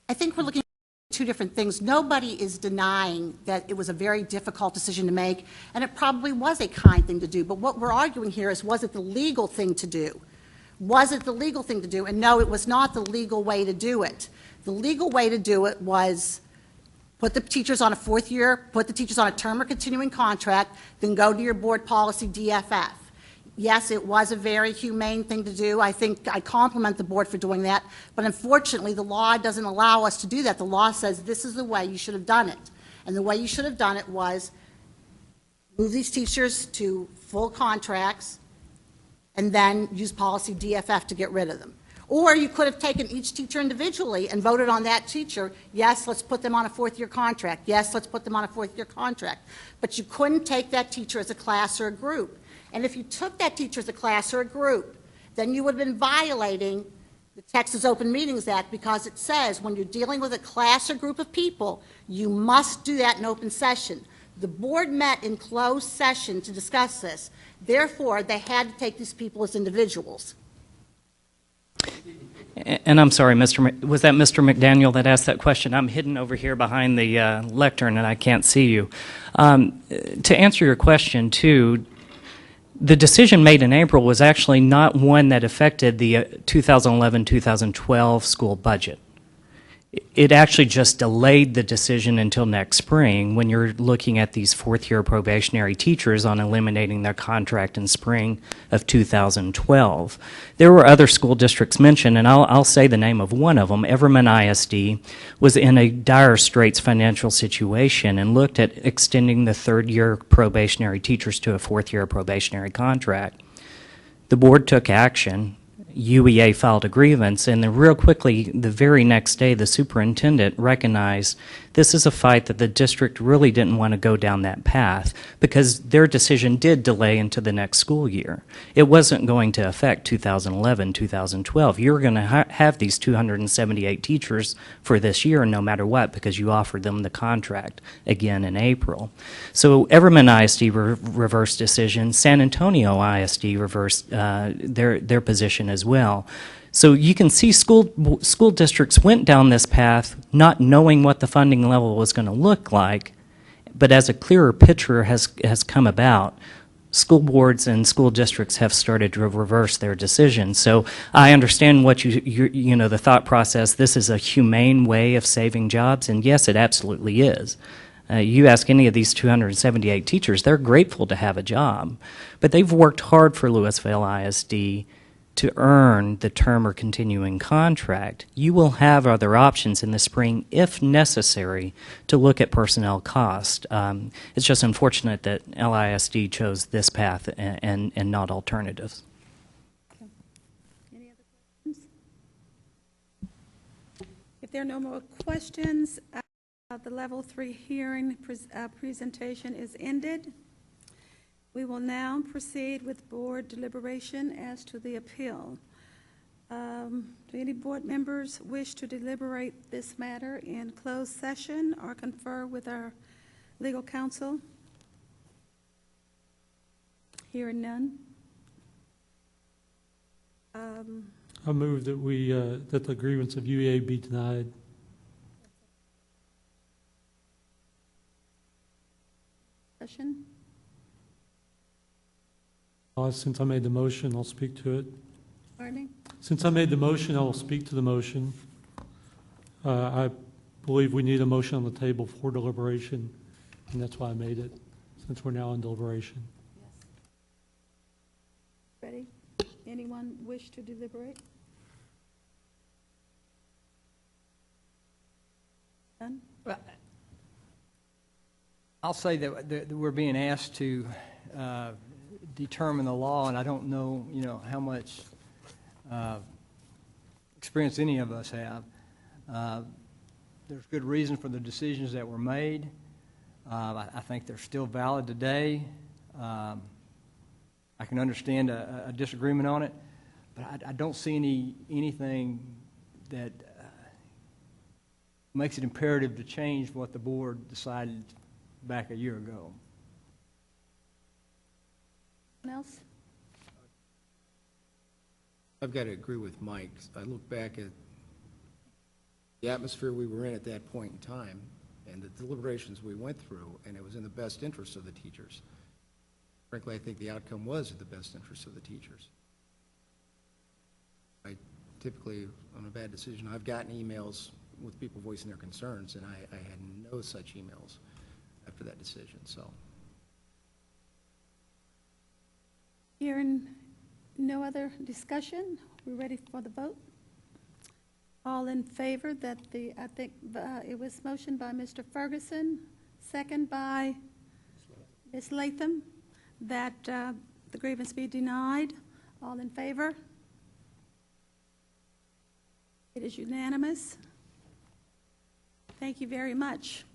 I think we're looking at two different things. Nobody is denying that it was a very difficult decision to make, and it probably was a kind thing to do. But what we're arguing here is, was it the legal thing to do? Was it the legal thing to do? And no, it was not the legal way to do it. The legal way to do it was put the teachers on a fourth year, put the teachers on a term or continuing contract, then go to your board policy DFF. Yes, it was a very humane thing to do. I think I compliment the board for doing that. But unfortunately, the law doesn't allow us to do that. The law says this is the way you should have done it. And the way you should have done it was move these teachers to full contracts and then use policy DFF to get rid of them. Or you could have taken each teacher individually and voted on that teacher. Yes, let's put them on a fourth-year contract. Yes, let's put them on a fourth-year contract. But you couldn't take that teacher as a class or a group. And if you took that teacher as a class or a group, then you would have been violating the Texas Open Meetings Act, because it says when you're dealing with a class or group of people, you must do that in open session. The board met in closed session to discuss this. Therefore, they had to take these people as individuals. And I'm sorry, was that Mr. McDaniel that asked that question? I'm hidden over here behind the lectern and I can't see you. To answer your question, too, the decision made in April was actually not one that affected the 2011-2012 school budget. It actually just delayed the decision until next spring when you're looking at these fourth-year probationary teachers on eliminating their contract in spring of 2012. There were other school districts mentioned, and I'll say the name of one of them. Everman ISD was in a dire straits financial situation and looked at extending the third-year probationary teachers to a fourth-year probationary contract. The board took action. UEA filed a grievance, and then real quickly, the very next day, the superintendent recognized this is a fight that the district really didn't want to go down that path because their decision did delay into the next school year. It wasn't going to affect 2011, 2012. You were going to have these 278 teachers for this year no matter what because you offered them the contract again in April. So Everman ISD reversed decision. San Antonio ISD reversed their position as well. So you can see school districts went down this path not knowing what the funding level was going to look like, but as a clearer picture has come about, school boards and school districts have started to reverse their decisions. So I understand what you know, the thought process. This is a humane way of saving jobs, and yes, it absolutely is. You ask any of these 278 teachers, they're grateful to have a job, but they've worked hard for Lewisville ISD to earn the term or continuing contract. You will have other options in the spring, if necessary, to look at personnel cost. It's just unfortunate that LISD chose this path and not alternatives. Any other questions? If there are no more questions, the Level 3 hearing presentation is ended. We will now proceed with board deliberation as to the appeal. Do any board members wish to deliberate this matter in closed session or confer with our legal counsel? Hearing none. I move that that the grievance of UEA be denied. Session. Since I made the motion, I'll speak to it. Pardon? Since I made the motion, I will speak to the motion. I believe we need a motion on the table for deliberation, and that's why I made it, since we're now in deliberation. Ready? anyone wish to deliberate? None? I'll say that we're being asked to determine the law, and I don't know, how much experience any of us have. There's good reason for the decisions that were made. I think they're still valid today. I can understand a disagreement on it, but I don't see anything that makes it imperative to change what the board decided back a year ago. Anyone else? I've got to agree with Mike. I look back at the atmosphere we were in at that point in time and the deliberations we went through, and it was in the best interest of the teachers. Frankly, I think the outcome was in the best interest of the teachers. I typically, on a bad decision, I've gotten emails with people voicing their concerns, and I had no such emails after that decision, so. Hearing no other discussion, we're ready for the vote. All in favor that I think it was motioned by Mr. Ferguson, second by Ms. Latham, that the grievance be denied. All in favor? It is unanimous. Thank you very much.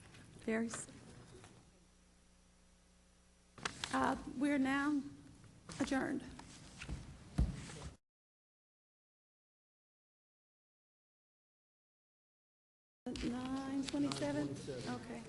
We're now adjourned. 9:27? Okay.